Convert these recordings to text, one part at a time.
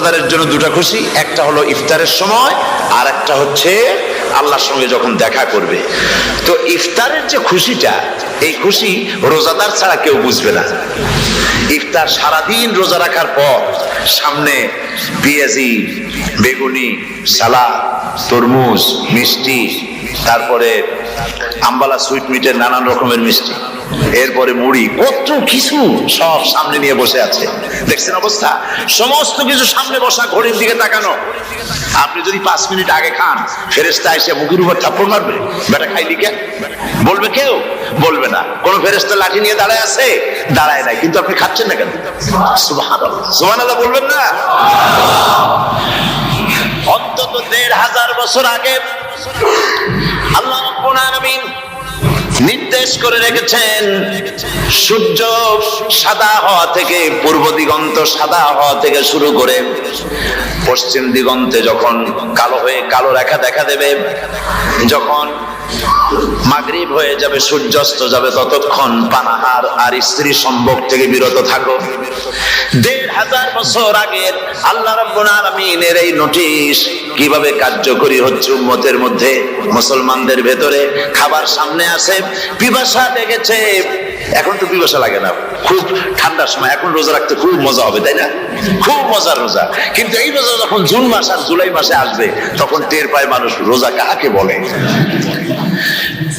রোজাদারের জন্য দুটা খুশি, একটা হলো ইফতারের সময়, আর একটা হচ্ছে আল্লাহর সঙ্গে যখন দেখা করবে। তো ইফতারের যে খুশিটা, এই খুশি রোজাদার ছাড়া কেউ বুঝবে না। ইফতার সারাদিন রোজা রাখার পর সামনে পেঁয়াজি, বেগুনি, সালাদ, তরমুজ, মিষ্টি, তারপরে আম্বালা সুইট মিটের নানান রকমের মিষ্টি, এরপরে মুড়ি, কত কিছু সব সামনে নিয়ে বসে আছে। দেখছেন অবস্থা? সমস্ত কিছু সামনে বসা, ঘড়ির দিকে তাকানো। আপনি যদি 5 মিনিট আগে খান, ফেরেশতা এসে মুখের উপর থাপ্পড় মারবে, বেটা খাইলি কেন বলবে? কেউ বলবে না। কোন ফেরেশতা লাঠি নিয়ে দাঁড়ায় আছে? দাঁড়ায় নাই, কিন্তু আপনি খাচ্ছেন না কেন? সুবহানাল্লাহ, সুবহানাল্লাহ বলবেন না? অন্তত 1500 বছর আগে আল্লাহ রাব্বুল আলামিন নির্দেশ করে রেখেছেন, সূর্য সাদা হওয়া থেকে, পূর্ব দিগন্ত সাদা হওয়া থেকে শুরু করে পশ্চিম দিগন্তে যখন কালো হয়ে কালো রেখা দেখা দেবে, যখন মাগরিব হয়ে যাবে, সূর্যাস্ত যাবে, ততক্ষণ পানাহার আর স্ত্রী সম্ভোগ থেকে বিরত থাকো। 1500 বছর আগের আল্লাহ রাব্বুল আলামিনের এই নোটিশ কিভাবে কার্যকরী হচ্ছে উম্মতের মধ্যে, মুসলমানদের ভেতরে। খাবার সামনে আছে, পিপাসা লেগেছে, এখন তো পিপাসা লাগে না, খুব ঠান্ডার সময়, এখন রোজা রাখতে খুব মজা হবে, তাই না? খুব মজার রোজা। কিন্তু এই রোজা যখন জুন মাস আর জুলাই মাসে আসবে, তখন টের পায় মানুষ রোজা কাকে বলে।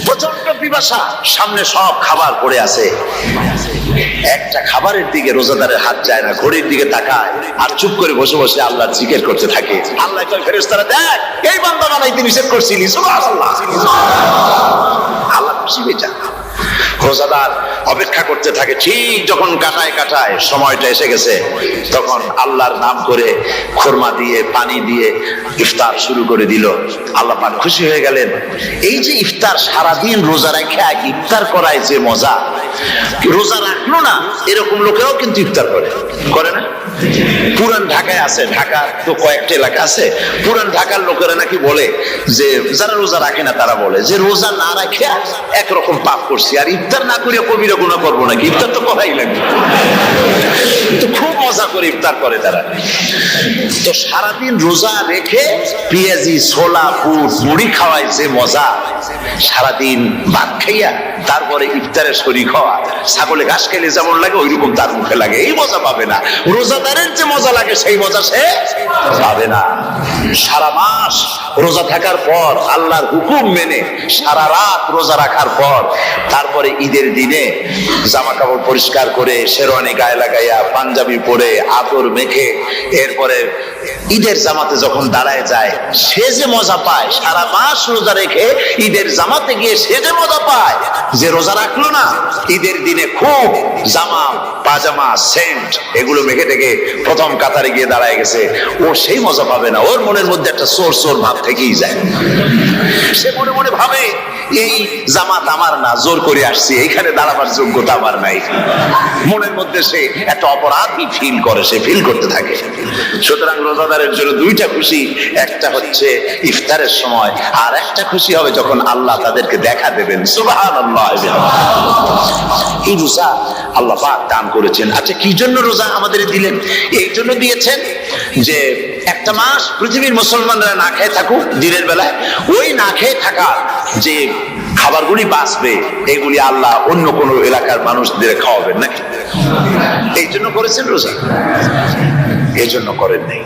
প্রচন্ড পিপাসা, সামনে সব খাবার পড়ে আছে, একটা খাবারের দিকে রোজাদারের হাত যায় না, ঘড়ির দিকে তাকায় আর চুপ করে বসে বসে আল্লাহর জিকির করতে থাকে। আল্লাহ কয়, ফেরেশতারা দেখ, এই বান্দা বানাইতে নিষেধ করছিলি, সুবহানাল্লাহ। আল্লাহ খুশি হয়ে যায়। রোজাদার অপেক্ষা করতে থাকে, ঠিক যখন কাটায় কাটায় সময়টা এসে গেছে, তখন আল্লাহর নাম করে খুরমা দিয়ে, পানি দিয়ে ইফতার শুরু করে দিল। আল্লাহ পাক খুশি হয়ে গেলেন। এই যে ইফতার, সারাদিন রোজা রেখে ইফতার করায় যে মজা, রোজা রাখলো না এরকম লোকেরাও কিন্তু ইফতার করে না? পুরান ঢাকায় আছে, ঢাকা তো কয়েকটা এলাকা আছে, পুরান ঢাকার লোকেরা নাকি বলে যে, যারা রোজা রাখে না তারা বলে যে, রোজা না রাখে একরকম পাপ করছি, আর ইফতার না করিয়া কবিরা গুনাহ করবো নাকি, ইফতার তো করাই লাগবে। তো খুব মজা করে ইফতার করে তারা। তো সারাদিন রোজা রেখে পেঁয়াজি, ছোলা, বুট, মুড়ি খাওয়ায় যে মজা, সারাদিন ভাত খাইয়া তারপরে ইফতারের শরীক হওয়া, ছাগলে ঘাস খেলে যেমন লাগে ওইরকম তার মুখে লাগে, এই মজা পাবে না। রোজাদারের যে মজা লাগে সেই মজা সে পাবে না। সারা মাস রোজা থাকার পর, আল্লাহর হুকুম মেনে সারা রাত রোজা রাখার পর, তারপরে ঈদের দিনে জামা কাপড় পরিষ্কার করে, শেরওয়ানি গায়ে লাগাইয়া, পাঞ্জাবি পরে, আতর মেখে, এরপরে ঈদের জামাতে যখন দাঁড়ায় যায়, সে যে মজা পায়, সারা মাস রোজা রেখে ঈদের জামাতে গিয়ে সে যে মজা পায়, যে রোজা রাখলো না, ঈদের দিনে খুব জামা, পাজামা, সেন্ট এগুলো মেখে টেকে প্রথম কাতারে গিয়ে দাঁড়ায় গেছে, ও সেই মজা পাবে না। ওর মনের মধ্যে একটা সোর সোর ভাব থেকেই যায়। সে মনে মনে ভাবে, এই জামাত আমার না, জোর করে আসছি, এইখানে দাঁড়াবার যোগ্যতা আমার নাই। মনের মধ্যে সে একটা অপরাধী ফিল করে, সে ফিল করতে থাকে। সুতরাং রোজাদারের জন্য দুইটা খুশি, একটা হচ্ছে ইফতারের সময়, আর একটা খুশি হবে যখন আল্লাহ তাদেরকে দেখা দেবেন। সুবহানাল্লাহ। এই রোজা আল্লাহ পাক দান করেছেন। আচ্ছা, কি জন্য রোজা আমাদের দিলেন? এই জন্য দিয়েছেন যে একটা মাস পৃথিবীর মুসলমানরা না খেয়ে থাকুক দিনের বেলায়, ওই না খেয়ে থাকার যে খাবারগুলি বাঁচবে, এগুলি আল্লাহ অন্য কোনো এলাকার মানুষদের খাওয়াবেন নাকি? এই জন্য করেছেন রোজা, এই জন্য করেন নাই।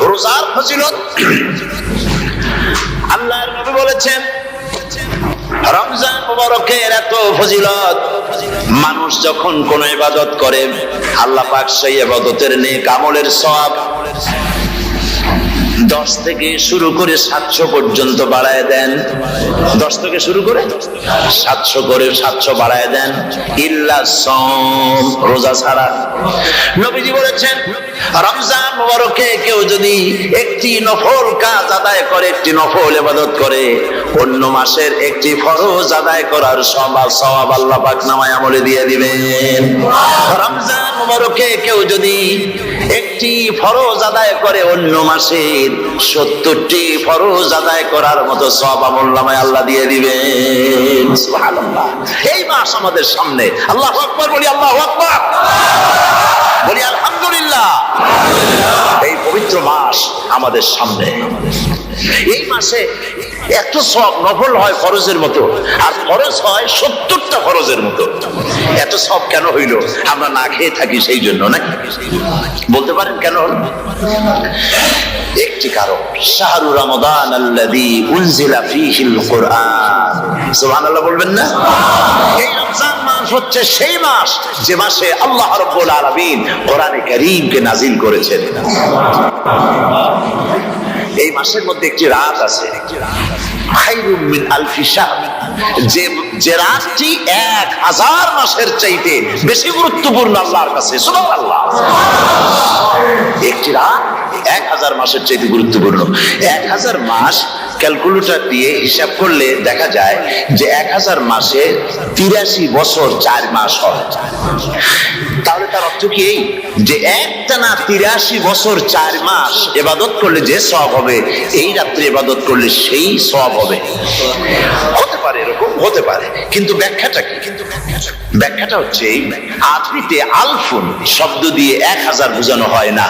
রোজার ফজিলত আল্লাহর নবী বলেছেন, রমজান মুবারকের এত ফজিলত, মানুষ যখন কোন ইবাদত করে, আল্লাহ পাক সেই ইবাদতের নেক আমলের সওয়াব 10 থেকে শুরু করে 700 পর্যন্ত বাড়ায় দেন। 10 থেকে শুরু করে 700 করে 700 বাড়ায় দেন, ইল্লা সাওম, রোজা ছাড়া। নবীজি বলেছেন, রমজান মুবারকে কেউ যদি একটি নফল কাজ আদায় করে, একটি নফল ইবাদত করে, অন্য মাসের একটি ফরজ আদায় করার সওয়াব আল্লাহ পাক নামায় আমলে দিয়ে দিবেন। রমজান মুবারকে কেউ যদি একটি ফরজ আদায় করে, অন্য মাসের 70টি ফরজ আদায় করার মতো সওয়াব আমলনামায় আল্লাহ দিয়ে দিবেন। সুবহানাল্লাহ। এই মাস আমাদের সামনে, আল্লাহু আকবার বলি, আল্লাহু আকবার বলি, আলহামদুলিল্লাহ। এই আমাদের সামনে। এই মাসে এত সব নফল হয় ফরজের মতো, আর ফরজ হয় 70টা ফরজের মতো। এত সব কেন হইল? আমরা না খেয়ে থাকি সেই জন্য নাকি? বলতে পারেন কেন হলো? একটি কারণ, শাহরু রমাদান আল্লাযী উনজিলা ফীহিল কুরআন। সুবহানাল্লাহ বলবেন না? এই রমজান মাস হচ্ছে সেই মাস যে মাসে আল্লাহ রাব্বুল আলামিন কোরআনে কারীমকে নাজিল করেছেন। এই মাসের মধ্যে একটি রাত আছে, খায়রুম মিন আলফি শাহর, যে রাতটি 1000 মাসের চাইতে বেশি গুরুত্বপূর্ণ আল্লাহর কাছে। সুবহানাল্লাহ। একটি রাত 1000 মাসের চাইতে গুরুত্বপূর্ণ। 1000 মাস ক্যালকুলেটর দিয়ে হিসাব করলে দেখা যায় যে 1000 মাসে 83 বছর 4 মাস হয়। তাহলে তার অর্থ কি এই যে একটানা 83 বছর 4 মাস ইবাদত করলে যে সওয়াব হবে, এই রাত্রে ইবাদত করলে সেই সওয়াব হবে? হতে পারে, এরকম হতে পারে, কিন্তু ব্যাখ্যাটা কি? ব্যাখ্যাটা হচ্ছে আরবিতে আলফুন শব্দ দিয়ে 1000 বোঝানো হয় না।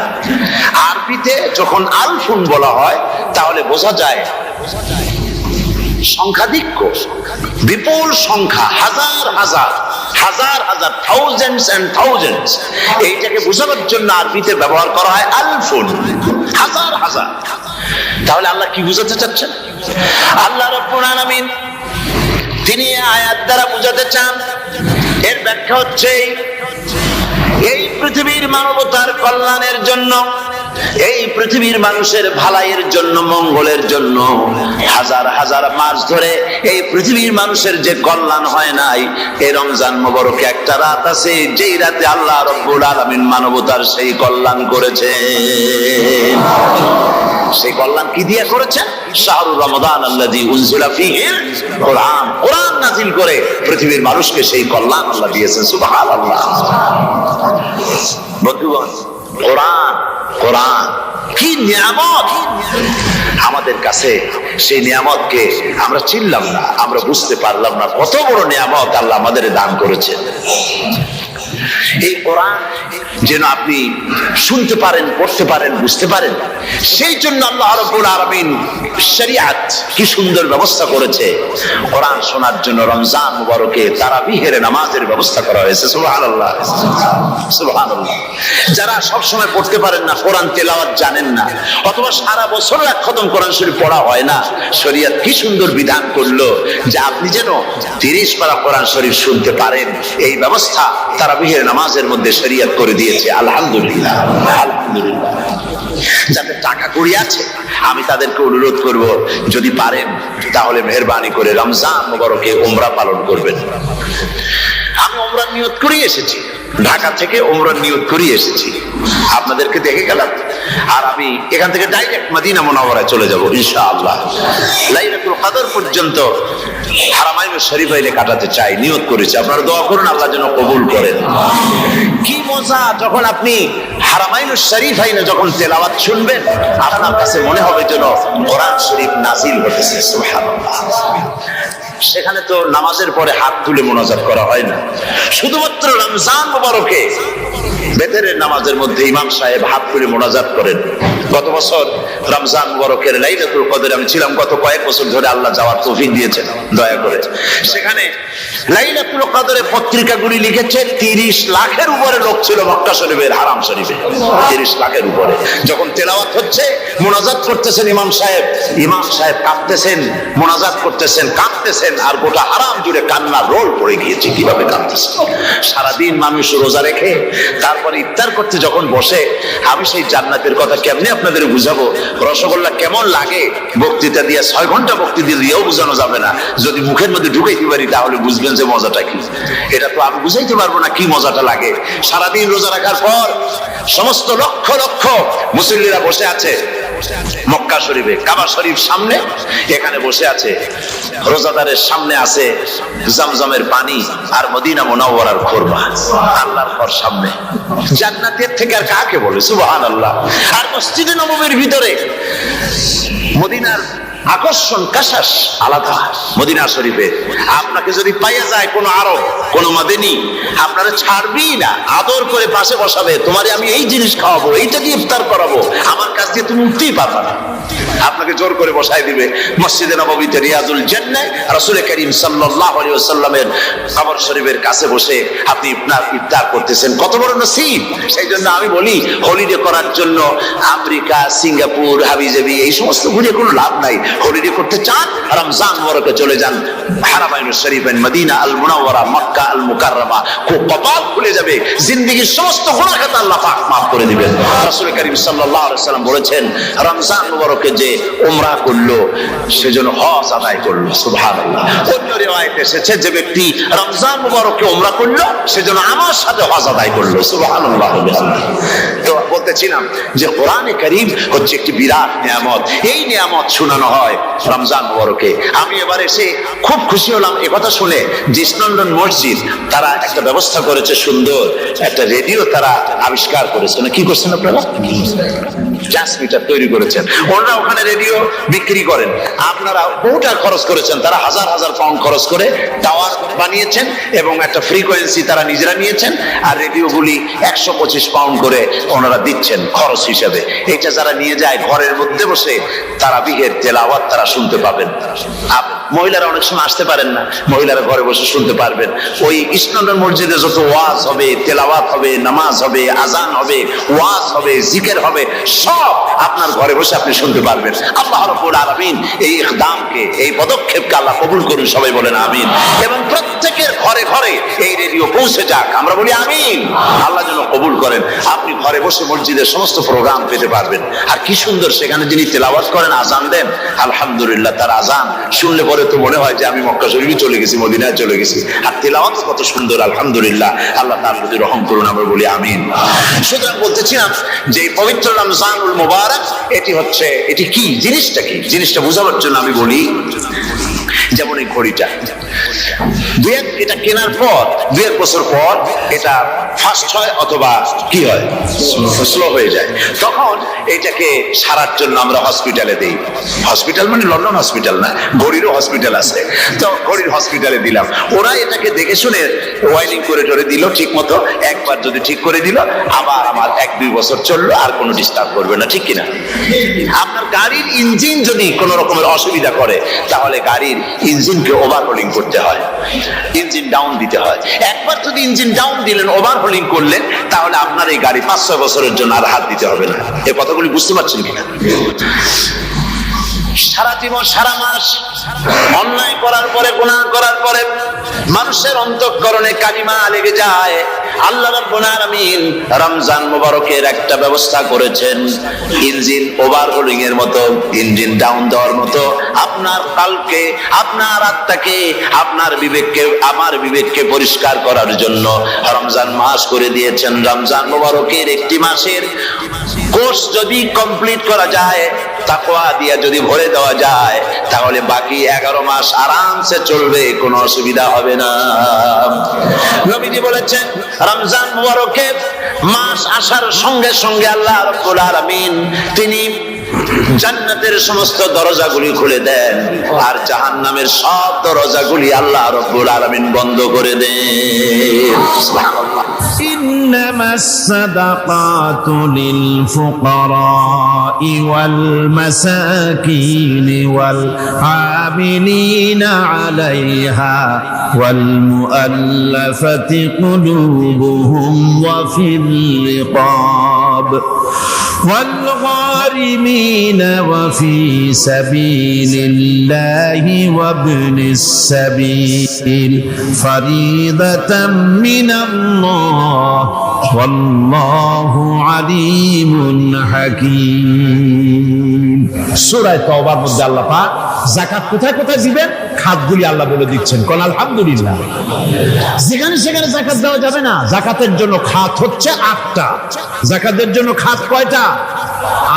আরবিতে যখন আলফুন বলা হয় তাহলে বোঝা যায় সংখ্যাধিক্য, বিপুল সংখ্যা, হাজার হাজার হাজার হাজার, থাউজেন্ডস এন্ড থাউজেন্ডস। এইটাকে বোঝানোর জন্য আরবিতে ব্যবহার করা হয় আলফুন, হাজার হাজার। তাহলে আল্লাহ কি বুঝাতে চাচ্ছেন? আল্লাহ রাব্বুল আলামিন তিনি আয়াত দ্বারা বুঝাতে চান, এর ব্যাখ্যা হচ্ছে এই পৃথিবীর মানবতার কল্যাণের জন্য, এই পৃথিবীর মানুষের ভালাইয়ের জন্য, মঙ্গলের জন্য হাজার হাজার মাস ধরে এই পৃথিবীর মানুষের যে কল্যাণ হয় নাই, এই রমজান মোবারকে একটা রাত আছে যেই রাতে আল্লাহ রাব্বুল আলামিন মানবতার সেই কল্যাণ করেছেন। সেই কল্যাণ কি দিয়ে করেছেন? শাহরু রমাদান আল্লাযী উনজিলা ফীহিল কুরআন, কোরআন নাযিল করে পৃথিবীর মানুষকে সেই কল্যাণ আল্লাহ দিয়েছেন। সুবহানাল্লাহ। বন্ধুগণ, কোরআন, কোরআন কি নিয়ামত আমাদের কাছে! সেই নিয়ামতকে আমরা চিনলাম না, আমরা বুঝতে পারলাম না কত বড় নিয়ামত আল্লাহ আমাদের দান করেছেন। এই কোরআন যেন আপনি শুনতে পারেন, পড়তে পারেন, বুঝতে পারেন, সেই জন্য আল্লাহ রাব্বুল আলামিন শরিয়াত কি সুন্দর ব্যবস্থা করেছে। কোরআন শোনার জন্য রমজান মুবারকে তারাবিহের নামাজের ব্যবস্থা করা হয়েছে। সুবহানাল্লাহ, সুবহানাল্লাহ। যারা সব সময় পড়তে পারেন না, কোরআন তেলাওয়াত জানেন না, অথবা সারা বছর এক খতম কোরআন শরীফ পড়া হয় না, শরিয়াত কি সুন্দর বিধান করলো যে আপনি যেন 30 পারা কোরআন শরীফ শুনতে পারেন। এই ব্যবস্থা তারাবিহের নামাজের মধ্যে শরিয়াত করে দিয়েছে। আলহামদুলিল্লাহ, আলহামদুলিল্লাহ। যাদের টাকা কড়ি আছে আমি তাদেরকে অনুরোধ করব, যদি পারেন তাহলে মেহেরবানি করে রমজান মুবারকে উমরা পালন করবেন। আমি উমরার নিয়ত করে এসেছি, ঢাকা থেকে উমরার নিয়ত করে এসেছি, আপনাদেরকে দেখে গেলাম। আর আমি এখান থেকে ডাইরেক্ট মদিনা মুনাওয়ারায় চলে যাব ইনশাআল্লাহ। লাইলাতুল কদর পর্যন্ত হারামাইন শরীফাইনে কাটাতে চাই, নিয়ত করেছি। আপনারা দোয়া করুন আল্লাহ যেন কবুল করেন। কি মজা যখন আপনি হারামাইন শরীফাইনে যখন তেলাওয়াত শুনবেন, আপনার কাছে মনে হবে যেন কোরআন শরীফ নাজিল হতেছে। সুবহানাল্লাহ। সেখানে তো নামাজের পরে হাত তুলে মোনাজাত করা হয় না, শুধুমাত্র রমজান মুবারকে বেতেরের নামাজের মধ্যে ইমাম সাহেব হাত তুলে মোনাজাত করেন। গত বছর রমজান মুবারকের লাইলাতুল কদরে আমি ছিলাম, গত কয়েক বছর ধরে আল্লাহ যাওয়ার তৌফিক দিয়েছেন দয়া করে। সেখানে লাইলাতুল কদরে পত্রিকাগুলি লিখেছে 30 লাখের উপরে লোক ছিল মক্কা শরীফের, হারাম শরীফে 30 লাখের উপরে। যখন তেলাওয়াত হচ্ছে, মোনাজাত করতেছেন ইমাম সাহেব কাঁদতেছেন, মোনাজাত করতেছেন, কাঁদতেছেন, আর গোটা হারাম জুড়ে কান্নার রোল পড়ে গিয়েছে। কিভাবে কাঁদতেছে! সারাদিন মানুষ রোজা রেখে তারপরে ইফতার করতে যখন বসে, আমি সেই জান্নাতের কথা কেমনে আপনাদের বুঝাবো? রসগোল্লা কেমন লাগে বক্তৃতা দিয়ে 6 ঘন্টা বক্তৃতা দিয়েও বোঝানো যাবে না। যদি মুখের মধ্যে ঢুকাইতে পারি তাহলে বুঝবেন যে মজাটা কি। এটা তো আমি বুঝাইতে পারবো না কি মজাটা লাগে। সারাদিন রোজা রাখার পর সমস্ত লক্ষ লক্ষ মুসল্লিরা বসে আছে মক্কা শরীফে, কাবা শরীফ সামনে, এখানে বসে আছে। রোজাদারের সামনে আছে জমজমের পানি আর মদিনা মুনাওয়ারার খুরমা। আল্লাহর ঘর সামনে, জান্নাতের থেকে আর কাকে বলে! সুবহানাল্লাহ। আর মসজিদে নববীর ভিতরে মদিনার আকর্ষণ কাশাস আলাদা। মদিনা শরীফে আপনাকে যদি পাইয়া যায় কোনো আরব, কোনো মাদিনী, আপনারা ছাড়বেই না, আদর করে পাশে বসাবে, তোমারে আমি এই জিনিস খাওয়াবো, এইটা দিয়ে ইফতার করাবো, আমার কাছ দিয়ে তুমি উঠতেই পারবে না, আপনাকে জোর করে বসায় দিবে মসজিদে নববীতে রিয়াজুল জান্নাহ রাসূল করিম সাল্লাল্লাহু আলাইহি ওয়াসাল্লামের কবর শরীফের কাছে বসে আপনি ইফতার করতেছেন, কত বড় নসিব। সেই জন্য আমি বলি হলিডে করার জন্য আমেরিকা, সিঙ্গাপুর, হাবিজাবি এই সমস্ত ঘুরে কোনো লাভ নাই। হলিডে করতে চান রমজান মুবারকে চলে যান হারামাইনুশ শরীফাইন, মদিনা আল মুনাওয়ারা, মক্কা আল মুকাররমা, কপাল খুলে যাবে, জিন্দেগীর সমস্ত গুনাহ খাতা আল্লাহ পাক maaf করে দিবেন। রাসূল করিম সাল্লাল্লাহু আলাইহি ওয়াসাল্লাম বলেছেন রমজান মুবারকে যে উমরা করলো সেজন্য হজ আদায় করলো, সুবহানাল্লাহ। অন্য রিওয়ায়াতে এসেছে যে ব্যক্তি রমজান মুবারকে উমরা করলো সেজন্য আমার সাথে হজ আদায় করলো, সুবহানাল্লাহ। তো বলতেছিলাম যে কোরআনে কারীম হচ্ছে একটি বিরাট নিয়ামত, এই নিয়ামত শোনানো হয় রমজান মুবারকে। আমি এবার এসে খুব খুশি হলাম এ কথা শুনে যে ইস্ট লন্ডন মসজিদ তারা একটা ব্যবস্থা করেছে, সুন্দর একটা রেডিও তারা আবিষ্কার করেছে। না কি করছেন আপনারা? ট্রান্সমিটার তৈরি করেছেন, ওনারা ওখানে রেডিও বিক্রি করেন, আপনারা বহুটা খরচ করেছেন, তারা হাজার হাজার পাউন্ড খরচ করে টাওয়ার বানিয়েছেন এবং একটা ফ্রিকোয়েন্সি তারা নিজেরা নিয়েছেন, আর রেডিওগুলি 125 পাউন্ড করে ওনারা দিচ্ছেন খরচ হিসেবে। এটা যারা নিয়ে যায় ঘরের মধ্যে বসে তারাবিহের তেলাওয়াত তারা শুনতে পাবেন। মহিলারা অনেক সময় আসতে পারেন না, মহিলারা ঘরে বসে শুনতে পারবেন। ওই ইস্ট লন্ডন মসজিদে যত ওয়াজ হবে, তেলাওয়াত হবে, নামাজ হবে, আজান হবে, ওয়াজ হবে, জিকির হবে, সব আপনার ঘরে বসে আপনি শুনতে পারবেন। আল্লাহ রাব্বুল আলামিন এই ইকদামকে, এই পদক্ষেপকে আল্লাহ কবুল করুন, সবাই বলেন আমিন। এবং প্রত্যেকের ঘরে ঘরে এই রেডিও পৌঁছে যাক, আমরা বলি আমিন। আল্লাহ যেন কবুল করেন। আপনি ঘরে বসে মসজিদের সমস্ত প্রোগ্রাম পেতে পারবেন। আর কি সুন্দর সেখানে যিনি তেলাওয়াত করেন, আজান দেন, আলহামদুলিল্লাহ, তার আজান শুনলে পরে তো মনে হয় যে আমি মক্কা শরীফে চলে গেছি, মদিনায় চলে গেছি। আর তেলাওয়াত কত সুন্দর, আলহামদুলিল্লাহ। আল্লাহ তার প্রতি রহম করুন, আমরা বলি আমিন। সুতরাং বলতেছিলাম যে পবিত্র রমজানুল মুবারক এটি কি জিনিসটা, কি জিনিসটা বোঝাবার জন্য আমি বলি, যেমন এই ঘড়িটা এটা কেনার পর 2-1 বছর পর এটা ফাস্ট হয় অথবা কি হয়, স্লো হয়ে যায়। তখন এটাকে সারার জন্য আমরা হসপিটালে দিই। হসপিটাল মানে লন্ডন হসপিটাল না, ঘড়িরও হসপিটাল আছে। তো ঘড়ির হসপিটালে দিলাম, ওরা এটাকে দেখে শুনে ওয়াইলিং করে টরে দিল ঠিক মতো। একবার যদি ঠিক করে দিল, আবার আমার 1-2 বছর চললো, আর কোনো ডিস্টার্ব করবে না, ঠিক কিনা? আপনার গাড়ির ইঞ্জিন যদি কোনো রকমের অসুবিধা করে, তাহলে গাড়ির ইঞ্জিনকে ওভারহোলিং করতে হয়, ইঞ্জিন ডাউন দিতে হয়। একবার যদি ইঞ্জিন ডাউন দিলেন, ওভারহোলিং করলেন, তাহলে আপনার এই গাড়ি 5-6 বছরের জন্য আর হাত দিতে হবে না। এই কথাগুলি বুঝতে পারছেন কিনা? সারা জীবন, সারা মাস অন্যায় করার পরে, গুনাহ করার পরে মানুষের অন্তঃকরণে কালিমা লেগে যায়। আল্লাহ রাব্বুল আলামিন রমজান মুবারকের একটা ব্যবস্থা করেছেন, ইঞ্জিন ওভারহোলিং এর মতো, ইঞ্জিন ডাউন দেওয়ার মতো। আপনার কালকে, আপনার আত্মাকে, আপনার বিবেককে, আমার বিবেককে পরিষ্কার করার জন্য রমজান মাস করে দিয়েছেন। রমজান মুবারকের একটি মাসের কোর্স যদি কমপ্লিট করা যায়, তাকওয়া দিয়ে যদি ভরে দেওয়া যায়, তাহলে বাকি 11 মাস আরামসে চলবে, কোনো অসুবিধা হবে না। নবীজি বলেছেন রমজান মুবারকের মাস আসার সঙ্গে সঙ্গে আল্লাহ রাব্বুল আলামিন তিনি জান্নাতের সমস্ত দরজাগুলি খুলে দেন, আর জাহান্নামের সব দরজাগুলি আল্লাহ রাব্বুল আলামিন বন্ধ করে দেন। সুবহানাল্লাহ। إنما الصدقات للفقراء والمساكين والعاملين عليها والمؤلفة قلوبهم وفي الرقاب والغارمين وفي سبيل الله وابن السبيل فريضة من الله والله عليم حكيم। সূরা তাওবার মধ্যে আল্লাহ পাক যাকাত কোথায় কোথায় দিবেন, খাতগুলি আল্লাহ বলে দিচ্ছেন। কোন আলহামদুলিল্লাহ। যেখানে সেখানে যাকাত দেওয়া যাবে না। যাকাতের জন্য খাত হচ্ছে 8টা। যাকাতের জন্য খাত কয়টা?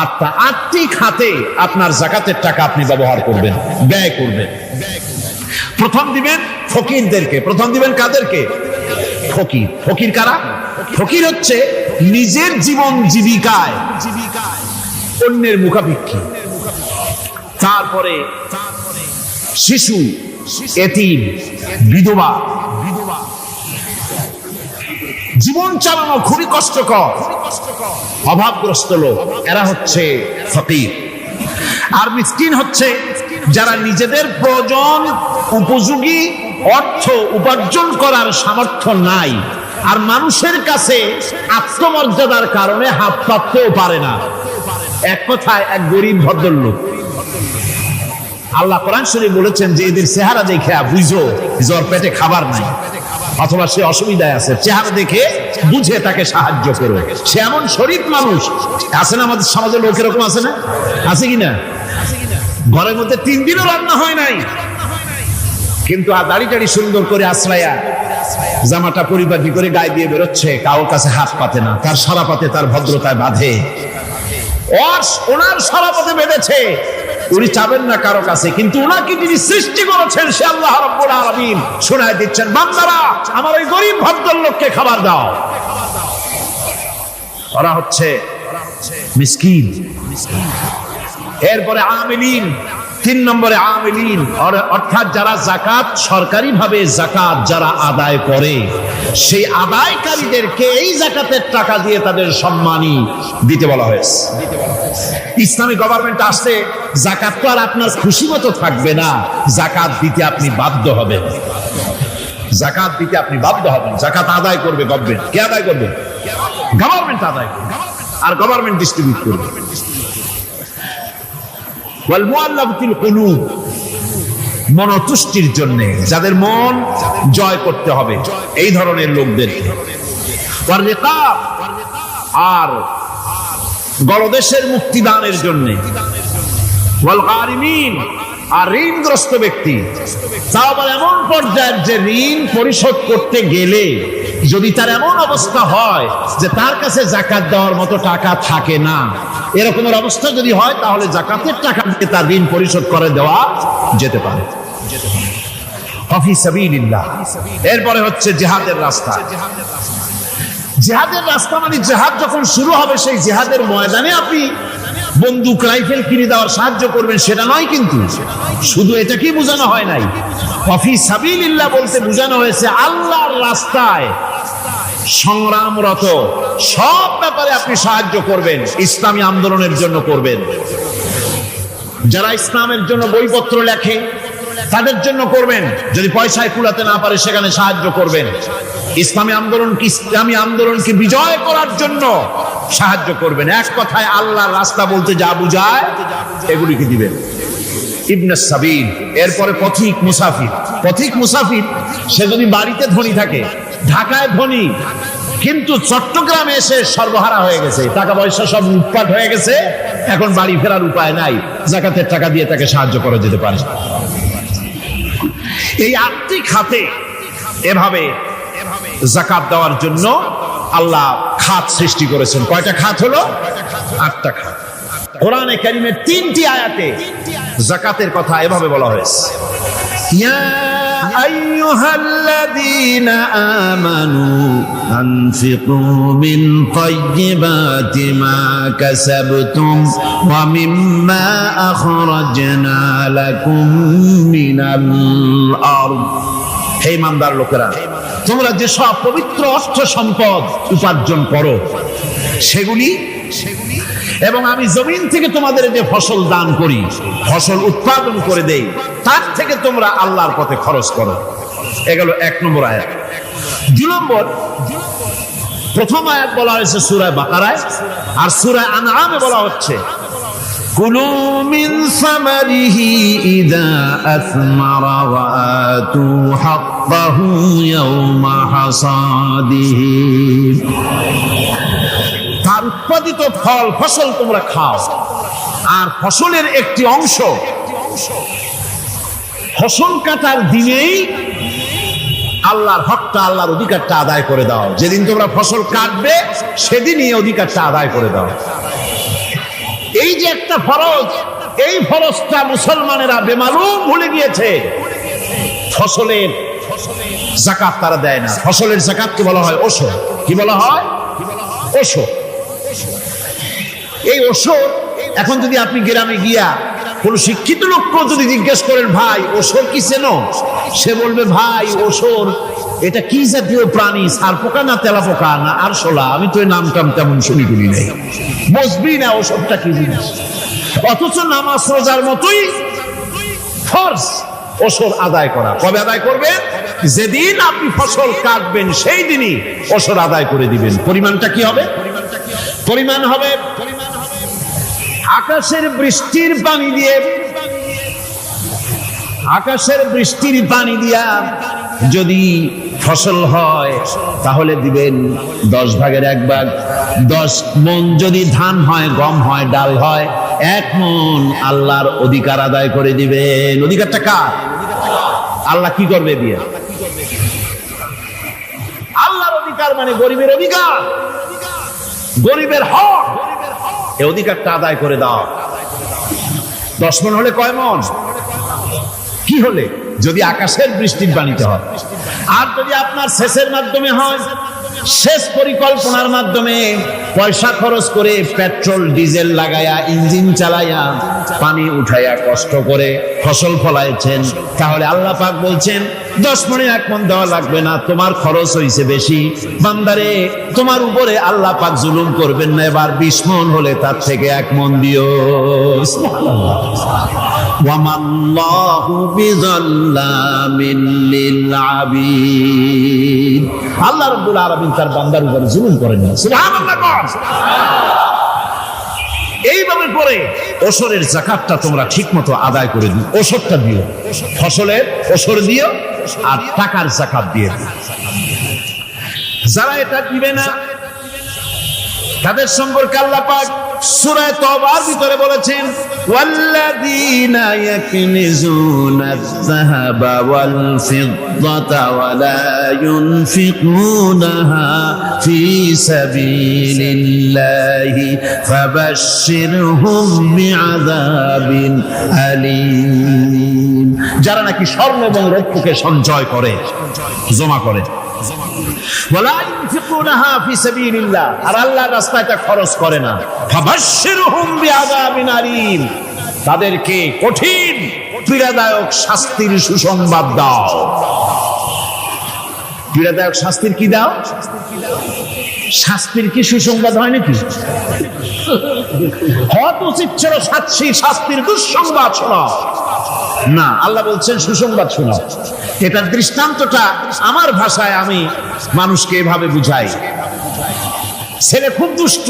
8টা। 8টি খাতে আপনার যাকাতের টাকা আপনি ব্যবহার করবেন, ব্যয় করবেন। প্রথম দিবেন ফকিরদেরকে। প্রথম দিবেন কাদেরকে? ফকির। ফকির কারা? ফকির হচ্ছে নিজের জীবন জীবিকায় অন্যের মুখাপেক্ষী। তারপরে শিশু, এতিম, বিধবা, জীবন চালানো খুবই কষ্টকর, অভাবগ্রস্ত লোক, এরা হচ্ছে ফকির। আর মিসকিন হচ্ছে যারা নিজেদের প্রয়োজন উপযোগী অর্থ উপার্জন করার সামর্থ্য নাই, আর মানুষের কাছে আত্মমর্যাদার কারণে হাত পাততেও পারে না। এক কথায় এক গরিব ভদ্রলোক। আল্লাহ কোরআন শরীফ বলেছেন যে এদের চেহারা দেখে বুঝো জ্বর পেটে খাবার নাই, অথবা সে অসুবিধায় আছে, চেহারা দেখে বুঝে তাকে সাহায্য করো। সে এমন শরীফ মানুষ আছে না, আমাদের সমাজের লোক এরকম আছে না, আছে কিনা? ঘরের মধ্যে 3 দিনও রান্না হয় নাই, কিন্তু দাড়ি টাড়ি সুন্দর করে আশ্রয়া জামাটা পরিপাটি করে গায়ে দিয়ে বেরোচ্ছে, কারোর কাছে হাত পাতে না, তার সারা পাতে তার ভদ্রতায় বাঁধে। ওনার সারা পাতে বেঁধেছে, উনি চাবেন না কারো কাছে, কিন্তু উনাকে যিনি সৃষ্টি করেছেন সে আল্লাহ রাব্বুল আলামিন শোনায় দিচ্ছেন, বান্দারা আমার ওই গরিব ভদ্রলোককে খাবার দাও। ওরা হচ্ছে মিসকিন। এরপরে আমিলিন, 3 নম্বরে আমিলিন, অর্থাৎ যারা যাকাত সরকারি ভাবে যাকাত যারা আদায় করে, সেই আদায়কারীদেরকে এই যাকাতের টাকা দিয়ে তাদের সম্মানী দিতে বলা হয়েছে। ইসলামী গভর্নমেন্ট আসছে, যাকাত তো আর আপনার খুশি মতো থাকবে না, যাকাত দিতে আপনি বাধ্য হবেন। যাকাত দিতে আপনি বাধ্য হবেন। যাকাত আদায় করবে গভর্নমেন্ট। কে আদায় করবে? গভর্নমেন্ট আদায় করবে, আর গভর্নমেন্ট ডিস্ট্রিবিউট করবে। ওয়াল মুআল্লাফাতিল কুলুব, মনতুষ্টির জন্য, যাদের মন জয় করতে হবে এই ধরনের লোকদেরকে। ওয়ার রিকাব, আর গলদেশের মুক্তিদানের জন্য। ওয়াল গারিমিন, আর ঋণগ্রস্ত ব্যক্তি, তাও আবার এমন পর্যায়ের যে ঋণ পরিশোধ করতে গেলে যদি তার এমন অবস্থা হয় যে তার কাছে যাকাত দেওয়ার মতো টাকা থাকে না, এরকমের অবস্থা যদি হয় তাহলে যাকাতের টাকা দিয়ে তার ঋণ পরিশোধ করে দেওয়া যেতে পারে। ফি সাবিলিল্লাহ। এরপরে হচ্ছে জিহাদের রাস্তা। জিহাদের রাস্তা মানে জিহাদ যখন শুরু হবে সেই জিহাদের ময়দানে আপনি বন্দুক রাইফেল কিনে দেওয়ার সাহায্য করবেন সেটা নয়, কিন্তু শুধু এটা কি বোঝানো হয় নাই, ফি সাবিলিল্লাহ বলতে বোঝানো হয়েছে আল্লাহর রাস্তায় সংগ্রামরত সব ব্যাপারে আপনি সাহায্য করবেন, ইসলামী আন্দোলনের জন্য করবেন। যারা ইসলামের জন্য বইপত্র লেখে তাদের জন্য করবেন, যদি পয়সায় কুলাতে না পারে সেখানে সাহায্য করবেন। ইসলামী আন্দোলনকে বিজয় করার জন্য সাহায্য করবেন। এক কথায় আল্লাহর রাস্তা বলতে যা বুঝায় এগুলিকে দিবেন। ইবনে সাবিল, এরপরে পথিক মুসাফির। পথিক মুসাফির সে যদি বাড়িতে ধনী থাকে, ঢাকায় ধনী, কিন্তু চট্টগ্রামে এসে সর্বহারা হয়ে গেছে, টাকা পয়সা সব লুটপাট হয়ে গেছে, এখন বাড়ি ফেরার উপায় নাই, যাকাতের টাকা দিয়ে তাকে সাহায্য করা যেতে পারে। এই 8টি খাতে এভাবে যাকাত দেওয়ার জন্য আল্লাহ খাত সৃষ্টি করেছেন। কয়টা খাত হলো? 8টা খাত। কোরআনে কারীমের 3টি আয়াতে যাকাতের কথা এভাবে বলা হয়েছে, ইয়া আইয়ুহাল্লাযীনা আমানু আনফিকু মিন তাইয়্যিবাতি মা কাসাবতুম ওয়া মিম্মা আখরাজনা লাকুম মিনাল আরদ। হে ইমানদার লোকেরা, তোমরা যে সব পবিত্র অর্থ সম্পদ উপার্জন করো সেগুলি, এবং আমি জমিন থেকে তোমাদের যে ফসল দান করি, ফসল উৎপাদন করে দেই, তার থেকে তোমরা আল্লাহর পথে খরচ করো। এগুলো 1 নম্বর আয়াত। 2 নম্বর, প্রথম আয়াত বলা হয়েছে সূরা বাকারায়, আর সূরা আনআমে বলা হচ্ছে কুলু মিন সামারিহি ইযা আসমারা ওয়া আতু হাক্কাহু ইয়াওমা হাসাদিহি। তার উৎপাদিত ফল ফসল তোমরা খাও, আর ফসলের একটি অংশ ফসল কাটার দিনেই আল্লাহর হকটা, আল্লাহর অধিকারটা আদায় করে দাও। যেদিন তোমরা ফসল কাটবে সেদিনই অধিকারটা আদায় করে দাও। এই যে একটা ফরজ, এই ফরজটা মুসলমানেরা বেমালুম ভুলে গিয়েছে। ফসলের যাকাত তারা দেয় না। ফসলের যাকাতকে বলা হয় ওশর। কি বলা হয়? ওশর। এই ওশর, এখন যদি আপনি গ্রামে গিয়া কোন শিক্ষিত লোককে যদি জিজ্ঞেস করেন, ভাই ওশর কি চেনো? সে বলবে, ভাই ওশর এটা কি জাতীয় প্রাণী, সারপোকা না তেলাপোকা না আরশোলা, আমি তো এই নামটাম তেমন শুনি নাই, বুঝবি না ওসবটা কি জিনিস। অথচ নামাজ রোজার মতোই ফরজ ওসর আদায় করা। কবে আদায় করবেন? যেদিন আপনি ফসল কাটবেন সেই দিনই ওসর আদায় করে দিবেন। পরিমাণটা কি হবে? পরিমাণ হবে আকাশের বৃষ্টির পানি দিয়ে, আকাশের বৃষ্টির পানি দিয়া যদি ফসল হয় তাহলে দিবেন 10 ভাগের 1 ভাগ। 10 মণ যদি ধান হয়, গম হয়, ডাল হয়, 1 মণ আল্লাহর অধিকার আদায় করে দিবেন। অধিকারটা কার? আল্লাহ কি করবে দিয়ে? আল্লাহর অধিকার মানে গরিবের অধিকার, গরিবের হক, এই অধিকারটা আদায় করে দাও। 10 মণ হলে কয় মণ? কি হলে? যদি আকাশের বৃষ্টির পানিতে হয়। আর যদি আপনার সেচের মাধ্যমে হয়, সেচ পরিকল্পনার মাধ্যমে পয়সা খরচ করে পেট্রোল ডিজেল লাগায়া ইঞ্জিন চালায়া পানি উঠাইয়া কষ্ট করে ফসল ফলাইছেন, তাহলে আল্লাহ পাক বলছেন 10 মণে 1 মণ দেওয়া লাগবে না, তোমার খরচ হইছে বেশি। বান্দারে, তোমার উপরে আল্লাহ পাক জুলুম করবেন না, এবার 20 মণ হলে তার থেকে 1 মণ দিও। সুবহানাল্লাহ। ওয়ামাল্লাহু বিযাল্লামিন লিল আবিদ। আল্লাহ রাব্বুল আলামিন তার বান্দার উপরে জুলুম করেন না। সুবহানাল্লাহ। এইভাবে করে ওসরের যাকাতটা তোমরা ঠিকমতো আদায় করে দিও। ওসরটা দিও, ফসলের ওসর দিও আর টাকার যাকাত দিয়ে দিও। যারা এটা দিবে না তাদের সম্পর্কে আল্লাহ পাক সূরা তওবার ভিতরে বলেছেন, ওয়াল্লাযীনা ইয়াকনিজুনাজ যাহাবা ওয়াল ফিদ্দাতা ওয়া লা ইউনফিকুনাহা ফী সাবিলিল্লাহি ফাবাশশিরহুম বিআযাবিন আলীম। যারা নাকি স্বর্ণ এবং রৌপ্যকে সঞ্চয় করে, জমা করে, ওয়ালা ইউনফিকুনাহা ফী সাবিলিল্লাহ, আর আল্লাহর রাস্তায় তা খরচ করে না, ফাবাশশিরহুম বিআযাবিন আলীম, তাদেরকে কঠিন পীড়াদায়ক শাস্তির সুসংবাদ দাও। পীড়াদায়ক শাস্তির কি দাও? শাস্তির কি সুসংবাদ হয় নাকি? হয়তো উচিত ছিল শাস্তির দুঃসংবাদ শোনাও, না, আল্লাহ বলছেন সুসংবাদ শোনাও। এটার দৃষ্টান্তটা আমার ভাষায় আমি মানুষকে এভাবে বুঝাই। ছেলে খুব দুষ্ট,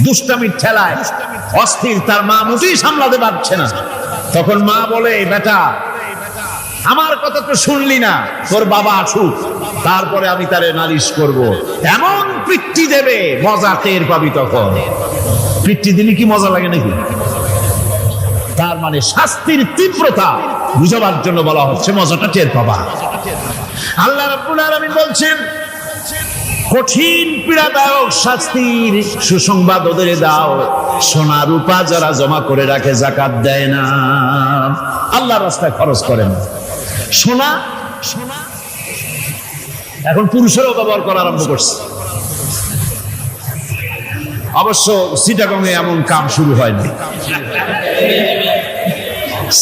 দুষ্টামির ঠেলায় অস্থির, তার মা মোটেই সামলাতে পারছে না। তখন মা বলে, বেটা আমার কথা তো শুনলি না, তোর বাবা আসুক, তারপরে আমি তারে নালিশ করব। এমন পিট্টি দেবে, মজা টের পাবি। তখন পিট্টি দিলে কি মজা লাগে নাকি? তার মানে শাস্তির তীব্রতা বুঝাবার জন্য বলা হচ্ছে, মজাটা টের পাবা। আল্লাহ রাব্বুল আলামিন বলছেন, কঠিন পীড়াদায়ক শাস্তির সুসংবাদ ওদের দাও, সোনা রূপা যারা জমা করে রাখে, যাকাত দেয় না, আল্লাহর রাস্তায় খরচ করে না। সোনা এখন পুরুষেরও ব্যবহার করা আরম্ভ করছে। অবশ্য চিটাগংয়ে এমন কাম শুরু হয়নি।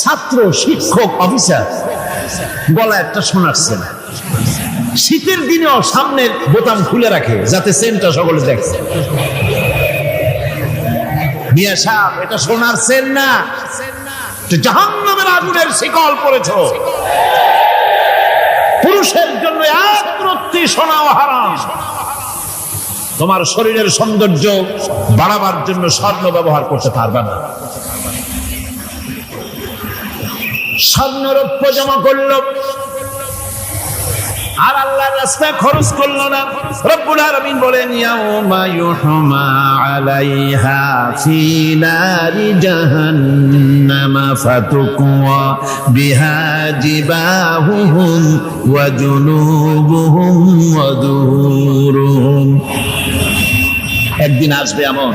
ছাত্র, শিক্ষক, অফিসার গলায় একটা সোনার চেন, শীতের দিনেও সামনের বোতাম খুলে রাখে যাতে চেনটা সকলে দেখে। মিয়া সাহেব, এটা সোনার চেন না, জাহান্নামের আগুনের শিকল পড়েছ। পুরুষের জন্য এক রত্তি সোনাও হারাম। তোমার শরীরের সৌন্দর্য বাড়াবার জন্য স্বর্ণ ব্যবহার করতে পারবে না। স্বর্ণ রৌপ্য জমা করলো আর আল্লাহর রাস্তায় খরচ করলো না। রব্বুল আলামিন বলেন, ইয়াউমা ইউহমা আলাইহা ফি নারি জাহান্নামা ফাতুকওয়া বিহা জিবাহুহুম ওয়া জুনুবুহুম ওয়া দুহুরুহুম। একদিন আসবে এমন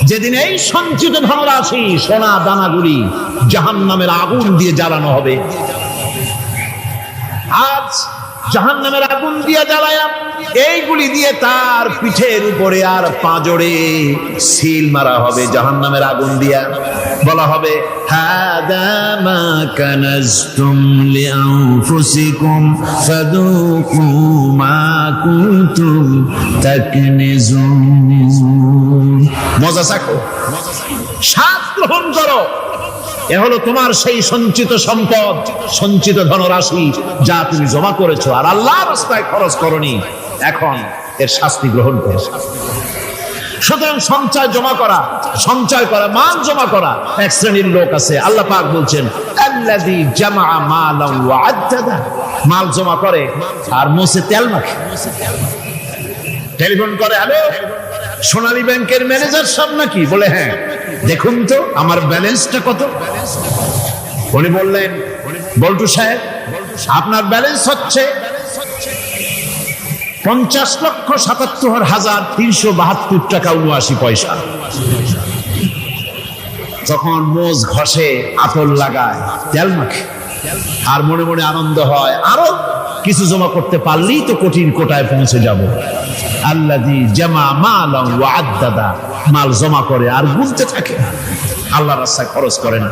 যেদিন এই সঞ্চিত ধনরাশি, সোনা দানাগুলি জাহান্নামের আগুন দিয়ে জ্বালানো হবে। আজ জাহান্নামের আগুন দিয়া জ্বালায়া এইগুলি দিয়ে তার পিঠের উপরে আর পাঁজরে সিল মারা হবে জাহান্নামের আগুন দিয়া। বলা হবে হাদা মা কানাজতুম লিআনফুসিকুম ফাদুকু মা কুনতুম তাকনিজুন। মজা চাখো, স্বাদ গ্রহণ করো। এ হলো তোমার সেই সঞ্চিত সম্পদ, সঞ্চিত ধনরাশি যা তুমি জমা করেছো আর আল্লাহর রাস্তায় খরচ করনি, এখন এর শাস্তি গ্রহণ করো। সুতরাং সঞ্চয় জমা করা, সঞ্চয় করা, মাল জমা করা এক শ্রেণীর লোক আছে। আল্লাহ পাক বলছেন আল্লাযী জামা মালান ওয়া আদ্দাদা, মাল জমা করে আর মুছে তেল মাখে। টেলিফোন করে, হ্যালো সোনালী ব্যাংকের ম্যানেজার সাহেব নাকি? বলে হ্যাঁ, দেখুন তো আমার ব্যালেন্সটা কত। উনি বললেন বল্টু সাহেব আপনার ব্যালেন্স হচ্ছে 50,77,372 টাকা 79 পয়সা। তখন মোজ ঘষে, আতর লাগায়, তেল মাখে আর মনে মনে আনন্দ হয়, আরো কিছু জমা করতে পারলেই তো কঠিন কোটায় পৌঁছে যাব। আল্লাযী জামা মালান ওয়া আদ্দাদা, মাল জমা করে আর গুনতে থাকে, আল্লাহর রাস্তায় খরচ করে না।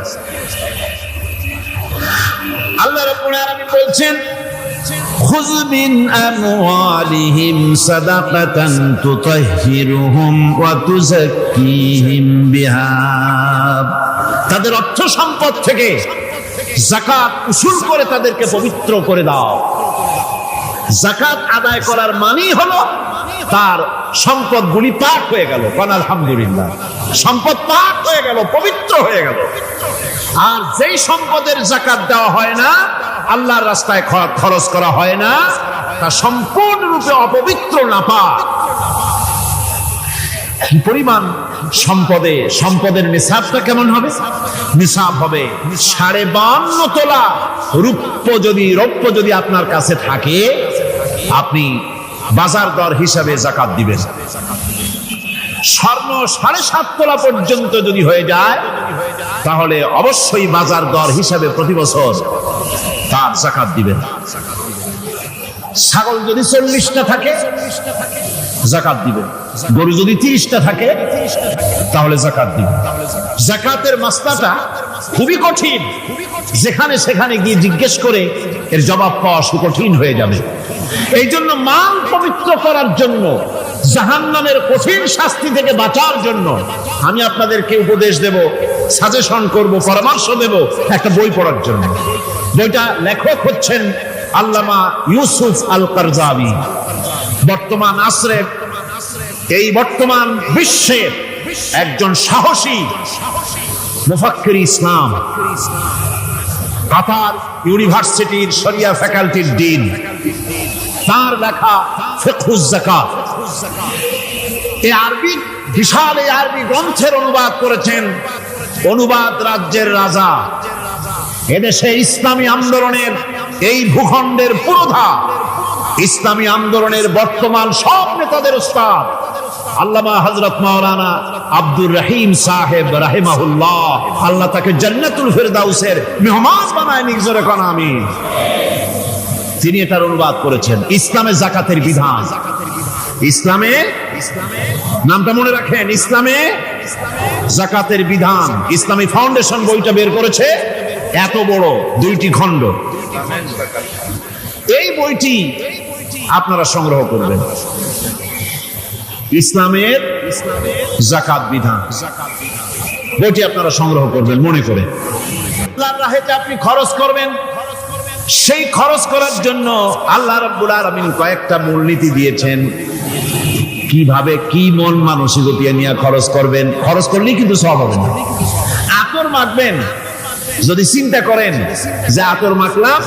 আল্লাহ রাব্বুল আলামিন বলছেন খুয মিন আমওয়ালিহিম সাদাকাতান তুতাহহিরুহুম ওয়া তুযাক্কিহিম বিহা, তাদের অর্থ সম্পদ থেকে যাকাত উসুল করে তাদেরকে পবিত্র করে দাও। যাকাত আদায় করার মানেই হলো তার সম্পদগুলি পাক হয়ে গেল। আলহামদুলিল্লাহ, সম্পদ পাক হয়ে গেল, পবিত্র হয়ে গেল। আর যেই সম্পদের যাকাত দেওয়া হয় না, আল্লাহর রাস্তায় খরচ করা হয় না, তা সম্পূর্ণরূপে অপবিত্র, নাপাক। কি পরিমাণ সম্পদে, সম্পদের নিসাবটা কেমন হবে? নিসাব হবে 52.5 তোলা রৌপ্য। রৌপ্য যদি আপনার কাছে থাকে, আপনি বাজার দর হিসাবে যাকাত দিবেন। স্বর্ণ 7.5 তোলা পর্যন্ত যদি হয়ে যায়, তাহলে অবশ্যই বাজার দর হিসাবে প্রতি বছর তার যাকাত দিবেন। ছাগল যদি 40টা থাকে, যাকাত দিবেন। গরু যদি 30টা থাকে, তাহলে যাকাত দিবেন। যাকাতের মাসলাটা খুবই কঠিন, যেখানে সেখানে গিয়ে জিজ্ঞেস করে এর জবাব পাওয়া সুকঠিন হয়ে যাবে। এই জন্য মাল পবিত্র করার জন্য, জাহান্নামের কঠিন শাস্তি থেকে বাঁচার জন্য আমি আপনাদেরকে উপদেশ দেব, সাজেশন করব, পরামর্শ দেব একটা বই পড়ার জন্য। বইটা লেখক হচ্ছেন আল্লামা ইউসুফ আল কারজাবী। বর্তমান আসরে, এই বর্তমান বিশ্বের একজন সাহসী মুফাক্কির ইসলাম, কাতার ইউনিভার্সিটির শরিয়া ফ্যাকাল্টির ডিন। তার লেখা ফিকহুজ যাকাত, এই আরবি, বিশাল এই আরবি গ্রন্থের অনুবাদ করেছেন অনুবাদ রাজ্যের রাজা। এদেশে ইসলামী আন্দোলনের, এই ভূখণ্ডের পুরোধা ইসলামী আন্দোলনের বর্তমান সব নেতাদের উস্তাদ আল্লামা হযরত মাওলানা আব্দুর রহিম সাহেব রাহিমাহুল্লাহ, আল্লাহ তাকে জান্নাতুল ফেরদাউসের মেহমান বানায় নিক, জোরে কোন আমিন। তিনি এটার অনুবাদ করেছেন ইসলামে যাকাতের বিধান। ইসলামে, নামটা মনে রাখেন, ইসলামে যাকাতের বিধান। ইসলামী ফাউন্ডেশন বইটা বের করেছে, এত বড় 2টি খণ্ড। এই বইটি আপনারা সংগ্রহ করবেন, ইসলামের যাকাত বিধান। বইটি আপনারা সংগ্রহ করবেন মনে করে। আল্লাহর রাহেতে আপনি খরচ করবেন, সেই খরচ করার জন্য আল্লাহ রাব্বুল আলামিন কয়েকটা মূলনীতি দিয়েছেন। কিভাবে, কি মন মানসিকতা নিয়ে খরচ করবেন। খরচ করলেই কিন্তু সওয়াব হবে না। আতর মাখবেন, যদি চিন্তা করেন যে আতর মাখলাম,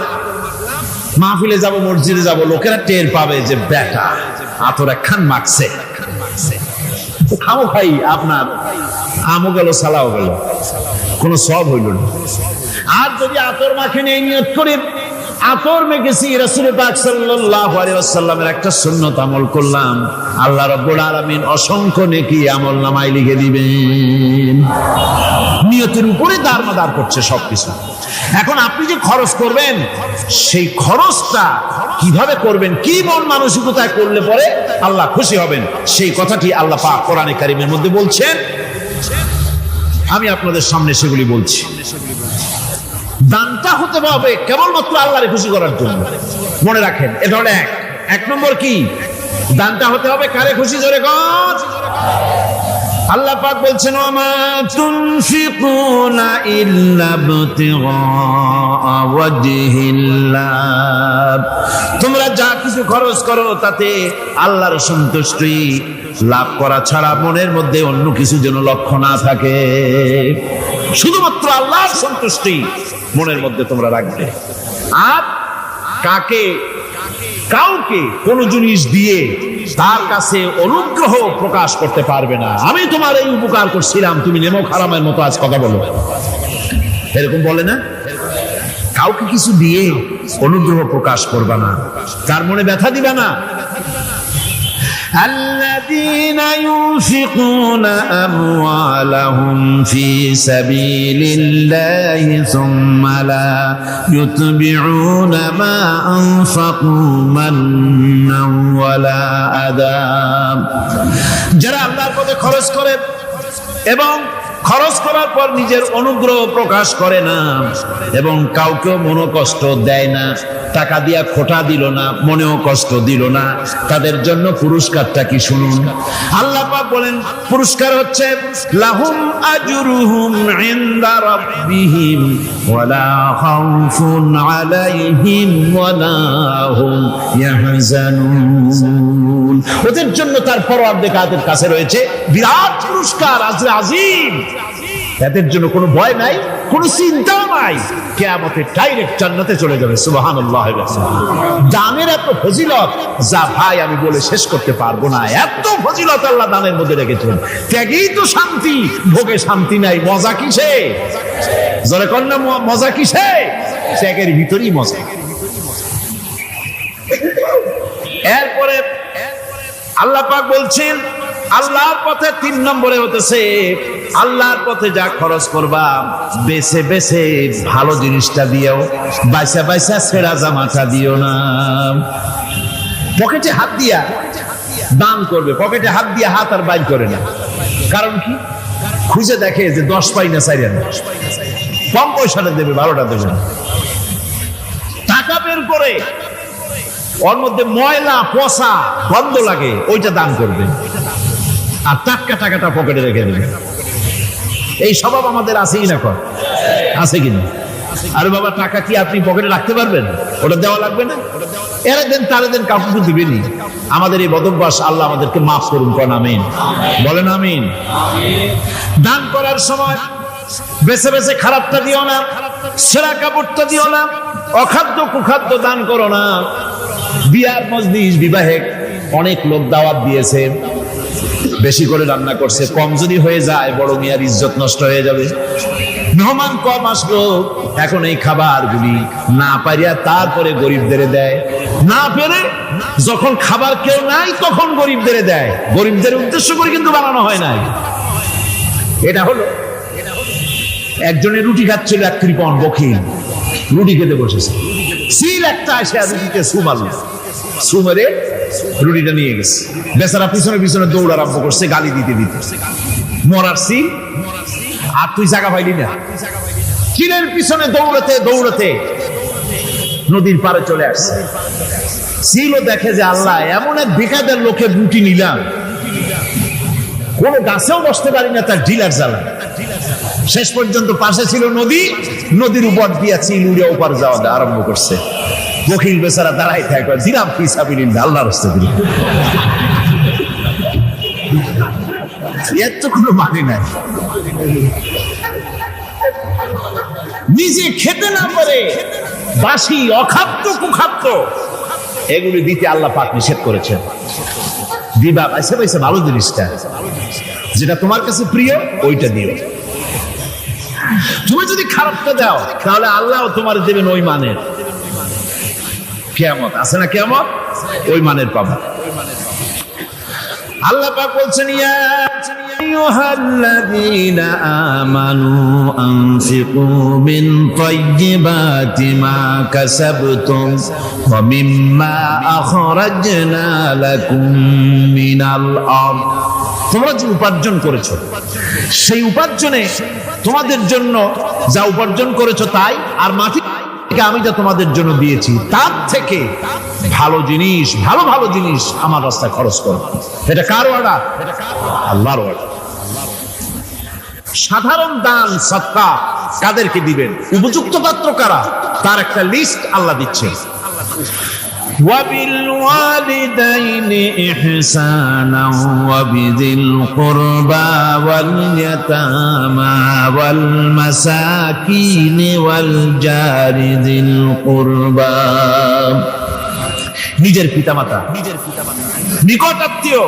মাহফিলে যাব, মসজিদে যাব, লোকেরা টের পাবে যে বেটা আতর একখান মাখছে, খামো খাই আপনার আমও গেল, সালাও গেল, কোনো সওয়াব হইল না। আর যদি আতর মাখেন এই নিয়ত করে আতর মেখেছি, রাসূল পাক সাল্লাল্লাহু আলাইহি ওয়াসাল্লামের একটা সুন্নাত আমল করলাম, আল্লাহ রাব্বুল আলামিন অসংখ্য নেকি আমল নামায় লিখে দিবেন। নিয়তের উপরে দাঁড় করছে সবকিছু। এখন আপনি যে খরচ করবেন, সেই খরচটা কিভাবে করবেন, কি মন মানসিকতায় করলে পরে আল্লাহ খুশি হবেন, সেই কথাটি আল্লাহ পাক কোরআনে কারিমের মধ্যে বলছেন। আমি আপনাদের সামনে সেগুলি বলছি। দানটা হতে হবে কেবলমাত্র আল্লাহরে খুশি করার জন্য। মনে রাখেন, এটা হলো এক নম্বর। কি দানটা হতে হবে কারে খুশি? জোরে কর। আল্লাহ পাক বলছেন, ওয়ামা তুনফিকুনা ইল্লা ইবতিগা ওয়াজহিল্লাহ, তোমরা যা কিছু খরচ করো তাতে আল্লাহর সন্তুষ্টি লাভ করা ছাড়া মনের মধ্যে অন্য কিছু যেন লক্ষ্য না থাকে, শুধুমাত্র আল্লাহর সন্তুষ্টি মনের মধ্যে তোমরা রাখবে। আর কাউকে কোনো জিনিস দিয়ে তার কাছে অনুগ্রহ প্রকাশ করতে পারবে না। আমি তোমার এই উপকার করছিলাম, তুমি নেমো খারামের মতো আজ কথা বলো, এরকম বলে না? কাউকে কিছু দিয়ে অনুগ্রহ প্রকাশ করবে না, তার মনে ব্যথা দিবে না। الذين ينفقون أموالهم في سبيل الله ثم لا يتبعون ما أنفقوا منا ولا أذى, যারা আল্লাহর পথে খরচ করে এবং খরচ করার পর নিজের অনুগ্রহ প্রকাশ করে না এবং কাউকেও মনোকষ্ট দেয় না, টাকা দিয়া খোটা দিল না, মনেও কষ্ট দিল না, তাদের জন্য পুরস্কারটা কি শুনুন। আল্লাহ পাক বলেন, পুরস্কার হচ্ছে লাহুম আজরুহুম ইনদা রাব্বিহিম ওয়ালা খাউফুন আলাইহিম ওয়ালা হুম ইয়াহজানুন, ওদের জন্য তার পরওয়ারদিগারের কাছে রয়েছে বিরাট পুরস্কার, আজরে আজিম। এদের জন্য কোনো ভয় নাই, কোনো চিন্তা নাই, কিয়ামতে ডাইরেক্ট জান্নাতে চলে যাবে। সুবহানাল্লাহ। দানের এত ফজিলত যা ভাই আমি বলে শেষ করতে পারবো না, এত ফজিলত আল্লাহ দানের মধ্যে রেখেছেন। ত্যাগেই তো শান্তি, ভোগে শান্তি নাই, মজা কিসে? জোরে কন্যা, মজা কিসে? ত্যাগের ভিতরেই মজা। এরপরে আল্লাহ পাক বলছেন, আল্লাহর পথে 3 নম্বরে হতেছে, আল্লাহর পথে যা খরচ করবা বেছে বেছে ভালো জিনিসটা দিও, বাইসা বাইসা ছেঁড়া জামাটা দিও না। পকেটে হাত দিয়া দান করবে, পকেটে হাত দিয়া হাত আর বাইর করে না। কারণ কি? খুঁজে দেখে যে 10 পাই না, 4 আনা, কম পয়সাটা দেবে, 12টা দেবে না। টাকা বের করে ওর মধ্যে ময়লা পচা গন্ধ লাগে, ওইটা দান করবে, আর টাটকা টাকাটা পকেটে রেখে দেবে। এই স্বভাব আমাদের আছেই না? কর আছে কিনা? আরে বাবা, টাকা কি আপনি পকেটে রাখতে পারবেন? ওটা দেওয়া লাগবে না? এরা দেন তারা দেন, কাউকে দিবেনি। আমাদের এই বদভ্যাস আল্লাহ আমাদেরকে মাফ করুন। কোন আমিন বলেন। আমিন। দান করার সময় বেছে বেছে খারাপটা দিও না, ছেঁড়া কাপড়টা দিও না, অখাদ্য কুখাদ্য দান করো না। বিয়ার মজলিস, বিবাহে অনেক লোক দাওয়াত দিয়েছে, বেশি করে রান্না করছে, কম যদি হয়ে যায় বড় মিয়ার ইজ্জত নষ্ট হয়ে যাবে। মেহমান কম আসলো, এখন এই খাবারগুলি না পারিয়া তারপরে গরিবদের দেয়, না পেরে যখন খাবার কেউ নাই তখন গরিবদের দেয়। গরিবদের উদ্দেশ্য করে কিন্তু বানানো হয় নাই। এটা হলো, একজনের রুটি খাচ্ছিল, এক কৃপণ বখিল রুটি খেতে বসেছে, সিল একটা আসে রুটিতে সুমাল, সুমেরে রুটিটা নিয়ে গেছে। বেচারা পিছনে পিছনে দৌড় আরম্ভ করছে, গালি দিতে দিতে। মরার সিল, আর তুই জায়গা পাইলি না। চিলের পিছনে দৌড়াতে দৌড়াতে নদীর পারে চলে আসছে। সিলও দেখে যে আল্লাহ, এমন এক বেকাদের লোকের রুটি নিলাম, কোন গাছেও বসতে পারি না, তার ঢিলার জ্বালা। শেষ পর্যন্ত পাশে ছিল নদী, নদীর উপর দিয়া চিল উড়ে উপর যাওয়া আরম্ভ করছে। বকিল বেচারা দাঁড়াই থাকে, দিলাম ফি সাবিলিল্লাহ, আল্লাহর রাস্তায় দিলাম। এর তো কোনো মানে নাই। নিজে খেতে না পারে বাসি অখাদ্য কুখাদ্য এগুলি দিতে আল্লাহ পাক নিষেধ করেছেন। দিবা বাইসে বাইসে ভালো জিনিসটা, যেটা তোমার কাছে প্রিয়, ওইটা দিও। তুমি যদি খারাপটা দাও তাহলে আল্লাহ তোমার দেবেন ওই মানের। কিয়ামত আছে না? কিয়ামত ওই মানের পাবা। আল্লাহ পাক বলছেন, ইয়া আইয়ুহাল্লাযীনা আমানু আনফিকু মিন তাইয়্যিবাতি মা কাসাবতুম ওয়া মিম্মা আখরাজনা লাকুম মিনাল আরদ। তোমরা যে উপার্জন করেছো, সেই উপার্জনে তোমাদের জন্য যা উপার্জন করেছো তাই, আর মাটি থেকে আমি যা তোমাদের জন্য দিয়েছি তার থেকে ভালো জিনিস, ভালো ভালো জিনিস আমার রাস্তায় খরচ করো। এটা কার অর্ডার? আল্লাহর অর্ডার। সাধারণ দান সদকা কাদেরকে দিবেন, উপযুক্ত পাত্র কারা, তার একটা লিস্ট আল্লাহ দিচ্ছেন। وبالوالدين إحسانا وبذي القربى واليتامى والمساكين والجار ذي القربى। নিজের পিতামাতা, নিকট আত্মীয়,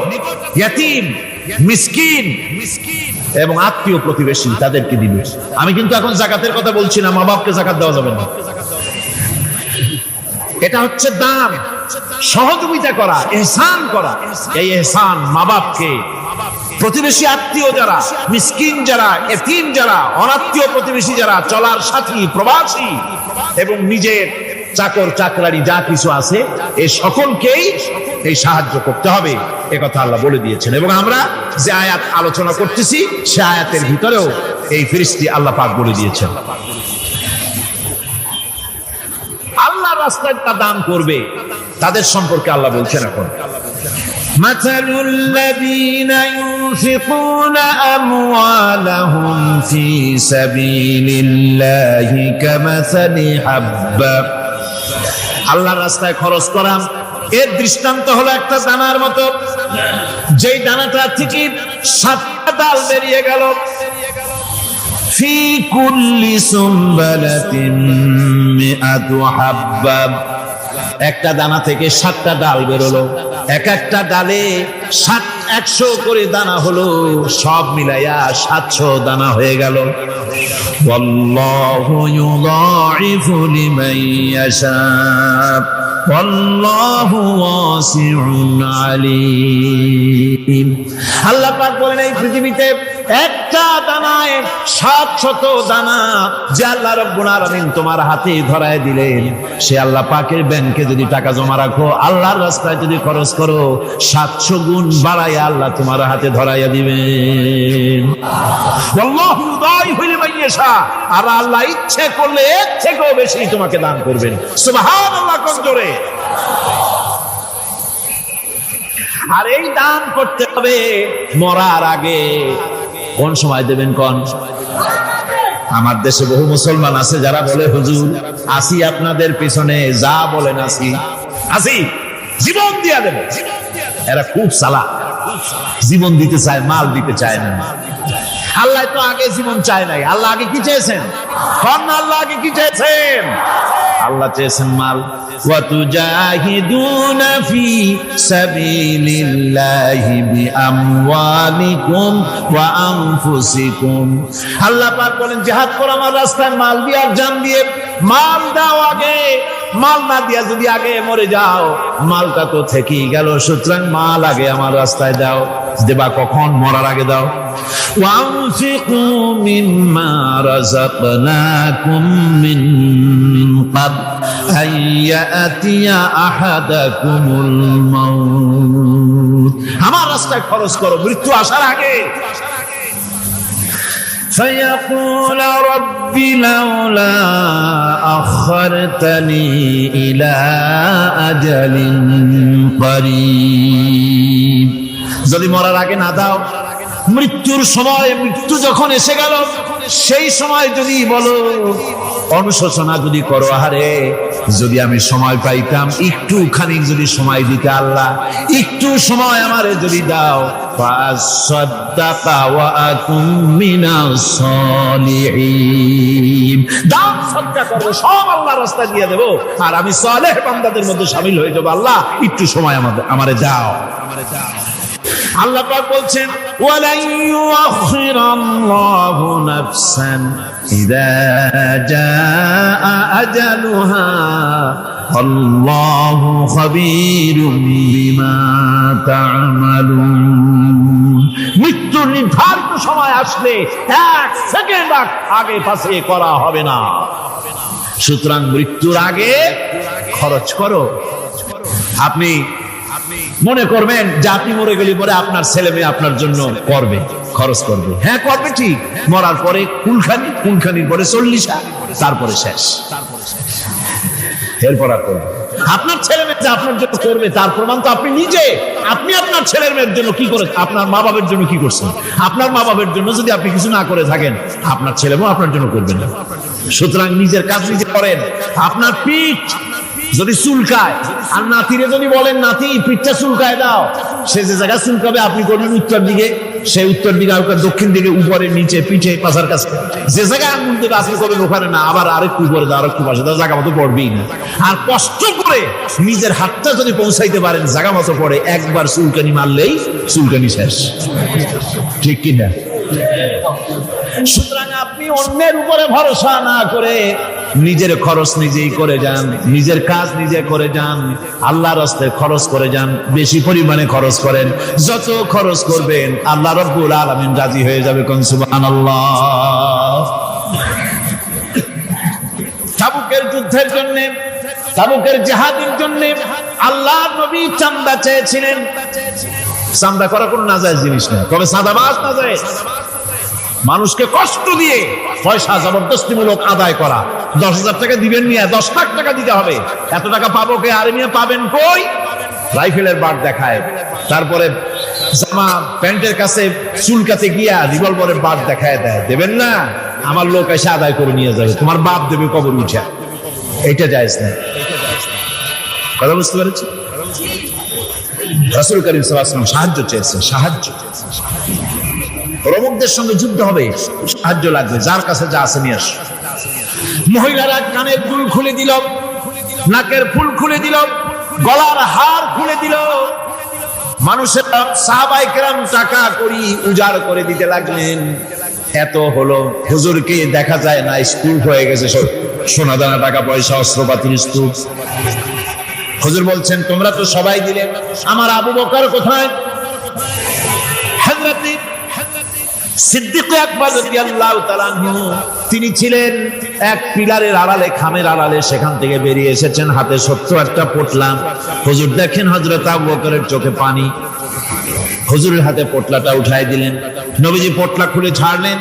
ইয়াতীম, মিসকিন এবং আত্মীয় প্রতিবেশী তাদেরকে দিবে। আমি কিন্তু এখন যাকাতের কথা বলছি না, মা বাপকে যাকাত দেওয়া যাবে না। এটা হচ্ছে দান, সহযোগিতা করা, ইহসান করা। এই ইহসান মা বাপকে, প্রতিবেশী আত্মীয় যারা, মিসকিন যারা, এতিম যারা, অনাত্মীয় প্রতিবেশী যারা, চলার সাথী, প্রবাসী এবং নিজের চাকর চাকরানি যা কিছু আছে, এই সকলকেই এই সাহায্য করতে হবে, এ কথা আল্লাহ বলে দিয়েছেন। এবং আমরা যে আয়াত আলোচনা করতেছি সে আয়াতের ভিতরেও এই ফিরিস্তি আল্লাহ পাক বলে দিয়েছেন। আল্লাহ রাস্তায় তা দান করবে তাদের সম্পর্কে আল্লাহ বলছেন এখন, মাসালুল লাযীনা ইউনফিকুনা আমওয়ালাহুম ফী সাবিলিল্লাহি কামাসালি হাব্বা। আল্লাহর রাস্তায় খরচ করা এর দৃষ্টান্ত হলো একটা দানার মতো, যেই দানাটা থেকে 7টা ডাল বেরিয়ে গেল। ফি কুল্লি সুমবালাতিন মিআতু হাব্বা, একটা দানা থেকে 7টা ডাল বেরোলো, এক একটা ডালে 100 করে দানা হলো, সব মিলাইয়া 700 দানা হয়ে গেল। ওয়াল্লাহু ইউযাইফু লিমান ইয়াশা ওয়াল্লাহু ওয়াসিউন আলীম। আল্লাহ পাক বলেন এই পৃথিবীতে একটা দানায় 700 দানা যে আল্লাহ রাব্বুল আলামিন তোমার হাতে ধরায় দিলেন, সে আল্লাহ পাকের ব্যাংকে যদি টাকা জমা রাখো, আল্লাহর রাস্তায় যদি খরচ করো, 700 গুণ বাড়াইয়া আল্লাহ তোমার হাতে ধরাইয়া দিবেন। আল্লাহু ইউযাইফু লিমান ইয়াশা, আর আল্লাহ ইচ্ছে করলে এর থেকেও বেশি তোমাকে দান করবেন। সুবহানাল্লাহ, কোন জোরে। আর এই দান করতে হবে মরার আগে। কোন সময় দেবেন? কোন? আমার দেশে বহু মুসলমান আছে যারা বলে, হুজুর আসি আপনাদের পিছনে, যা বলেন আসি, জীবন দিয়া দেব। এরা খুব সালা, জীবন দিতে চায়, মাল দিতে চায় না। আল্লাহ তো আগে জীবন চায় নাই। আল্লাহ আগে কি চেয়েছেন? আল্লাহ আগে কি চেয়েছেন? আল্লাহ চেয়েছেন মাল। وَتُجَاهِدُونَ فِي سَبِيلِ اللَّهِ بِأَمْوَالِكُمْ وَأَنفُسِكُمْ। আল্লাহ পাক বলেন জিহাদ করো আমার রাস্তায় মাল দিয়ে আর জান দিয়ে। মাল দাও আগে, মাল না দিয়া যদি আগে মরে যাও, মালটা তো থেকেই গেল। সুতরাং মাল আগে আমার রাস্তায় দাও। দেবা কখন? মরার আগে দাও। وَأَنفِقُوا مِمَّا رَزَقْنَاكُم مِّن قَبْلِ أَن يَأْتِيَ أَحَدَكُمُ الْمَوْتُ। আমার রাস্তায় খরচ করো মৃত্যু আসার আগে। فيقول رب لولا أخرتني إلى أجل قريب। যদি মরার আগে না দাও, মৃত্যুর সময়, মৃত্যু যখন এসে গেল সেই সময় যদি বলো, অনুশোচনা যদি করো, আহারে যদি আমি সময় পাইতাম, একটুখানি যদি সময় দিতে, আল্লাহ একটু সময় আমারে যদি দাও, ফাসাদদাকা ওয়া আকুম মিনাস সালিহিন। দান সদকা করব, সব আল্লাহর রাস্তায় দিয়ে দেব, আর আমি সালেহ বান্দাদের মধ্যে শামিল হয়ে যাব। আল্লাহ একটু সময় আমারে দাও। আল্লাহ পাক বলছেন, ওয়ালা ইউআখিরাল্লাহু নাফসান ইযা জাআ আজালুহা আল্লাহু খাবীরুম বিমা তা'মালুন। মৃত্যু মৃত্যুর নির্ধারিত সময় আসলে 1 সেকেন্ড আগে পাশে করা হবে না। সুতরাং মৃত্যুর আগে খরচ করো। আপনি মনে করবেন যে আপনি মরে গেলে পরে আপনার ছেলে মেয়ে আপনার জন্য করবে, খরচ করবে। হ্যাঁ করবে ঠিক, মরার পরে কুলখানির পরে 40, তারপরে শেষ, এরপর আর করবে। আপনার ছেলে মেয়ে যে আপনার জন্য করবে তার প্রমাণ তো আপনি নিজে। আপনি আপনার ছেলের মেয়ের জন্য কি করে, আপনার মা বাবার জন্য কি করছেন? আপনার মা বাবার জন্য যদি আপনি কিছু না করে থাকেন, আপনার ছেলে মেয়ে আপনার জন্য করবেন না। সুতরাং নিজের কাজ নিজে করেন। আপনার পিঠ যদি চুলকায় আর নাতিরে যদি বলেন নাতি পিঠটা চুলকায় দাও, সে যে জায়গা চুলকাবে আপনি করবেন উত্তর দিকে, সে উত্তর দিকে, দক্ষিণ দিকে, উপরে, নিচে, পিঠে, পাশার কাছে, যে জায়গায় আঙুল দেবে আপনি করবেন ওখানে না, আবার আরেকটু উপরে দাও, আরেকটু পাশে দাও, জায়গা মতো পড়বেই না। আর কষ্ট করে নিজের হাতটা যদি পৌঁছাইতে পারেন জায়গা মতো পড়ে, একবার চুলকানি মারলেই চুলকানি শেষ, ঠিক কিনা? সুতরাং আপনি অন্যের উপরে ভরসা না করে নিজের খরচ নিজেই করে যান, নিজের কাজ নিজে করে যান, আল্লাহর রাস্তায় খরচ করে যান, বেশি পরিমাণে খরচ করেন। যত খরচ করবেন আল্লাহ রাব্বুল আলামিন রাজি হয়ে যাবে। কোন সুবহানাল্লাহ। তাবুকের যুদ্ধের জন্য, তাবুকের জিহাদের জন্য আল্লাহর নবী চাঁদা চেয়েছিলেন। চাঁদা করা কোনো নাজায়েজ জিনিস না, তবে চাঁদাবাজ নাজায়েজ। মানুষকে কষ্ট দিয়ে পয়সা জবরদস্তিমূলক আদায় করা। 10,000 টাকা দিবেন নিয়ে 10 লাখ টাকা দিতে হবে, এত টাকা পাবো কে? আর নিয়ে পাবেন কই? রাইফেলের বার দেখায়, তারপরে জামা প্যান্টের কাছে চুলকাতে গিয়া রিভলভারের বার দেখায় দেয়। দেবেন না, আমার লোক এসে আদায় করে নিয়ে যাবে, তোমার বাপ দেবে কবর উঠা। এইটা জায়েজ না। কথা বুঝতে পেরেছি? রাসূল করিম সাল্লাল্লাহু আলাইহি ওয়াসাল্লাম সাহায্য চেয়েছেন, সাহায্য। রোমকদের সঙ্গে যুদ্ধ হবে, সাহায্য লাগবে, যার কাছে যা আছে নিয়ে আস। মহিলারা কানের ফুল খুলে দিল, নাকের ফুল খুলে দিল, গলার হার খুলে দিল। মানুষেরা সাহাবায়ে কেরাম টাকা করি উজাড় করে দিতে লাগলেন। এত হলো, হুজুরকে দেখা যায় না, স্তূপ হয়ে গেছে সব সোনা দানা, টাকা পয়সা, অস্ত্রপাতির স্তূপ। হুজুর বলছেন তোমরা তো সবাই দিলে, আমার আবু বকর কোথায়? হযরত সিদ্দিক আকবর রাদিয়াল্লাহু তাআলা আনহু তিনি ছিলেন এক পিলারের আড়ালে, খামের আড়ালে, সেখান থেকে বেরিয়ে এসেছেন, হাতে ছোট্ট একটা পোটলা। হুজুর দেখেন হযরত আবু বকরের চোখে পানি, হুজুরের হাতে পোটলাটা উঠাই দিলেন। নবীজি পোটলা খুলে ছাড়লেন,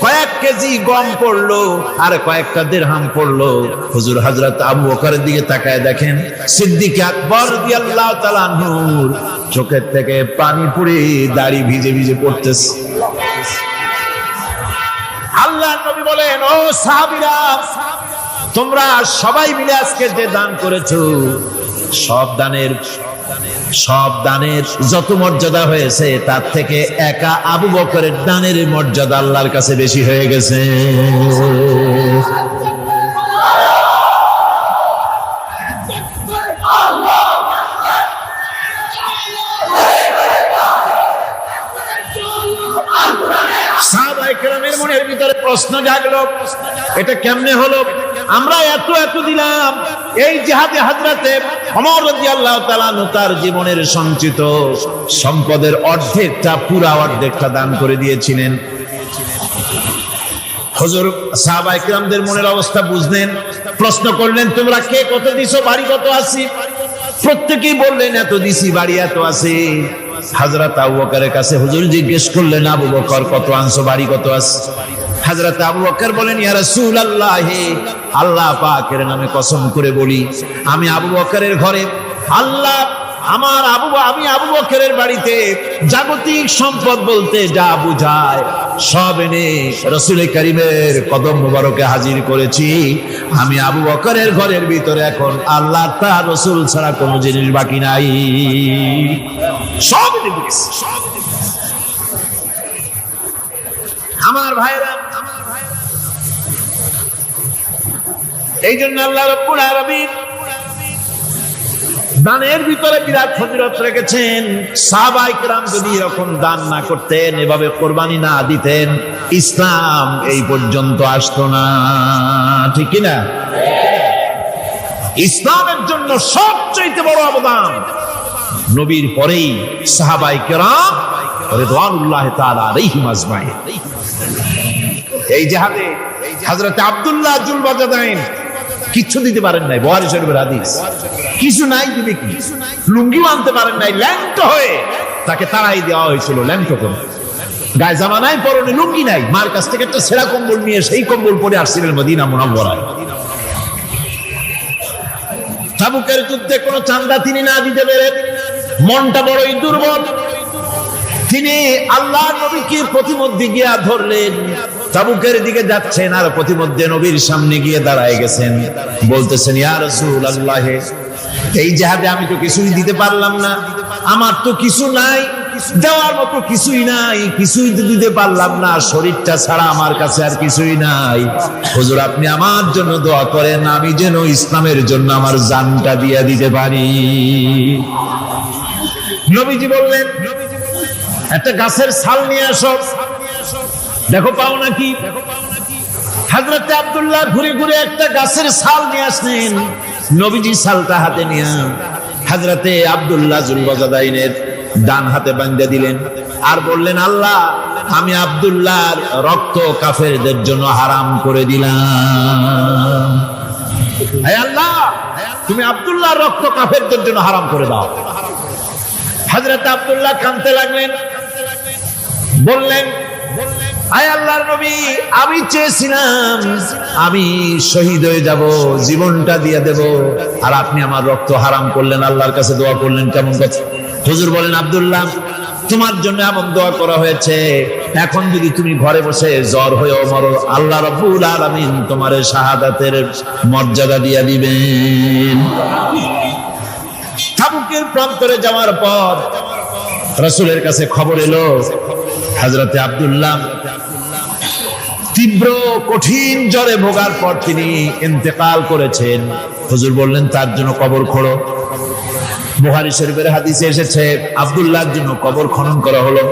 কয়েক কেজি গম পড়লো আর কয়েকটা দিরহাম পড়লো। হুজুর হযরত আবু বকরের দিকে তাকায় দেখেন সিদ্দিক আকবর রাদিয়াল্লাহু তাআলা আনহুর চোখের থেকে পানি পড়ে দাড়ি ভিজে ভিজে পড়তেছে। আল্লাহর নবী বলেন, ও সাহাবীরা, তোমরা সবাই মিলে আজকে যে দান করেছো, সব দানের যত মর্যাদা হয়েছে তার থেকে একা আবু বকরের দানের মর্যাদা আল্লাহর কাছে বেশি হয়ে গেছে। সাহাবায়ে কেরামের মনের ভিতরে প্রশ্ন জাগলো, এটা কেমনে হলো? আমরা এত দিলাম। এই জিহাদে হযরতে ওমর রাদিয়াল্লাহু তাআলা আনহু তার জীবনের সঞ্চিত সম্পদের অর্ধেকটা, পুরা অর্ধেকটা দান করে দিয়েছিলেন। হুজুর সাহাবায়ে কেরামদের মনের অবস্থা বুঝলেন, প্রশ্ন করলেন তোমরা কে কত দিছো, বাড়ি কত আছে? প্রত্যেকেই বললেন এত দিছি, বাড়ি এত আছে। হযরত আবু বকরের কাছে হুজুর জিজ্ঞেস করলেন, আবু বকর কত আনছো, বাড়ি কত আছে? হযরত আবু বকর বলেন, ইয়া রাসূলুল্লাহ, আল্লাহ পাকের নামে কসম করে বলি, আমি আবু বকরের ঘরে আমি আবু বকরের বাড়িতে জাগতিক সম্পদ বলতে যা বুঝায় সব এনে রাসূল কারীমের কদম মোবারকে হাজির করেছি। আমি আবু বকরের ঘরের ভিতরে এখন আল্লাহ তার রাসূল ছাড়া কোনো জিনিস বাকি নাই, সব এনে দিয়েছি। আমার ভাইরা, এই জন্য আল্লাহ রাব্বুল আলামিন দানের ভিতরে বিরাট ফজিলত রেখেছেন। সাহাবায়ে কেরাম যদি এরকম দান না করতেন, এভাবে কোরবানি না দিতেন, ইসলাম এই পর্যন্ত আসতো না, ঠিক কি না? ইসলামের জন্য সবচেয়ে বড় অবদান নবীর পরেই সাহাবায়ে কেরাম রিদওয়ানুল্লাহ তাআলা আলাইহিম আজমাইন। এই জিহাদে হযরত আব্দুল্লাহ জুল বাজাদাইন কিচ্ছু দিতে পারেন নাই, বুখারী শরীফের হাদিস। কিছু নাই, দিবে কি? লুঙ্গিও আনতে পারেন নাই, ল্যাংটো হয়ে তাকে তাড়াই দেওয়া হয়েছিল ল্যাংটো করে। গায়ে জামা নাই, পরনে লুঙ্গি নাই, মার কাছ থেকে একটা ছেঁড়া কম্বল নিয়ে সেই কম্বল পরে আসছিলেন মদিনা মুনাওয়ারায়। তাবুকের যুদ্ধে কোনো চাঁদা তিনি না দিতে পেরে মনটা বড়ই দুর্বল। তিনি আল্লাহর নবীকে প্রতিমধ্যে গিয়া ধরলেন, তাবুকের দিকে যাচ্ছেন আর প্রতিমধ্যে নবীর সামনে গিয়ে দাঁড়ায় গেছেন, বলতেছেন ইয়া রাসূলুল্লাহ, এই জিহাদে আমি তো কিছুই দিতে পারলাম না, আমার তো কিছু নাই, দেওয়ার মতো কিছুই নাই, কিছুই তো দিতে পারলাম না, শরীরটা ছাড়া আমার কাছে আর কিছুই নাই। হুজুর আপনি আমার জন্য দোয়া করেন, আমি যেন ইসলামের জন্য আমার জানটা দিয়ে দিতে পারি। নবীজি বললেন একটা গাছের ছাল নিয়ে আসো, দেখো পাও নাকি। হযরত আব্দুল্লাহ ঘুরে ঘুরে একটা গাছের ছাল নিয়ে আসলেন, নবীজি ছালটা হাতে নিয়ে হযরতে আব্দুল্লাহ জুল বাজাদাইনের ডান হাতে বাঁধে দিলেন আর বললেন, আল্লাহ আমি আব্দুল্লাহর রক্ত কাফেরদের জন্য হারাম করে দিলাম। হে আল্লাহ, তুমি আব্দুল্লাহর রক্ত কাফেরদের জন্য হারাম করে দাও। হযরত আব্দুল্লাহ কাঁদতে লাগলেন, বললেন, আয় আল্লাহর নবী, আমি চেয়েছিলাম আমি শহীদ হয়ে যাব, জীবনটা দিয়ে দেব, আর আপনি আমার রক্ত হারাম করলেন, আল্লাহর কাছে দোয়া করলেন, কেমন কথা। হুজুর বলেন, আব্দুল্লাহ তোমার জন্য এমন দোয়া করা হয়েছে, এখন যদি তুমি ঘরে বসে জ্বর হয়েও মরো, আল্লাহ রাব্বুল আলামিন তোমার শাহাদাতের মর্যাদা দিয়ে দিবেন। তাবুকের প্রান্তরে যাওয়ার পর রাসূলের কাছে খবর এলো, হযরতে আব্দুল্লাহ তীব্র কঠিন জ্বরে ভোগার পর তিনি ইন্তেকাল করেছেন। হুজুর বললেন তার জন্য কবর খোঁড়ো। বুখারী শরীফের হাদিসে এসেছে আব্দুল্লাহর জন্য কবর খনন করা হলো।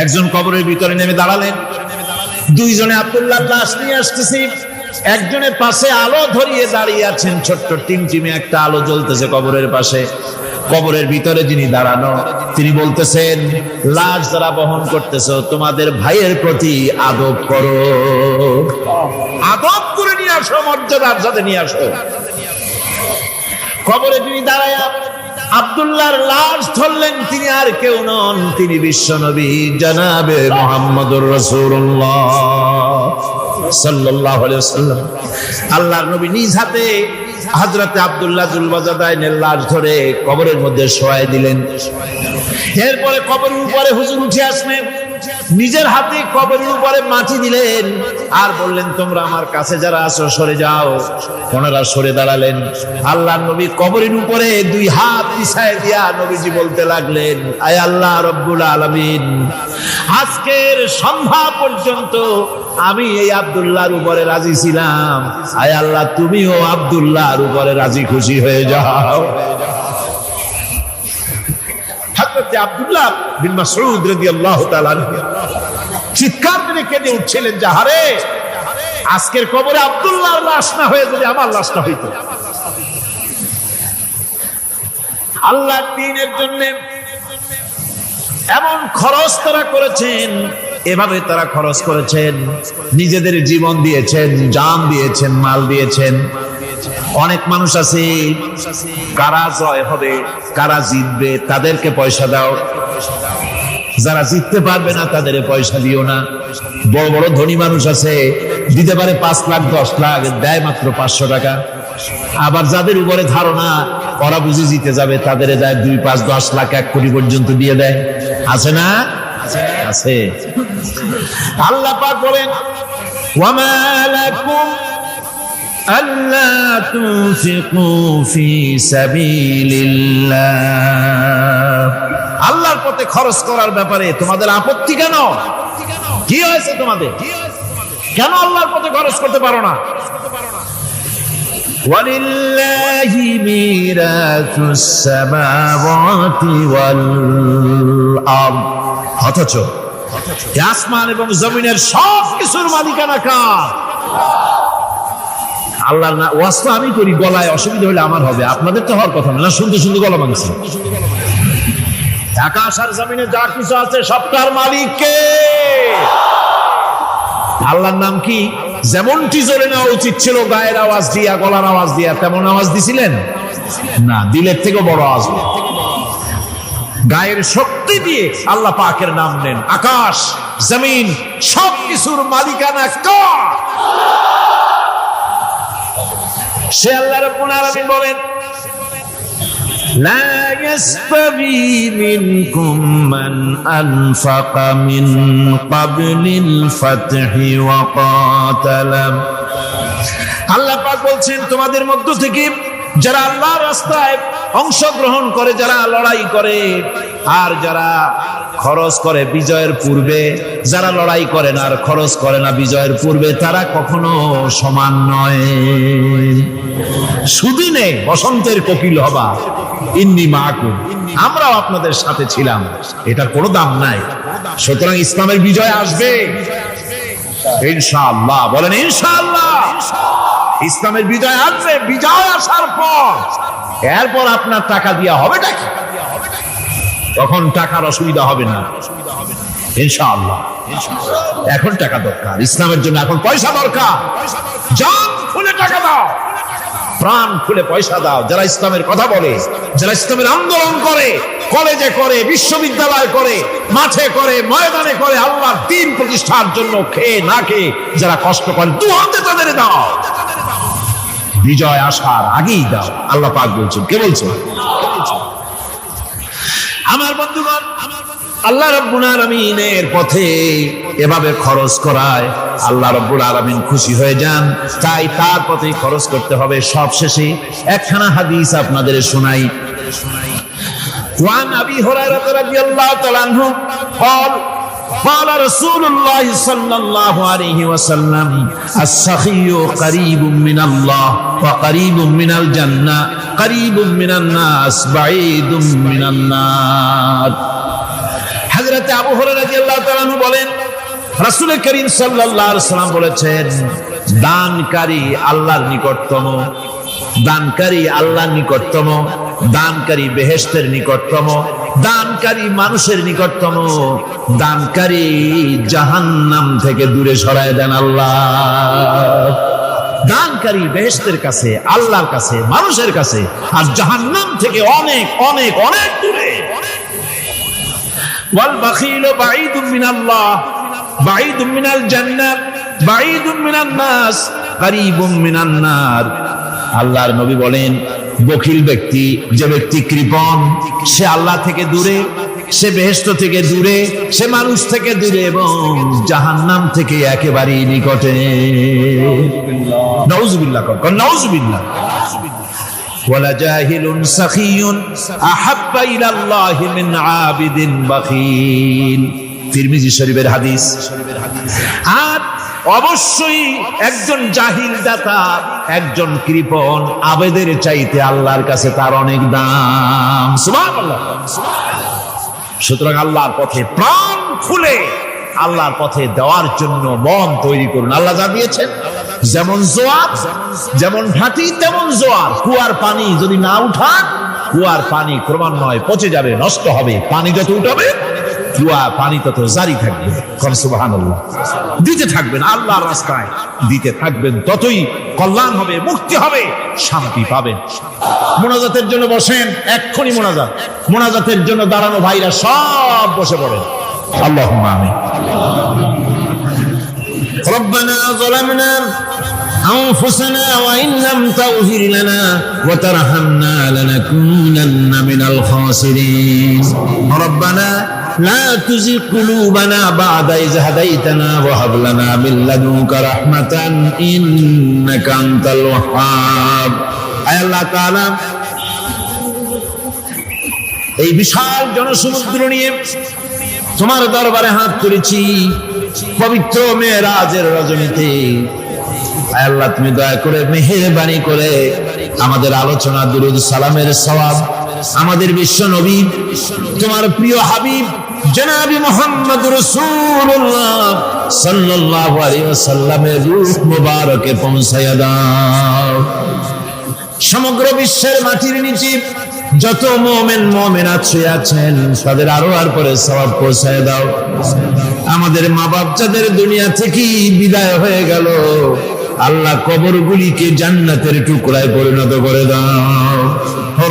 একজন কবরের ভিতরে নেমে দাঁড়ালেন, দুইজনে আব্দুল্লাহর লাশ নিয়ে আসতেছে, একজনের পাশে আলো ধরিয়ে দাঁড়িয়ে আছেন, ছোট্ট টিমটিমে একটা আলো জ্বলতেছে কবরের পাশে। কবরের ভিতরে যিনি দাঁড়ানো তিনি বলতেছেন, লাশ যারা বহন করতেছো তোমাদের ভাইয়ের প্রতি আদব করো, আদব করে নিয়ে আসো, মর্যাদার সাথে নিয়ে আসো। কবরে যিনি দাঁড়ায় আব্দুল্লাহর লাশ ধরলেন, তিনি আর কেউ নন, তিনি বিশ্বনবী জনাবে মুহাম্মদুর রাসূলুল্লাহ সাল্লাল্লাহু আলাইহি ওয়াসাল্লাম। আল্লাহর নবী নিজ হাতে হযরতে আব্দুল্লাহ জুল বাজাদাইনের লাশ ধরে কবরের মধ্যে শোয়াই দিলেন। এরপরে কবরের উপরে হুজুর উঠে আসলেন, নিজের হাতে কবরের উপরে মাটি দিলেন আর বললেন, তোমরা আমার কাছে যারা আছো সরে যাও। ওনারা সরে দাঁড়ালেন। আল্লাহর নবী কবরের উপরে দুই হাত বিছায় দিয়া নবীজি বলতে লাগলেন, আয় আল্লাহ রব্বুল আলামিন, আজকের সন্ধ্যা পর্যন্ত আমি এই আব্দুল্লাহর উপরে রাজি ছিলাম, আয় আল্লাহ তুমিও আব্দুল্লাহর উপরে রাজি খুশি হয়ে যাও। হযরতে আব্দুল্লাহ বিন মাসউদ রাদিয়াল্লাহু তাআলা চিৎকার করে কেঁদে উঠছিলেন, যাহারে আজকের কবরে আব্দুল্লাহর লাশ না হয়ে যদি আমার লাশটা হইতো। আল্লাহর দ্বীনের জন্য এমন খরচ তারা করেছেন, এভাবে তারা খরচ করেছেন, নিজেদের জীবন দিয়েছেন, জান দিয়েছেন, মাল দিয়েছেন। অনেক মানুষ আছে, কারা জয় হবে, কারা জিতবে, তাদেরকে পয়সা দাও, যারা জিততে পারবে না তাদের পয়সা দিও না। বড় বড় ধনী মানুষ আছে, দিতে পারে 5 লাখ 10 লাখ, দেয় মাত্র 500 টাকা। আবার যাদের উপরে ধারণা ওরা বুঝি জিতে যাবে, তাদের দেয় 2, 5, 10 লাখ 1 কোটি পর্যন্ত দিয়ে দেয়। আছে না? আছে। আল্লাহ পাক বলেন, ওয়ামা লাকুম আল্লা তুনফিকু ফি সাবিলিল্লাহ, আল্লাহর পথে খরচ করার ব্যাপারে তোমাদের আপত্তি কেন? কি হয়েছে তোমাদের? কেন আল্লাহর পথে খরচ করতে পারো না? ওয়ালিল্লাহি মিরাসুস সামাওয়াতি ওয়াল আরদ, অথচ আসমান এবং জমিনের সব কিছুর মালিকানা কার? আল্লাহর না ওয়াজ তো আমি করি, গলায় অসুবিধা হলে আমার হবে, আপনাদের তো হওয়ার কথা না। শুনতে শুনতে গলা ভাঙছে। আকাশ আর জমিনে যা কিছু আছে সবটার মালিক কে? আল্লাহর নাম কি? যেমনটি জোরে নেওয়া উচিত ছিল গায়ের আওয়াজ দিয়া, গলার আওয়াজ দিয়া, তেমন আওয়াজ দিছিলেন না, দিলের থেকে বড় আওয়াজ গায়ের শক্তি দিয়ে আল্লাহ পাকের নাম নেন। আকাশ জমিন সবকিছুর মালিকানা কার? সে আল্লাহ রাব্বুল আলামিন বলেন, لا يستوي منكم من أنفق من قبل الفتح وقاتل। আল্লাহ পাক বলছেন, তোমাদের মধ্য থেকে যারা আল্লাহর রাস্তায় অংশগ্রহণ করে, যারা লড়াই করে, আর যারা খরচ করে বিজয়ের পূর্বে, যারা লড়াই করে না আর খরচ করে না বিজয়ের পূর্বে, তারা কখনো সমান নয়। সুদিনে বসন্তের কোকিল হবা, ইন্নী মাকুম, আমরাও আপনাদের সাথে ছিলাম, এটার কোনো দাম নাই। সুতরাং ইসলামের বিজয় আসবে ইনশাআল্লাহ। বলেন ইনশাআল্লাহ। ইসলামের বিজয় আসবে। বিজয় আসার পর এরপর আপনার টাকা দিয়া হবে নাকি? তখন টাকার অসুবিধা হবে না ইনশাআল্লাহ। এখন টাকা দরকার ইসলামের জন্য, এখন পয়সা দরকার। জান খুলে টাকা দাও, প্রাণ খুলে পয়সা দাও। যারা ইসলামের কথা বলে, যারা ইসলামের আন্দোলন করে, কলেজে করে, বিশ্ববিদ্যালয় করে, মাঠে করে, ময়দানে করে, আল্লাহর দ্বীন প্রতিষ্ঠার জন্য খেয়ে না খেয়ে যারা কষ্ট করে, দু হাতে তাদের দাও। বিজয় আসার আগেই দাও। আল্লাহ পাক বলছেন। কে বলছেন? আমার বন্ধুগণ, আল্লাহ রাব্বুল আলামিনের পথে এভাবে খরচ করায় আল্লাহ রাব্বুল আলামিন খুশি হয়ে যান। তাই তার পথে খরচ করতে হবে। সবশেষে একখানা হাদিস আপনাদের শোনাই। ওয়ান আবি হুরায়রা রাদিয়াল্লাহু তাআলা আনহু قال قال رسول الله صلى الله عليه وسلم السخي قريب من الله وقريب من الجنة قريب من الناس بعيد من النار। হযরত আবু হুরায়রা রাদিয়াল্লাহু তাআলা আনহু বলেন, রাসূল করিম সাল্লাল্লাহু আলাইহি ওয়াসাল্লাম বলেছেন, দানকারী আল্লাহর নিকটতম, দানকারী আল্লাহর নিকটতম, দানকারী বেহেশতের নিকটতম, দানকারী মানুষের নিকটতম, দানকারী জাহান্নাম থেকে দূরে সরায় দেন আল্লাহ। দানকারী বেহেশতের কাছে, আল্লাহর কাছে, মানুষের কাছে, আর জাহান্নাম থেকে অনেক অনেক অনেক দূরে। ওয়াল বাখিলু বাঈদুম মিনাল্লাহ বাঈদুম মিনাল জান্নাহ বাঈদুম মিনান নাস কারীবুম মিনান নার। আল্লাহর নবী বলেন, বখিল ব্যক্তি, যে ব্যক্তি কৃপণ, সে আল্লাহ থেকে দূরে, সে বেহেশত থেকে দূরে, সে মানুষ থেকে দূরে এবং জাহান্নাম থেকে একেবারেই নিকটে। নাউযুবিল্লাহ, নাউযুবিল্লাহ। ওয়ালা জাহিলুন সাখিয়ুন আহাব্বা ইলাল্লাহি মিন আবিদিন বাখিল। তিরমিজি শরীফের হাদিস। আর অবশ্যই একজন জাহিল দাতা, একজন কৃপণ আবেদের চাইতে আল্লাহর কাছে তার অনেক দাম। সুবহানাল্লাহ। সুতরাং আল্লাহর পথে প্রাণ খুলে আল্লাহর পথে দেওয়ার জন্য মন তৈরি করুন। আল্লাহ যা দিয়েছেন, যেমন জোয়ার, যেমন ভাটি তেমন জোয়ার। কুয়ার পানি যদি না উঠান, কুয়ার পানি ক্রমান্বয়ে পচে যাবে, নষ্ট হবে। পানি যত উঠাবে, কুয়া পানি তত জারি থাকবে। সুবহানাল্লাহ। দিতে থাকবেন আল্লাহর রাস্তায়, দিতে থাকবেন, ততই কল্যাণ হবে, মুক্তি হবে, শান্তি পাবেন। মোনাজাতের জন্য বসেন, এক্ষুনি মোনাজাত। মোনাজাতের জন্য দাঁড়ানো ভাইরা সব বসে পড়েন। আল্লাহুম্মা আমিন। ربنا ظلمنا أنفسنا وإن لم تغفر لنا وترحمنا لنكونن من الخاسرين ربنا لا تزغ قلوبنا بعد إذ هديتنا وهب لنا من لدنك رحمة إنك أنت الوهاب। আয় আল্লাহ তাআলা, এই বিশাল জনসমুদ্র নিয়ে তোমার দরবারে হাত তুলেছি পবিত্র মেরাজের রজনীতে। আয় আল্লাহ, তুমি দয়া করে মেহেরবানি করে আমাদের আলোচনা, দুরূদ সালামের সওয়াব আমাদের বিশ্ব নবী, তোমার প্রিয় হাবিব জনাবি মুহাম্মদ রাসূলুল্লাহ সাল্লাল্লাহু আলাইহি ওয়াসাল্লামের রূহ মুবারকে পৌঁছায়া দাও। সমগ্র বিশ্বের মাটির নিচে যত মুমিন মুমিনাত শুয়ে আছেন তাদের আরো আর পরে সওয়াব পৌঁছায় দাও। আমাদের মা বাপ যাদের দুনিয়া থেকে বিদায় হয়ে গেল, আল্লাহ কবরগুলিকে জান্নাতের টুকরায় পরিণত করে দাও।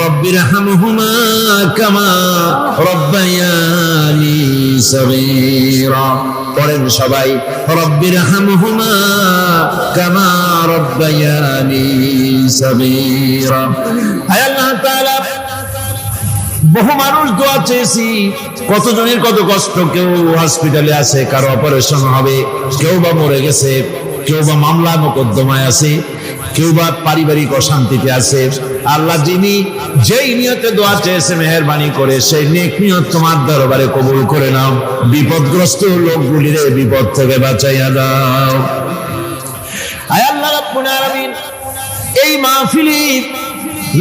রব্বির হামহুমা কামা রব্বায়ানি সগীরা। পড়েন সবাই, রব্বির হামহুমা কামা রব্বায়ানি সগীরা। হায় আল্লাহ তাআলা, বহু মানুষ দোয়া চেয়েছি, কতজনের কত কষ্ট। কেউ হসপিটালে আছে, কারো অপারেশন হবে, কেউ বা মরে গেছে, কেউ বা মামলা মোকদ্দমায় আছে, কেউ বা পারিবারিক অশান্তিতে আছে। আল্লাহ যিনি যেই নিয়তে দোয়া চেয়েছে মেহেরবানি করে সেই নেক নিয়ত তোমার দরবারে কবুল করে নাও। বিপদগ্রস্ত লোকগুলির বিপদ থেকে বাঁচাইয়া দাও। আয় আল্লাহ রাব্বুল আলামিন, এই মাহফিলে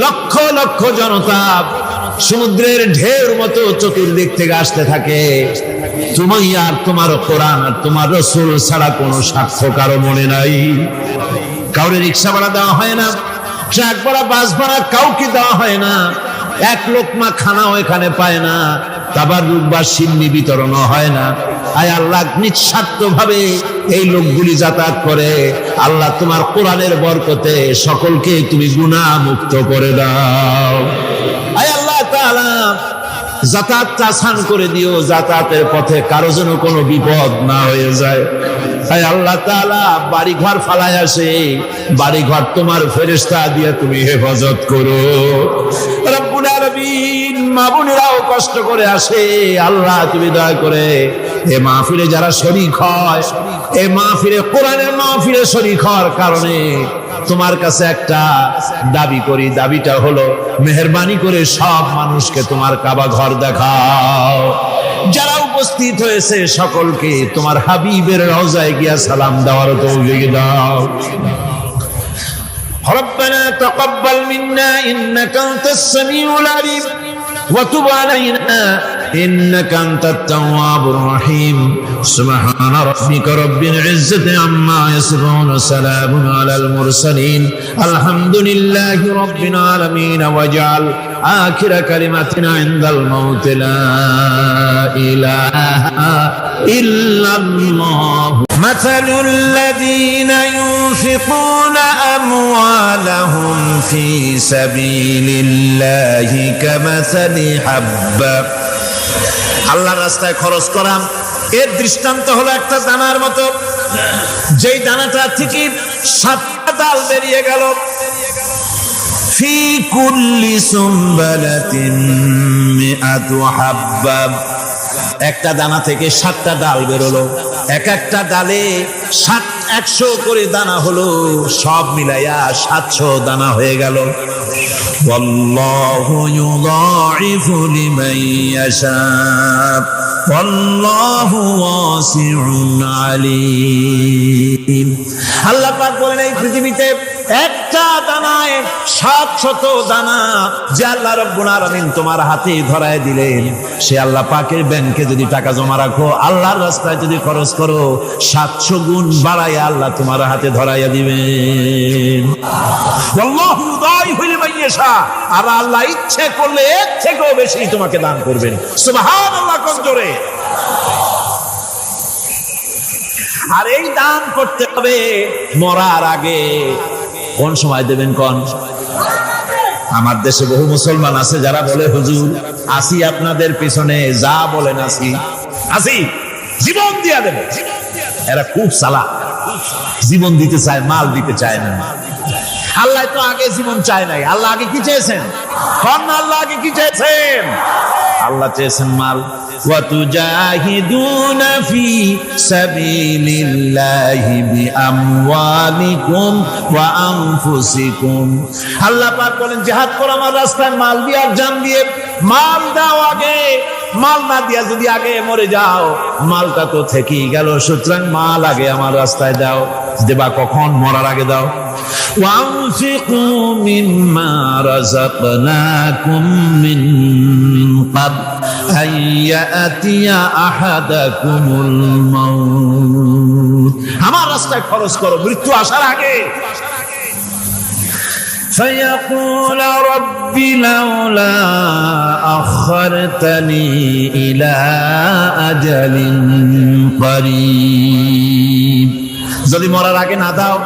লক্ষ লক্ষ জনতা সমুদ্রের ঢেউর মতো চতুর্দিক থেকে আসতে থাকে। তুমি আর তোমার কোরআন আর তোমার রাসূল ছাড়া কোনো সাক্ষ্য কারো মনে নাই। কাউরে রিক্সা ভাড়া দেওয়া হয় না, ট্রাক ভাড়া, বাস ভাড়া কাউকে দেওয়া হয় না। এক লোকমা খানাও এখানে পায় না, তাবাররুক বা সিন্নি বিতরণও হয় না। আয় আল্লাহ, নিঃস্বার্থ ভাবে এই লোকগুলি যাতায়াত করে। আল্লাহ তোমার কোরআনের বরকতে সকলকে তুমি গুনাহ মুক্ত করে দাও। আয় আল্লাহ তাআলা, যাতায়াতটা আসান করে দিও, যাতায়াতের পথে কারো যেন কোনো বিপদ না হয়ে যায়। আয় আল্লাহ তাআলা, বাড়ি ঘর ফালায় আসে, বাড়ি ঘর তোমার ফেরেশতা দিয়ে তুমি হেফাজত করো। রব্বুল আলামিন, মা বোনেরাও কষ্ট করে আসে, আল্লাহ তুমি দয়া করে এ মাহফিলে যারা শরীক হয়, এ মাহফিলে কোরআনের মাহফিলে শরীক হওয়ার কারণে তোমার কাছে একটা দাবি করি। দাবিটা হলো, মেহেরবানি করে সব মানুষকে তোমার কাবা ঘর দেখাও। যারা উপস্থিত হয়েছে সকলকে তোমার হাবিবের রওজায় গিয়া সালাম দেওয়ার তৌফিক দাও। ربنا تقبل منا إنك أنت السميع العليم وتب علينا إنك أنت التواب الرحيم سبحان ربك رب العزة عما يصفون سلام على المرسلين الحمد لله رب العالمين واجعل آخر كلمتنا عند الموت لا إله إلا الله مثل الذين ينفقون أموالهم في سبيل الله كمثل حبة আল্লাহর রাস্তায় খরচ করা এর দৃষ্টান্ত হলো একটা দানার মতো। যেই দানাটা থেকে 7টা ডাল বেরিয়ে গেল। ফি কুল্লি সুমবালাতিন মিআতু হাব্বা, একটা দানা থেকে 7টা ডাল বেরোলো। এক একটা ডালে 100 করে দানা হলো, সব মিলাইয়া 700 দানা হয়ে গেল। ওয়াল্লাহু ইউদাইফু লিমান ইয়াশা ওয়াল্লাহু ওয়াসিউন আলীম। আল্লাহ পাক বলেন, এই পৃথিবীতে একটা দানায় 700 দানা যে আল্লাহ রাব্বুল আলামিন তোমার হাতে ধরায় দিলেন, সে আল্লাহ পাকের ব্যাংকে যদি টাকা জমা রাখো, আল্লাহর রাস্তায় যদি খরচ করো, 700 গুণ বাড়াইয়া আল্লাহ তোমার হাতে ধরাইয়া দিবেন। আল্লাহু ইউদাইফু লিমান ইয়াশা, আর আল্লাহ ইচ্ছে করলে এর থেকেও বেশি তোমাকে দান করবেন। সুবহানাল্লাহ, কোন জোরে। আর এই দান করতে হবে মরার আগে। কোন সময় দেবেন? কোন? আমার দেশে বহু মুসলমান আছে যারা বলে, হুজুর আসি আপনাদের পিছনে, যা বলেন আসি, জীবন দিয়া দেব। এরা খুব সালা, জীবন দিতে চায়, মাল দিতে চায় না। আল্লাহ তো আগে জীবন চায় নাই। আল্লাহ আগে কি চেয়েছেন? আল্লাহ আগে কি চেয়েছেন? আল্লাহ চেয়েছেন মাল। وَتُجَاهِدُونَ فِي سَبِيلِ اللَّهِ بِأَمْوَالِكُمْ وَأَنفُسِكُمْ। আল্লাহ পাক বলেন, জিহাদ করো আমার রাস্তায় মাল দিয়ে আর জান দিয়ে। মাল দাও আগে, মাল না দিয়া যদি আগে মরে যাও, মালটা তো থেকেই গেল। সুতরাং মাল আগে আমার রাস্তায় দাও। দেবা কখন? মরার আগে দাও। وأنفقوا مما رزقناكم من قبل أن يأتي أحدكم الموت আমার রাস্তায় খরচ করো মৃত্যু আসার আগে। فيقول رب لولا أخرتني إلى أجل قريب যদি মরার আগে না দাও,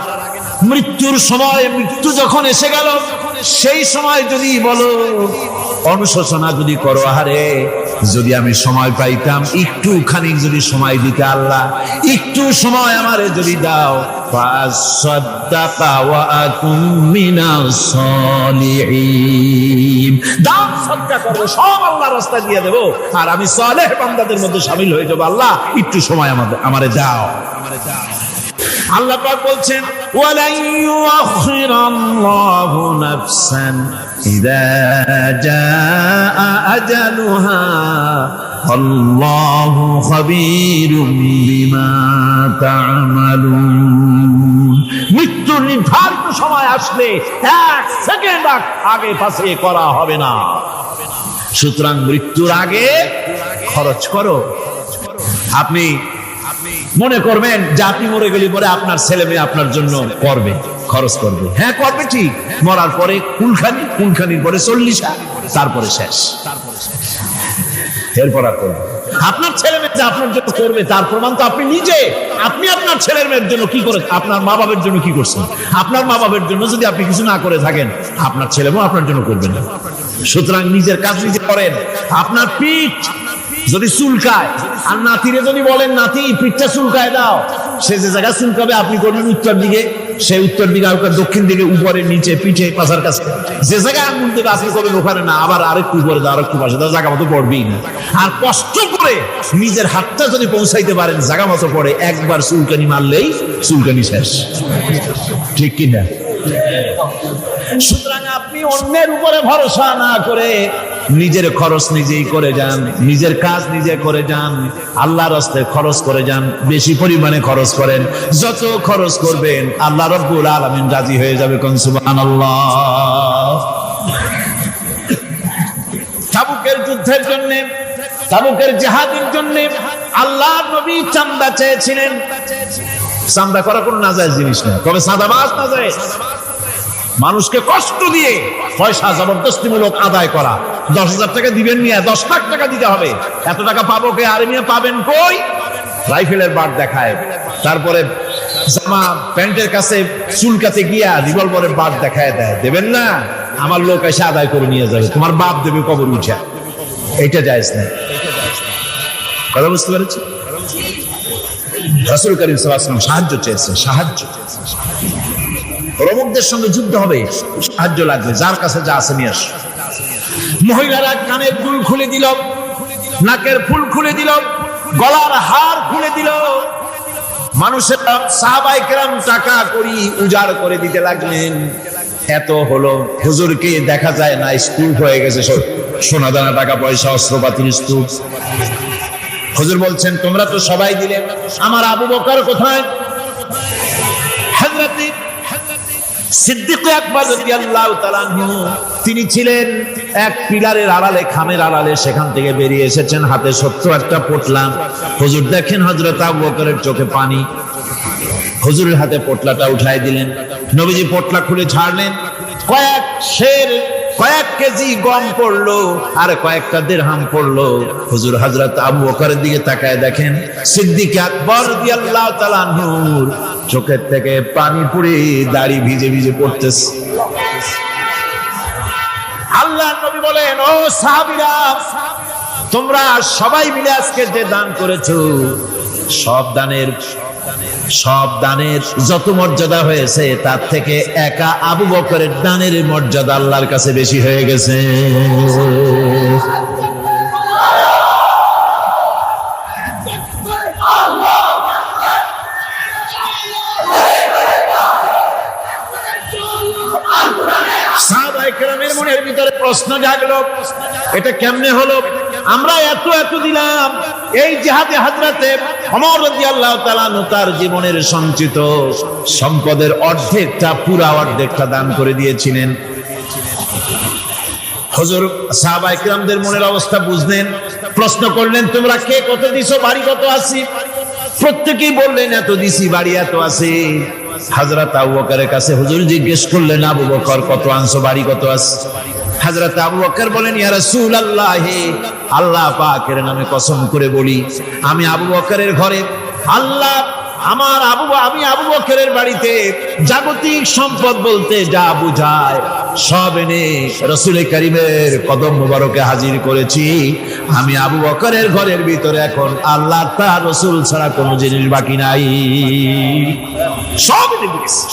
মৃত্যুর সময়, মৃত্যু যখন এসে গেল সেই সময় যদি বলো, অনুশোচনা যদি করো, আহারে যদি আমি সময় পাইতাম, একটুখানি যদি সময় দিতে আল্লাহ, একটু সময় আমারে যদি দাও, ফাসাদ্দাকা ওয়া আকুম মিনাস সালিহিন, দান সদকা করব, সব আল্লাহর রাস্তায় দিয়ে দেব, আর আমি সালেহ বান্দাদের মধ্যে শামিল হয়ে যাব। আল্লাহ একটু সময় আমারে দাও। আল্লাহ পাক বলছেন, ওয়ালা ইউআখিরাল্লাহু নাফসান ইযা জাআ আজালুহা আল্লাহু খাবীরুম বিমা তা'মালুন। মৃত্যুর নির্ধারিত সময় আসলে এক সেকেন্ড আগে পাশে করা হবে না। সুতরাং মৃত্যুর আগে খরচ করো। আপনি মনে করবেন যে আপনি মরে গেলে পরে আপনার ছেলে মেয়ে আপনার জন্য করবে, খরচ করবে। হ্যাঁ করবে, ঠিক। মরার পরে কুলখানির পরে 40, তারপরে শেষ, এরপর আর করবে। আপনার ছেলে মেয়ে যে আপনার জন্য করবে তার প্রমাণ তো আপনি নিজে। আপনি আপনার ছেলের মেয়ের জন্য কি করে, আপনার মা বাবার জন্য কি করছেন? আপনার মা বাবার জন্য যদি আপনি কিছু না করে থাকেন, আপনার ছেলে মেয়ে আপনার জন্য করবেন না। সুতরাং নিজের কাজ নিজে করেন। আপনার পিঠ যদি চুলকায়, আর নাতিরে যদি বলেন নাতি পিঠটা চুলকায় দাও, সে যে জায়গা চুলকাবে আপনি করবেন উত্তর দিকে, সে উত্তর দিকে, আর দক্ষিণ দিকে, উপরে নিচে, পিঠে, পাশার কাছে, যে জায়গায় আঙুল দেবে আপনি করবেন ওখানে না, আবার আরেকটু উপরে দাও, আরেকটু পাশে দাও, জায়গা মতো পড়বেই না। আর কষ্ট করে নিজের হাতটা যদি পৌঁছাইতে পারেন জায়গা মতো পড়ে, একবার চুলকানি মারলেই চুলকানি শেষ, ঠিক কিনা? সুতরাং আপনি অন্যের উপরে ভরসা না করে নিজের খরচ নিজেই করে যান, নিজের কাজ নিজে করে যান, আল্লাহর রাস্তায় খরচ করে যান, বেশি পরিমাণে খরচ করেন। যত খরচ করবেন আল্লাহ রাব্বুল আলামিন রাজি হয়ে যাবে। কোন সুবহানাল্লাহ। তাবুকের যুদ্ধের জন্য, তাবুকের জিহাদের জন্য আল্লাহর নবী চাঁদা চেয়েছিলেন। চাঁদা করা কোনো নাজায়েজ জিনিস না, তবে চাঁদাবাজ নাজায়েজ। মানুষকে কষ্ট দিয়ে পয়সা জবরদস্তিমূলক আদায় করা। 10,000 টাকা দিবেন নিয়ে 10 লাখ টাকা দিতে হবে, এত টাকা পাবো কে? আর নিয়ে পাবেন কই? রাইফেলের বার দেখায়, তারপরে জামা প্যান্টের কাছে চুলকাতে গিয়া রিভলভারের বার দেখায় দেয়, দেবেন না, আমার লোক এসে আদায় করে নিয়ে যাবে, তোমার বাপ দেবে কবর উঠা। এইটা জায়েজ না। কথা বুঝতে পেরেছি? রাসূল করিম সাল্লাল্লাহু আলাইহি ওয়াসাল্লাম সাহায্য চেয়েছেন, সাহায্য। রোমকদের সঙ্গে যুদ্ধ হবে, সাহায্য লাগবে, যার কাছে যা আছে নিয়ে আস। মহিলারা কানের ফুল খুলে দিল, নাকের ফুল খুলে দিল, গলার হার খুলে দিল। মানুষের সাহাবায়ে কেরাম টাকা করি উজাড় করে দিতে লাগলেন। এত হলো, হুজুরকে দেখা যায় না, স্তূপ হয়ে গেছে, সোনা দানা, টাকা পয়সা, অস্ত্রপাতির স্তূপ। হুজুর বলছেন, তোমরা তো সবাই দিলে, আমার আবু বকর কোথায়? হযরত সিদ্দিক আকবর রাদিয়াল্লাহু তাআলা আনহু, তিনি ছিলেন এক পিলারের আড়ালে, খামের আড়ালে, সেখান থেকে বেরিয়ে এসেছেন, হাতে ছোট্ট একটা পোটলা। হুজুর দেখেন হযরত আবু বকরের চোখে পানি, হুজুরের হাতে পোটলাটা উঠাই দিলেন। নবীজি পোটলা খুলে ছাড়লেন, কয়েক কেজি গম পড়লো, আর কয়েকটা দিরহাম পড়লো। হুজুর হযরত আবু বকরের দিকে তাকায় দেখেন সিদ্দিক আকবর রাদিয়াল্লাহু তাআলা আনহুর চোখের থেকে পানি পড়ে দাড়ি ভিজে ভিজে পড়তেছে। আল্লাহর নবী বলেন, ও সাহাবীরা, তোমরা সবাই মিলে আজকে যে দান করেছো, সব দানের যত মর্যাদা হয়েছে তার থেকে একা আবু বকরের দানের মর্যাদা আল্লাহর কাছে বেশি হয়ে গেছে। সাহাবায়ে কেরামের মনের ভিতরে প্রশ্ন জাগলো, এটা কেমনে হলো? আমরা এত দিলাম, এই জিহাদে হযরতে ওমর রাদিয়াল্লাহু তাআলা আনহু তার জীবনের সঞ্চিত সম্পদের অর্ধেকটা দান করে দিয়েছিলেন। হুজুর সাহাবায়ে কিরামদের মনের অবস্থা বুঝলেন, প্রশ্ন করলেন, তোমরা কে কত দিছো, বাড়ি কত আছে? প্রত্যেকেই বললেন, এত দিছি, বাড়ি এত আছে। হযরত আবু বকরের কাছে হুজুর জিজ্ঞেস করলেন, আবু বকর কত আনছো, বাড়ি কত আছে? হযরত আবু বকর বলেন, ইয়া রাসূলুল্লাহ, আল্লাহ পাকের নামে কসম করে বলি, আমি আবু বকরের ঘরে আমি আবু বকরের বাড়িতে জাগতিক সম্পদ বলতে যা বুঝায় সব এনে রাসূল কারীমের কদম মোবারকে হাজির করেছি। আমি আবু বকরের ঘরের ভিতরে এখন আল্লাহ তার রাসূল ছাড়া কোনো জিনিস বাকি নাই, সব এনে দিয়েছি।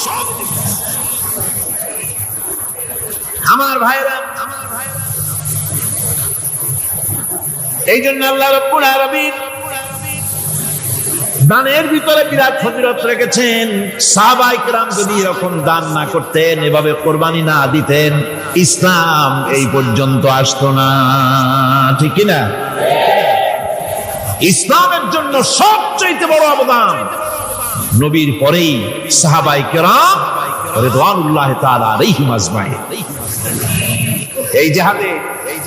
আমার ভাইরা, এই জন্য আল্লাহ রাব্বুল আলামিন দানের ভিতরে বিরাট ফজিলত রেখেছেন। সাহাবায়ে কিরাম যদি এরকম দান না করতেন, এভাবে কোরবানি না দিতেন, ইসলাম এই পর্যন্ত আসতো না, ঠিক কি না? ইসলামের জন্য সবচেয়ে বড় অবদান নবীর পরেই সাহাবায়ে কিরাম রিদওয়ানুল্লাহি তাআলা আলাইহিম আজমাইন। এই জিহাদে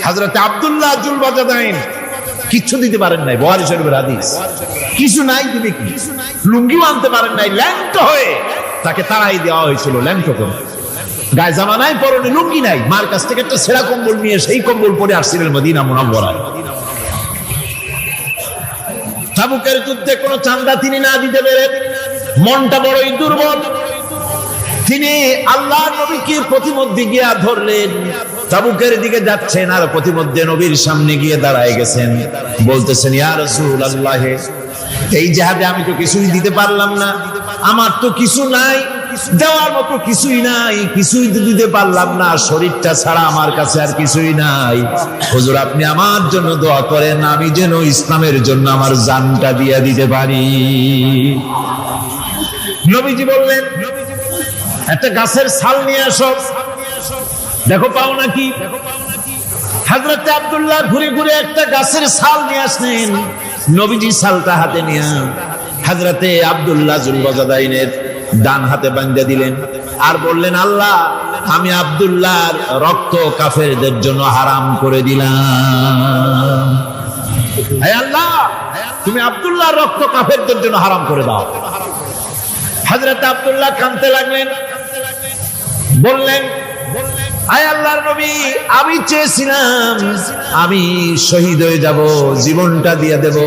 হযরত আব্দুল্লাহ জুল বাজাদাইন কিছু দিতে পারেন নাই, বুখারী শরীফের হাদিস। কিছু নাই, দিবে কি? লুঙ্গিও আনতে পারেন নাই, ল্যাংটো হয়ে তাকে তাড়াই দেওয়া হয়েছিল, ল্যাংটো করে। গায়ে জামা নাই, পরনে লুঙ্গি নাই, মার কাছ থেকে একটা ছেঁড়া কম্বল নিয়ে সেই কম্বল পরে আসছিলেন মদিনা মুনাওয়ারায়। তাবুকের যুদ্ধে কোনো চাঁদা তিনি না দিতে পেরে মনটা বড়ই দুর্বল। তিনি আল্লাহর নবীকে প্রতিমধ্যে গিয়া ধরলেন, তাবুকের দিকে যাচ্ছেন আর প্রতিমধ্যে নবীর সামনে গিয়ে দাঁড়ায় গেছেন, বলতেছেন, ইয়া রাসূলুল্লাহ, এই জিহাদে আমি তো কিছুই দিতে পারলাম না, আমার তো কিছু নাই, দেওয়ার মতো কিছুই নাই, কিছুই তো দিতে পারলাম না, শরীরটা ছাড়া আমার কাছে আর কিছুই নাই। হুজুর আপনি আমার জন্য দোয়া করেন, আমি যেন ইসলামের জন্য আমার জানটা দিয়ে দিতে পারি। নবীজি বললেন, একটা গাছের ছাল নিয়ে আসো, দেখো পাও নাকি। হযরত আব্দুল্লাহ ঘুরে ঘুরে একটা গাছের ছাল নিয়ে আসলেন। নবীজি ছালটা হাতে নিয়ে হযরতে আব্দুল্লাহ জুল বাজাদাইনের ডান হাতে বাঁধা দিলেন আর বললেন, আল্লাহ আমি আব্দুল্লাহর রক্ত কাফেরদের জন্য হারাম করে দিলাম। হে আল্লাহ, তুমি আব্দুল্লাহর রক্ত কাফেরদের জন্য হারাম করে দাও। হযরত আব্দুল্লাহ কাঁদতে লাগলেন, বললেন, আয় আল্লাহর নবী, আমি চেয়েছিলাম আমি শহীদ হয়ে যাব, জীবনটা দিয়ে দেব,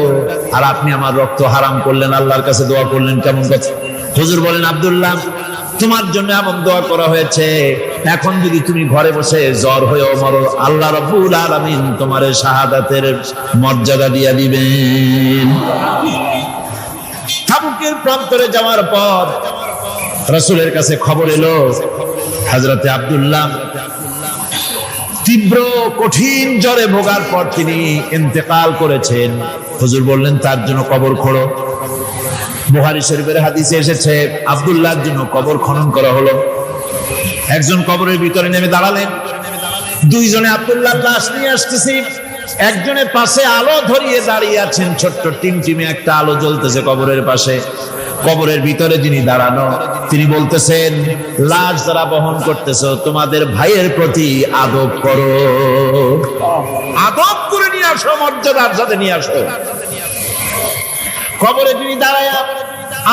আর আপনি আমার রক্ত হারাম করলেন, আল্লাহর কাছে দোয়া করলেন, কেমন কথা। হুজুর বলেন, আব্দুল্লাহ তোমার জন্য এমন দোয়া করা হয়েছে, এখন যদি তুমি ঘরে বসে জ্বর হয়েও মরো, আল্লাহ রাব্বুল আলামিন তোমার শাহাদাতের মর্যাদা দিয়ে দিবেন। তাবুকের প্রান্তরে যাওয়ার পর রাসূলের কাছে খবর এলো, হযরতে আব্দুল্লাহ তীব্র কঠিন জ্বরে ভোগার পর তিনি ইন্তেকাল করেছেন। হুজুর বললেন, তার জন্য কবর খোঁড়ো। বুখারী শরীফের হাদিসে এসেছে, আব্দুল্লাহর জন্য কবর খনন করা হলো। একজন কবরের ভিতরে নেমে দাঁড়ালেন, দুইজনে আব্দুল্লাহর লাশ নিয়ে আসতেছে। একজনের পাশে আলো ধরিয়ে দাঁড়িয়ে আছেন, ছোট্ট টিমটিমে একটা আলো জ্বলতেছে কবরের পাশে। কবরের ভিতরে যিনি দাঁড়ানো, তিনি বলতেছেন, লাশ যারা বহন করতেছো তোমাদের ভাইয়ের প্রতি আদব করো, আদব করে নিয়ে আসো, মর্যাদার সাথে নিয়ে আসো। কবরে যিনি দাঁড়ায়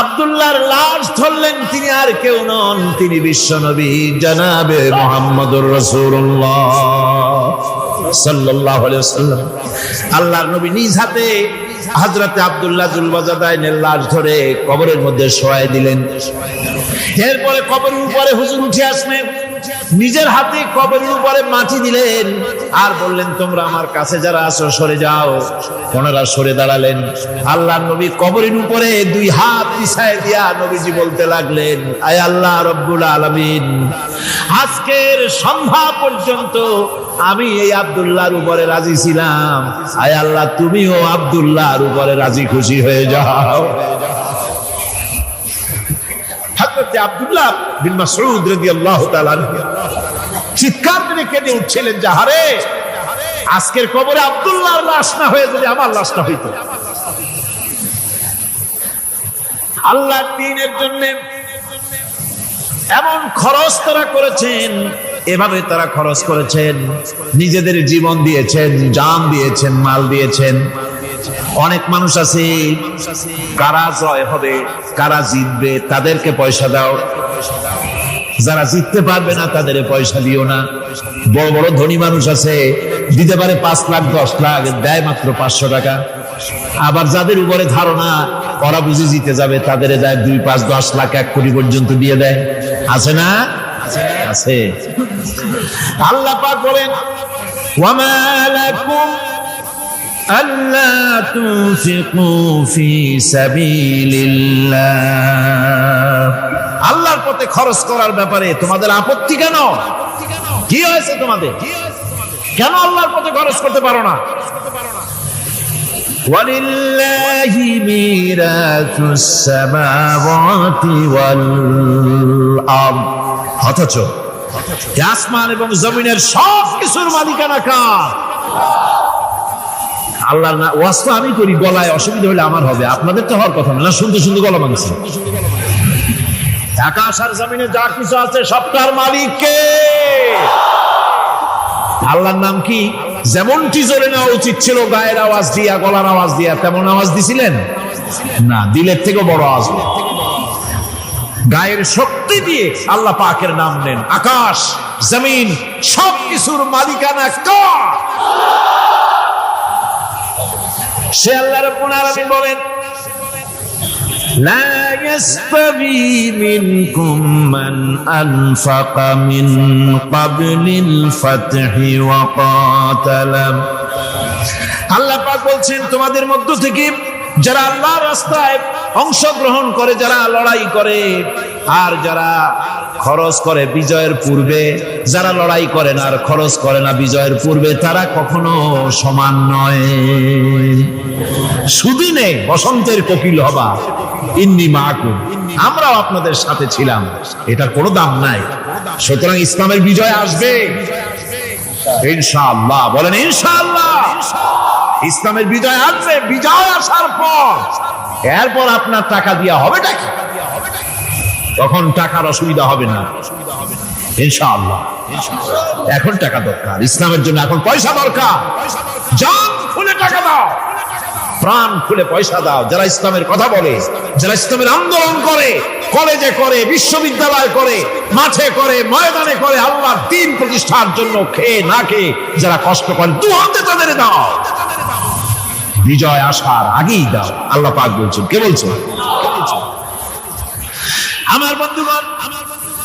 আব্দুল্লাহর লাশ ধরলেন, তিনি আর কেউ নন, তিনি বিশ্বনবী জনাবে মুহাম্মদুর রাসূলুল্লাহ সাল্লাল্লাহু আলাইহি ওয়াসাল্লাম। আল্লাহর নবী নিজ হাতে হযরতে আব্দুল্লাহ জুল বাজাদাইনের লাশ ধরে কবরের মধ্যে শোয়াই দিলেন। এরপরে কবরের উপরে হুজুর উঠে আসলেন, নিজের হাতে কবরের উপরে মাটি দিলেন আর বললেন, তোমরা আমার কাছে যারা আছো সরে যাও। ওনারা সরে দাঁড়ালেন। আল্লাহর নবী কবরের উপরে দুই হাত বিছায় দিয়া নবীজি বলতে লাগলেন, আয় আল্লাহ রব্বুল আলামিন, আজকের সন্ধ্যা পর্যন্ত আমি এই আব্দুল্লাহর উপরে রাজি ছিলাম, আয় আল্লাহ তুমিও আব্দুল্লাহর উপরে রাজি খুশি হয়ে যাও। হযরতে আব্দুল্লাহ বিন মাসউদ রাদিয়াল্লাহু তাআলা চিৎকার করে কেঁদে উঠছিলেন, যাহারে আজকের কবরে আব্দুল্লাহর লাশ না হয়ে যদি আমার লাশটা হইতো। আল্লাহর দ্বীনের জন্য এমন খরচ তারা করেছেন, এভাবে তারা খরচ করেছেন, নিজেদের জীবন দিয়েছেন, জান দিয়েছেন, মাল দিয়েছেন। অনেক মানুষ আছে কারা জয় হবে, কারা জিতবে তাদেরকে পয়সা দাও, যারা জিততে পারবে না তাদের পয়সা দিও না। বড় বড় ধনী মানুষ আছে দিতে পারে 5 লাখ 10 লাখ, দেয় মাত্র 500 টাকা। আবার যাদের উপরে ধারণা ওরা বুঝে জিতে যাবে তাদের দেয় 2, 5, 10 লাখ 1 কোটি পর্যন্ত দিয়ে দেয়। আছে না? আছে। আল্লাহ পাক বলেন ওয়ামা লাকুম আল্লা তুনফিকু ফি সাবিলিল্লাহ। আল্লাহর পথে খরচ করার ব্যাপারে তোমাদের আপত্তি কেন? কি হয়েছে তোমাদের? কেন আল্লাহর পথে খরচ করতে পারো না? ওয়ালিল্লাহি মিরাসুস সামাওয়াতি ওয়াল আরদ। অথচ আসমান এবং জমিনের সব কিছুর মালিকানা কার? আল্লাহর না। ওয়াজ তো আমি করি, গলায় অসুবিধা হলে আমার হবে, আপনাদের তো হওয়ার কথা না। শুনতে শুনতে গলা ভাঙছে। আকাশ আর জমিনে যা কিছু আছে সবটার মালিক কে? আল্লাহর নাম কি? যেমনটি জোরে নেওয়া উচিত ছিল গায়ের আওয়াজ দিয়া, গলার আওয়াজ দিয়া, তেমন আওয়াজ দিছিলেন না। দিলের থেকেও বড় আওয়াজ, গায়ের শক্তি দিয়ে আল্লাহ পাকের নাম নেন। আকাশ জমিন সবকিছুর মালিকানা কার? সে আল্লাহ রাব্বুল আলামিন বলেন لا يستوي منكم من أنفق من قبل الفتح وقاتل। আল্লাহ পাক বলছেন তোমাদের মধ্য থেকে যারা আল্লাহর রাস্তায় অংশগ্রহণ করে, যারা লড়াই করে, আর যারা খরচ করে বিজয়ের পূর্বে, যারা লড়াই করে না আর খরচ করে না বিজয়ের পূর্বে, তারা কখনো সমান নয়। সুদিনে বসন্তের কোকিল হবা, ইন্নী মাকুম, আমরাও আপনাদের সাথে ছিলাম, এটার কোনো দাম নাই। সুতরাং ইসলামের বিজয় আসবে ইনশাআল্লাহ। বলেন ইনশাআল্লাহ। ইসলামের বিজয় আসবে। বিজয় আসার পর এরপর আপনার টাকা দিয়া হবে নাকি? তখন টাকার অসুবিধা হবে না ইনশাআল্লাহ। এখন টাকা দরকার ইসলামের জন্য, এখন পয়সা দরকার। জান খুলে টাকা দাও, প্রাণ খুলে পয়সা দাও। যারা ইসলামের কথা বলে, যারা ইসলামের আন্দোলন করে, কলেজে করে, বিশ্ববিদ্যালয় করে, মাঠে করে, ময়দানে করে, আল্লাহর দ্বীন প্রতিষ্ঠার জন্য খেয়ে না খেয়ে যারা কষ্ট করে, দু হাতে তাদের দাও। বিজয় আসার আগেই দাও। আল্লাহ পাক বলছেন। কে বলছেন? আমার বন্ধুগণ,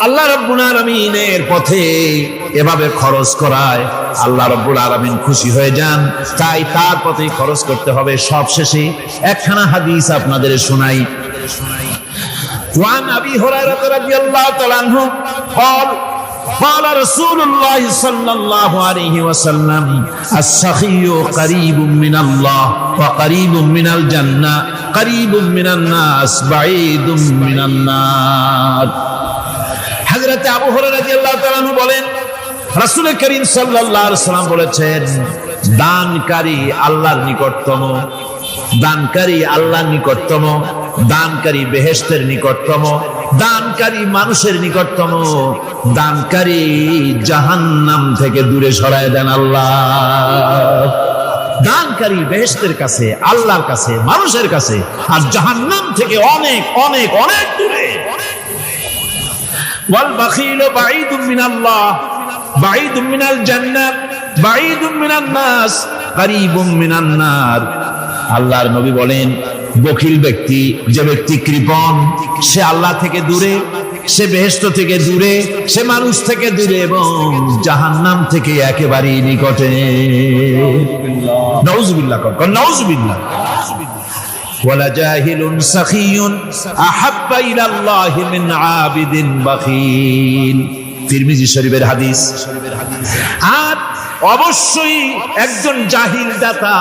আল্লাহ রাব্বুল আলামিনের পথে এভাবে খরচ করায় আল্লাহ রাব্বুল আলামিন খুশি হয়ে যান। তাই তার পথে খরচ করতে হবে। সবশেষে একখানা হাদিস আপনাদের শোনাই। ওয়ান আবি হুরায়রা রাদিয়াল্লাহু তাআলা আনহু قال قال رسول الله صلى الله عليه وسلم السخي قريب من الله وقريب من الجنة قريب من الناس بعيد من النار। হযরত আবু হুরায়রা রাদিয়াল্লাহু তাআলা আনহু বলেন রাসূল করিম সাল্লাল্লাহু আলাইহি ওয়াসাল্লাম বলেছেন, দানকারী আল্লাহর নিকটতম, দানকারী আল্লাহর নিকটতম, দানকারী বেহেশতের নিকটতম, দানকারী মানুষের নিকটতম, দানকারী জাহান্নাম থেকে দূরে সরায় দেন আল্লাহ। দানকারী বেহেশতের কাছে, আল্লাহর কাছে, মানুষের কাছে, আর জাহান্নাম থেকে অনেক অনেক অনেক দূরে। ওয়াল বাখিলু বাঈদুম মিনাল্লাহ বাঈদুম মিনাল জান্নাহ বাঈদুম মিনান নাস কারীবুম মিনান নার। আল্লাহর নবী বলেন, বখিল ব্যক্তি, যে ব্যক্তি কৃপণ, সে আল্লাহ থেকে দূরে, সে বেহেশত থেকে দূরে, সে মানুষ থেকে দূরে এবং জাহান্নাম থেকে একেবারেই নিকটে। নাউযুবিল্লাহ। নাউযুবিল্লাহ। ওয়ালা জাহিলুন সাখিয়ুন আহাব্বা ইলাল্লাহি মিন আবিদিন বাখিল। তিরমিজি শরীফের হাদিস। আর অবশ্যই একজন জাহিল দাতা,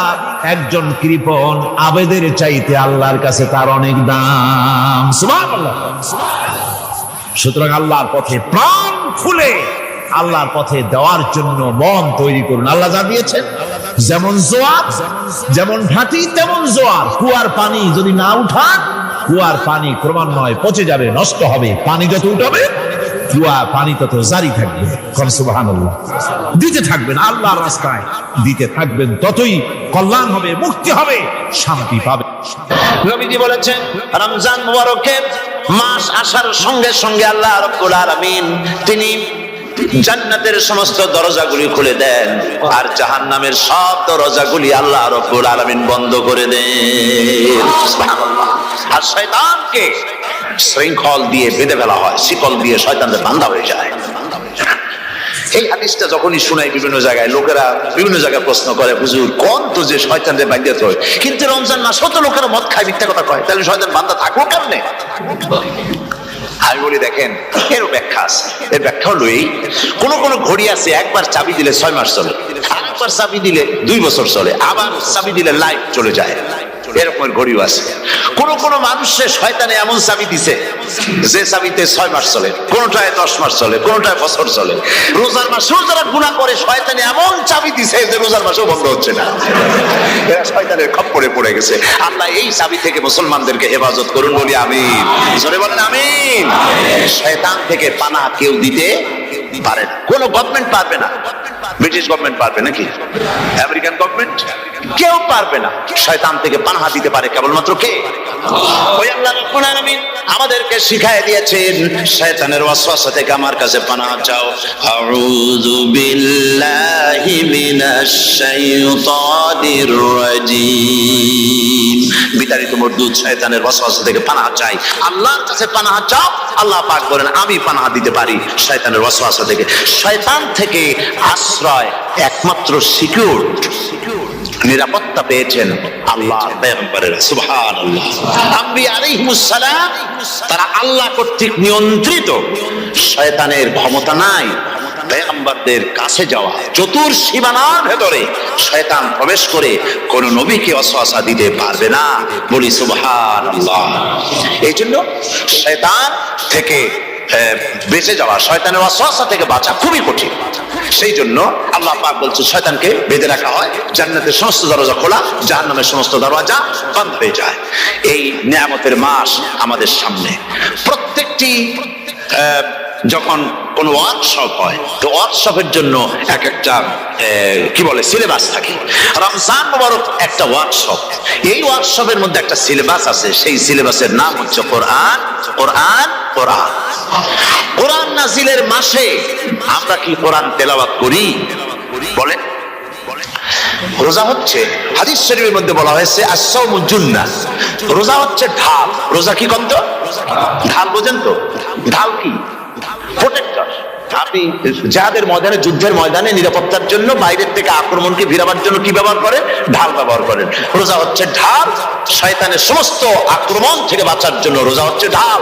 একজন কৃপণ আবেদের চাইতে আল্লাহর কাছে তার অনেক দাম। সুবহানাল্লাহ। সুতরাং আল্লাহর পথে প্রাণ খুলে আল্লাহর পথে দেওয়ার জন্য মন তৈরি করুন। আল্লাহ যা দিয়েছেন, যেমন জোয়ার, যেমন ঘাটি তেমন জোয়ার, কুয়ার পানি যদি না উঠান কুয়ার পানি ক্রমান্বয়ে পচে যাবে, নষ্ট হবে। পানি যত উঠাবে কুয়া পানি তত জারি থাকবে। সুবহানাল্লাহ। দিতে থাকবেন আল্লাহর রাস্তায়, দিতে থাকবেন, ততই কল্যাণ হবে, মুক্তি হবে, শান্তি পাবে। নবীজি বলেছেন রমজান মুবারকের মাস আসার সঙ্গে সঙ্গে আল্লাহ রাব্বুল আলামিন তিনি জান্নাতের সমস্ত দরজাগুলি খুলে দেন, আর জাহান্নামের সব দরজাগুলি আল্লাহ রাব্বুল আলামিন বন্ধ করে দেন। সুবহানাল্লাহ। আর শয়তানকে শৃঙ্খল দিয়ে বেঁধে ফেলা হয়, শিকল দিয়ে শয়তানদের বান্ধা হয়ে যায়। এই হাদিসটা যখনই শুনাই বিভিন্ন জায়গায়, লোকেরা বিভিন্ন জায়গায় প্রশ্ন করে, হুজুর কোন তো যে শয়তানদের বাঁধতে হয়, কিন্তু রমজান মাস তো লোকেরা মদ খায়, মিথ্যা কথা কয়, তাহলে শয়তান বান্ধা থাকবো কেমনে? আমি বলি দেখেন, এরও ব্যাখ্যা আছে। এর ব্যাখ্যা হলো এই, কোন কোন ঘড়ি আছে একবার চাবি দিলে 6 মাস চলে, আরেকবার চাবি দিলে 2 বছর চলে, আবার চাবি দিলে লাইফ চলে যায়, এরকমের ঘড়িও আছে। কোন কোন মানুষের শয়তানে এমন চাবি দিছে যে চাবিতে 6 মাস চলে, কোনটায় 10 মাস চলে, কোনটায় বছর চলে। রোজার মাসেও যারা গুনাহ করে শয়তানে এমন চাবি দিছে যে রোজার মাসেও বন্ধ হচ্ছে না, এরা শয়তানের খপ্পরে পড়ে গেছে। আল্লাহ এই চাবি থেকে মুসলমানদেরকে হেফাজত করুন, বলি আমিন। জোরে বলেন আমিন। শয়তান থেকে পানাহ কেউ দিতে পারে না, কোন গভর্নমেন্ট পারবে না। ব্রিটিশ গভর্নমেন্ট পারবে নাকি? American government? কেউ পারবে না। শয়তান থেকে পানাহ দিতে পারে কেবলমাত্র কে? ওই আল্লাহ রাব্বুল আলামিন আমাদেরকে শিখায় দিয়েছেন, শয়তানের ওয়াসওয়াসা থেকে আমার কাছে পানাহ চাও। আউযু বিল্লাহি মিনাশ শাইতানির রাজীম। বিতাড়িত মরদুদ শয়তানের ওয়াসওয়াসা থেকে পানাহ চাই, আল্লাহর কাছে পানাহ চাও। আল্লাহ পাক বলেন আমি পানাহ দিতে পারি শয়তানের ওয়াসওয়াসা থেকে। শয়তান থেকে আশ্রয় একমাত্র সিকিউর, নিরাপত্তা পেয়েছেন আল্লাহর পয়গম্বরেরা। সুবহানাল্লাহ। আম্বিয়া আলাইহিমুস সালাম তারা আল্লাহ কর্তৃক নিয়ন্ত্রিত, শয়তানের ক্ষমতা নাই পয়গম্বরদের কাছে যাওয়া। চতুর সীমানার ভেতরে শয়তান প্রবেশ করে কোন নবীকে ওয়াসওয়াসা দিতে পারবে না, বলি সুবহানাল্লাহ। এই জন্য শয়তান থেকে বেঁচে যাওয়া, শয়তানের ওয়াসওয়াসা থেকে বাঁচা খুবই কঠিন। সেই জন্য আল্লাহ পাক বলছে শয়তানকে বেঁধে রাখা হয়, জান্নাতের সমস্ত দরজা খোলা, জাহান্নামের সমস্ত দরজা বন্ধ হয়ে যায়। এই নিয়ামতের মাস আমাদের সামনে। প্রত্যেকটি যখন কোন ওয়ার্কশপ হয়, তো ওয়ার্কশপের জন্য এক একটা কি বলে সিলেবাস থাকে। রমজান মুবারক একটা ওয়ার্কশপ। এই ওয়ার্কশপের মধ্যে একটা সিলেবাস আছে, সেই সিলেবাসের নাম হচ্ছে কোরআন। কোরআন কোরআন কোরআন নাজিলের মাসে আমরা কি কোরআন তেলাওয়াত করি? বলে রোজা হচ্ছে, হাদিস শরীফের মধ্যে বলা হয়েছে আস-সাওমু জুন্নাহ, রোজা হচ্ছে ঢাল। রোজা কি কন্ত? ঢাল বোঝেন তো? ঢাল কি? প্রোটেক্টর। আপনি যাদের ময়দানে, যুদ্ধের ময়দানে নিরাপত্তার জন্য বাইরের থেকে আক্রমণকে ভিড়াবার জন্য কি ব্যবহার করেন? ঢাল ব্যবহার করেন। রোজা হচ্ছে ঢাল, শয়তানের সমস্ত আক্রমণ থেকে বাঁচার জন্য রোজা হচ্ছে ঢাল।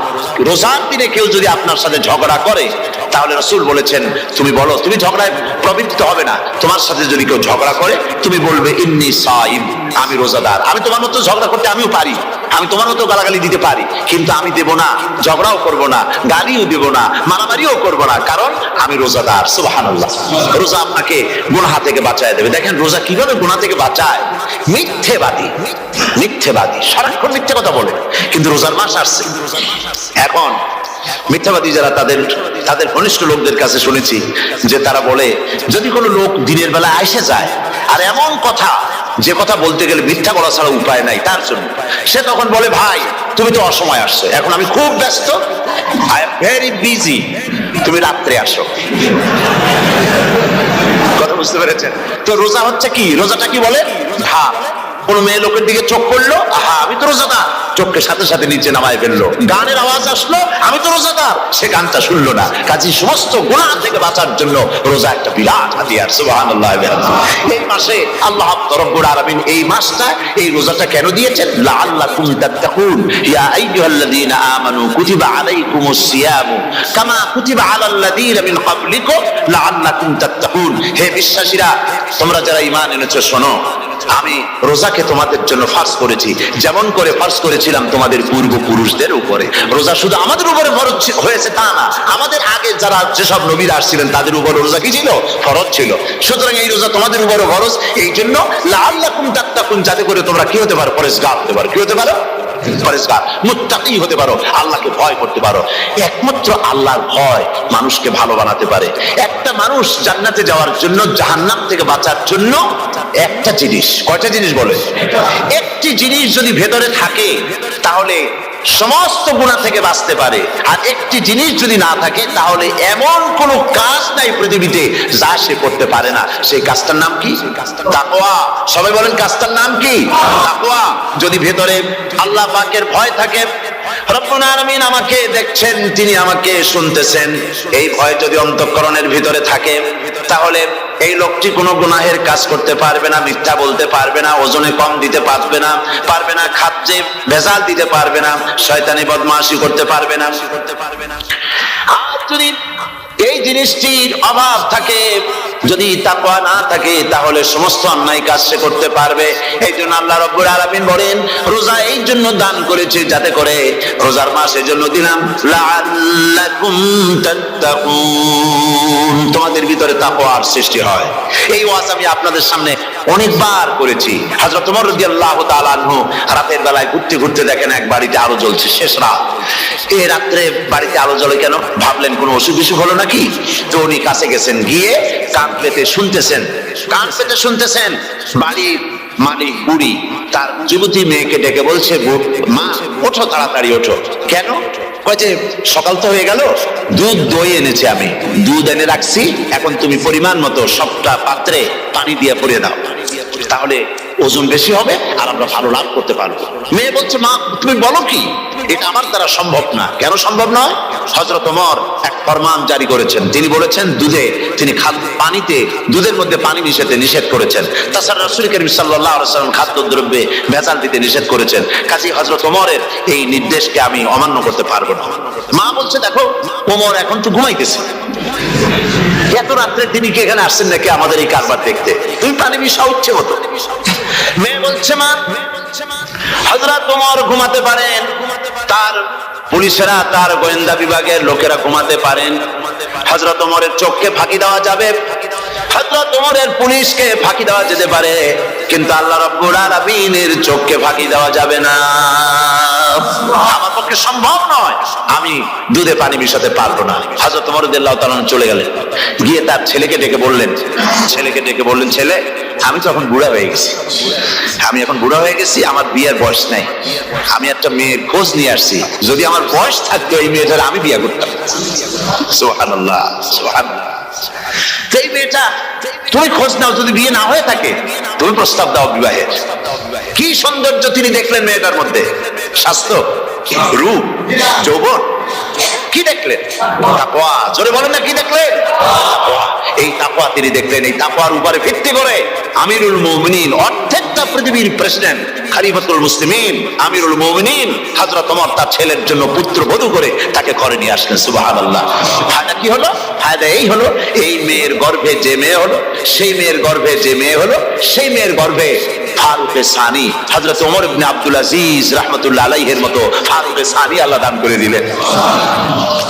রোজার দিনে কেউ যদি আপনার সাথে ঝগড়া করে, তাহলে রাসূল বলেছেন তুমি বলো, তুমি ঝগড়ায় প্রবৃত্ত হবে না। তোমার সাথে যদি কেউ ঝগড়া করে তুমি বলবে ইন্নী সাইম, আমি রোজাদার। আমি তোমার মতো ঝগড়া করতে আমিও পারি, আমি তোমার মতো গালাগালি দিতে পারি, কিন্তু আমি দেব না, ঝগড়াও করব না, গালিও দেব না, মারামারিও করব না, কারণ আমি রোজাদার। সুবহানাল্লাহ। রোজা আপনাকে গুনাহ থেকে বাঁচায় দেবে। দেখেন রোজা কিভাবে গুনাহ থেকে বাঁচায়। মিথ্যেবাদী, মিথ্যেবাদী সারাক্ষণ মিথ্যে কথা বলে, কিন্তু রোজার মাস আসছে। এখন মিথ্যাবাদী যারা, তাদের ঘনিষ্ঠ লোকদের কাছে শুনেছি যে তারা বলে, যদি কোনো লোক দিনের বেলা এসে যায় আর এমন কথা, যে কথা বলতে গেলে মিথ্যা বলা ছাড়া উপায় নাই তার জন্য, সে তখন বলে ভাই তুমি তো অসময় আসছো, এখন আমি খুব ব্যস্ত, আই এম ভেরি বিজি, তুমি রাত্রে আসো। কথা বুঝতে পেরেছেন তো? রোজা হচ্ছে কি? রোজাটা কি বলে? ঢাল। কোন মেয়ে লোকের দিকে চোখ করলো, আহা আমি তো রোজাদার, চোখকে সাথে সাথে নিচে নামায় ফেললো। গানের আওয়াজ আসলো, আমি তো রোজাদার, সে গানটা শুনলো না। কাজী সমস্ত গুনাহ থেকে বাঁচার জন্য রোজা একটা বিরাট হাতিয়ার। সুবহানাল্লাহ। এই মাসে আল্লাহ রাব্বুল আলামিন এই মাসটা, এই রোজাটা কেন দিয়েছেন? লাআল্লাকুম তাত্তাকুন, ইয়া আইয়ুহাল্লাযীনা আমানু কুতিবা আলাইকুমুস সিয়ামু কামা কুতিবা আলাল্লাযীনা মিন ক্বাবলিকুম লাআল্লাকুম তাত্তাকুন। হে বিশ্বাসীরা, তোমরা যারা ঈমান এনেছো শোনো, আমি রোজাকে তোমাদের জন্য ফারজ করেছি, যেমন করে ফারজ করেছিলাম তোমাদের পূর্বপুরুষদের উপরে। রোজা শুধু আমাদের উপরে ফরজ হয়েছে তা না, আমাদের আগে যারা যেসব নবীরা আসছিলেন তাদের উপরে রোজা কি ছিল? ফরজ ছিল। সুতরাং এই রোজা তোমাদের উপরে ফরজ, এই জন্য লাআল্লাকুম তাত্তাকুন, যাতে করে তোমরা কি হতে পারো? পরেজগার হতে পারো। কি হতে পারো? পরেজগার, মুত্তাকি হতে পারো, আল্লাহকে ভয় করতে পারো। একমাত্র আল্লাহর ভয় মানুষকে ভালো বানাতে পারে। একটা মানুষ জান্নাতে যাওয়ার জন্য, জাহান্নাম থেকে বাঁচার জন্য একটা জিনিস, কয়টা জিনিস বলে? একটি জিনিস যদি ভেতরে থাকে তাহলে সমস্ত গুনাহ থেকে বাঁচতে পারে। আর একটি জিনিস যদি না থাকে তাহলে এমন কোন কাজ নাই পৃথিবীতে যা সে করতে পারে না। সেই কাজটার নাম কি? তাকওয়া। সবাই বলেন কাজটার নাম কি? তাকওয়া। যদি ভেতরে আল্লাহ পাকের ভয় থাকে, রব্বুল আলামিন আমাকে দেখছেন, তিনি আমাকে শুনতেছেন, এই ভয় যদি অন্তঃকরণের ভিতরে থাকে তাহলে এই লোকটি কোনো গুনাহের কাজ করতে পারবে না, মিথ্যা বলতে পারবে না, ওজনে কম দিতে পারবে না, খাদ্যে ভেজাল দিতে পারবে না, শয়তানি বদমাশি করতে পারবে না। আর যদি এই জিনিসটির অভাব থাকে, যদি তাকওয়া না থাকে তাহলে সমস্ত অন্যায় কাজ সে করতে পারবে। এই জন্য আল্লাহ রাব্বুল আলামিন বলেন, রোজা এই জন্য দান করেছে যাতে করে, রোজার মাস এই জন্য দিলাম, লাআল্লাকুম তাত্তাকুন, তোমাদের ভিতরে তাকওয়ার সৃষ্টি হয়। এই ওয়াজ আমি আপনাদের সামনে অনেকবার করেছি। হযরত ওমর রাদিয়াল্লাহু তাআলা আনহু রাতের বেলায় ঘুরতে ঘুরতে দেখেন এক বাড়িতে আলো জ্বলছে, শেষ রাত। এই রাত্রে বাড়িতে আলো জ্বলে কেন? ভাবলেন কোনো অসুখ বিসুখ হলো নাকি। তো উনি কাছে গেছেন, গিয়ে কান পেতে শুনতেছেন। বাড়ির মালিক বুড়ি তার যুবতী মেয়েকে ডেকে বলছে, মা ওঠো, তাড়াতাড়ি ওঠো। কেন? কয় যে সকাল তো হয়ে গেল, দুধ দই এনেছি, আমি দুধ এনে রাখছি, এখন তুমি পরিমাণ মতো সবটা পাত্রে পানি দিয়ে ভরে দাও, তাহলে ওজন বেশি হবে আর আমরা ভালো লাভ করতে পারবো। মেয়ে বলছে, মা তুমি বলো কি, এটা আমার দ্বারা সম্ভব না। কেন সম্ভব নয়? হযরত ওমর এক ফরমান জারি করেছেন, তিনি বলেছেন তিনি পানিতে, দুধের মধ্যে পানি মিশাতে নিষেধ করেছেন। তাছাড়া রাসূল করিম সাল্লাল্লাহু আলাইহি ওয়াসাল্লাম খাদ্যদ্রব্যে ভেজাল দিতে নিষেধ করেছেন। কাজী হযরত ওমরের এই নির্দেশকে আমি অমান্য করতে পারবো না। মা বলছে, দেখো ওমর এখন তো ঘুমাইতেছে, এত রাত্রে তিনি কি এখানে আসছেন নাকি আমাদের এই কারবার দেখতে? তুমি পানি মিশাও ইচ্ছে মতো। মেয়ে বলছে, মা হযরত ওমর ঘুমাতে পারেন, তার পুলিশেরা, তার গোয়েন্দা বিভাগের লোকেরা ঘুমাতে পারেন, হযরত ওমরের চোখকে ফাঁকি দেওয়া যাবে, হযরত ওমরের পুলিশকে ফাঁকি দেওয়া যেতে পারে, কিন্তু আল্লাহ রাব্বুল আলামিনের চোখকে ফাঁকি দেওয়া যাবে না। আমার পক্ষে সম্ভব নয়, আমি দুধে পানি মিশাতে পারবো না। হযরত ওমর রাদিয়াল্লাহু তাআলা চলে গেলেন, গিয়ে তার ছেলেকে ডেকে বললেন, ছেলে আমি তো এখন বুড়া হয়ে গেছি, আমার বিয়ের বয়স নাই, আমি একটা মেয়ের খোঁজ নিয়ে আসছি, যদি আমার বয়স থাকতো এই মেয়েটার আমি বিয়ে করতাম। সুবহানাল্লাহ, সুবহানাল্লাহ। এই মেয়েটা তুমি খোঁজ নাও, যদি বিয়ে না হয়ে থাকে তুমি প্রস্তাব দাও বিবাহের। কি সৌন্দর্য তিনি দেখলেন মেয়েটার মধ্যে, স্বাস্থ্য, রূপ, যৌবন, কি দেখলেন? তাকওয়া। জোরে বলেন না, কি দেখলেন? এই তাকওয়া তিনি দেখলেন। এই তাকওয়ার উপরে ভিত্তি করে আমিরুল মুমিনিন, অর্ধেকটা পৃথিবীর প্রেসিডেন্ট, খলিফাতুল মুসলিমিন, আমিরুল মুমিনিন হযরত ওমর তার ছেলের জন্য পুত্রবধূ করে তাকে ঘরে নিয়ে আসলেন। সুবহানাল্লাহ। ফায়দা কি হলো? ফায়দা এই হলো, এই মেয়ের গর্ভে যে মেয়ে হলো, সেই মেয়ের গর্ভে যে মেয়ে হলো, সেই মেয়ের গর্ভে ফারুকে সানি, হযরত ওমর ইবনে আব্দুল আজিজ রাহমাতুল্লাহ আলাইহির মতো ফারুকে সানি আল্লাহ দান করে দিলেন।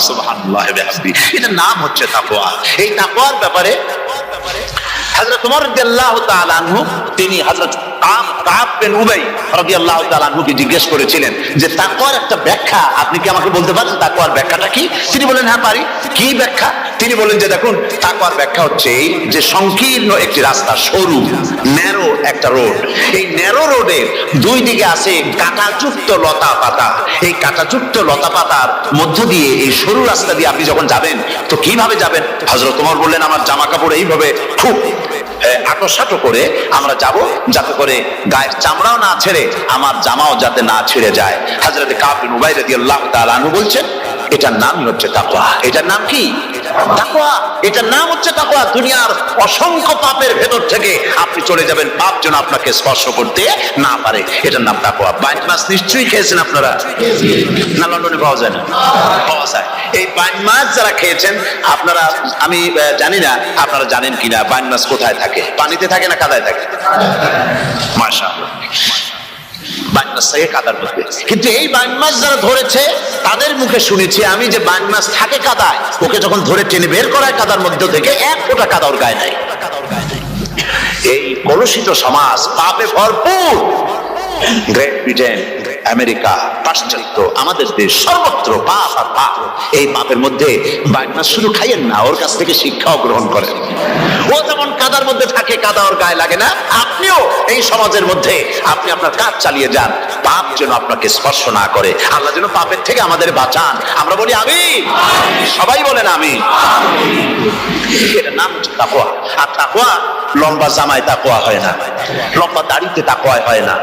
সুবহানাল্লাহ বিহামদি। এটার নাম হচ্ছে তাকওয়া। এই তাকওয়ার ব্যাপারে হযরত ওমর রাদিয়াল্লাহু তাআলা আনহু তিনি হযরত কাব বিন উবাই রাদিয়াল্লাহু তাআলা আনহুকে জিজ্ঞেস করেছিলেন যে তাকওয়ার একটা ব্যাখ্যা আপনি কি আমাকে বলতে পারেন, তাকওয়ার ব্যাখ্যাটা কি? তিনি বলেন, হ্যাঁ পারি। কি ব্যাখ্যা? তিনি বলেন যে দেখুন, তাকওয়ার ব্যাখ্যা হচ্ছে এই যে সংকীর্ণ একটি রাস্তা, সরু ন্যারো একটা রোড, এই ন্যারো রোডের দুই দিকে আছে কাঁটাযুক্ত লতা পাতা, এই কাঁটাযুক্ত লতা পাতার মধ্য দিয়ে এই সরু রাস্তা দিয়ে আপনি যখন যাবেন তো কিভাবে যাবেন? হযরত ওমর বললেন, আমার জামা কাপড় এইভাবে খুব আটোসাটো করে আমরা যাব, যাতে করে গায়ের চামড়াও না ছেড়ে আমার জামাও যাতে না ছিঁড়ে যায়। হযরত কাব বিন উবাই রাদিয়াল্লাহু তাআলা আনহু বলছেন, এটার নামই হচ্ছে তাকওয়া। এটার নাম কি? তাকওয়া। এটার নাম হচ্ছে তাকওয়া। দুনিয়ার অসংখ্য পাপের ভেতর থেকে আপনি চলে যাবেন, পাপ যেন আপনাকে স্পর্শ করতে না পারে, এটার নাম তাকওয়া। বাইন মাছ নিশ্চয়ই খেয়েছেন আপনারা, না লন্ডনে পাওয়া যায় না? পাওয়া যায়। এই বাইন মাছ যারা খেয়েছেন আপনারা, আমি জানি না আপনারা জানেন কিনা, বাইন মাছ কোথায় থাকে? পানিতে থাকে না কাদায় থাকে? মাশাআল্লাহ, বাইন মাছ থাকে কাদার মধ্যে। কিন্তু এই বাইন মাছ যারা ধরেছে তাদের মুখে শুনেছি আমি যে বাইন মাছ থাকে কাদায়, ওকে যখন ধরে টেনে বের করায় কাদার মধ্য থেকে এক ফোঁটা কাদা ওর গায়ে নাই। এই কলুষিত সমাজ, পাপে ভরপুর। গ্রেট ব্রিটেন, আমেরিকা, পাশ্চাত্য, আমাদের দেশ, সর্বত্র পাপ আর পাপ। এই পাপের মধ্যে বাগনা শুধু খাইয়েন না, ওর কাছ থেকে শিক্ষাও গ্রহণ করেন। ও যেমন কাদার মধ্যে থাকে, কাদা ওর গায়ে লাগে না, আপনিও এই সমাজের মধ্যে আপনি আপনার কাজ চালিয়ে যান, পাপ যেন আপনাকে স্পর্শ না করে। আল্লাহ যেন পাপের থেকে আমাদের বাঁচান। আমরা বলি আমিন, সবাই বলেন আমিন। এটার নাম হচ্ছে তাকওয়া। আর তাকওয়া লম্বা জামায় তাকওয়া হয় না, লম্বা দাড়িতে তাকওয়া হয় না,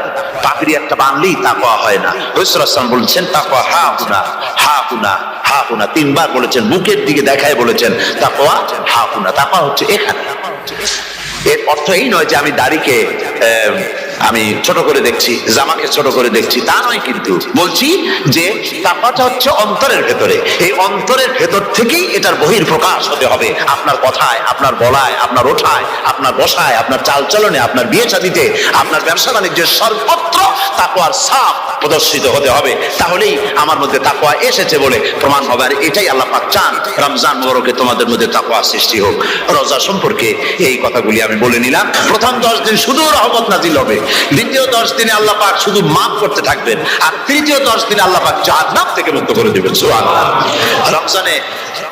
পাগড়ি একটা বানলেই তাকওয়া হয় না। রাসূলুল্লাহ সাল্লাল্লাহু আলাইহি ওয়াসাল্লাম বলেছেন তাকওয়া হা হুনা, হা হুনা, হা হুনা, তিনবার বলেছেন, বুকের দিকে দেখায় বলেছেন তাকওয়া হা হুনা। তাকওয়া হচ্ছে এখানে। এর অর্থ এই নয় যে আমি দাড়িকে আমি ছোট করে দেখছি, জামাকে ছোট করে দেখছি, তা নয়। কিন্তু বলছি যে তাকওয়াটা হচ্ছে অন্তরের ভেতরে। এই অন্তরের ভেতর থেকেই এটার বহির প্রকাশ হতে হবে। আপনার কথায়, আপনার বলায়, আপনার ওঠায়, আপনার বসায়, আপনার চালচলনে, আপনার বিয়ে শাদীতে, আপনার ব্যবসা বাণিজ্যের সর্বত্র তাকওয়ার ছাপ প্রদর্শিত হতে হবে। তাহলেই আমার মধ্যে তাকওয়া এসেছে বলে প্রমাণ হবে। আর এটাই আল্লাহ পাক চান। রমজান মুবারকে তোমাদের মধ্যে তাকওয়া সৃষ্টি হোক। রোজা সম্পর্কে এই কথাগুলি আমি বলে নিলাম। প্রথম 10 দিন শুধু রহমত নাজিল হবে, দ্বিতীয় 10 দিনে আল্লাহ পাক শুধু মাফ করতে থাকবেন, আর তৃতীয় 10 দিনে আল্লাহ পাক জাহান্নাম থেকে মুক্ত করে দেবেন। সুবহানাল্লাহ। রমজানে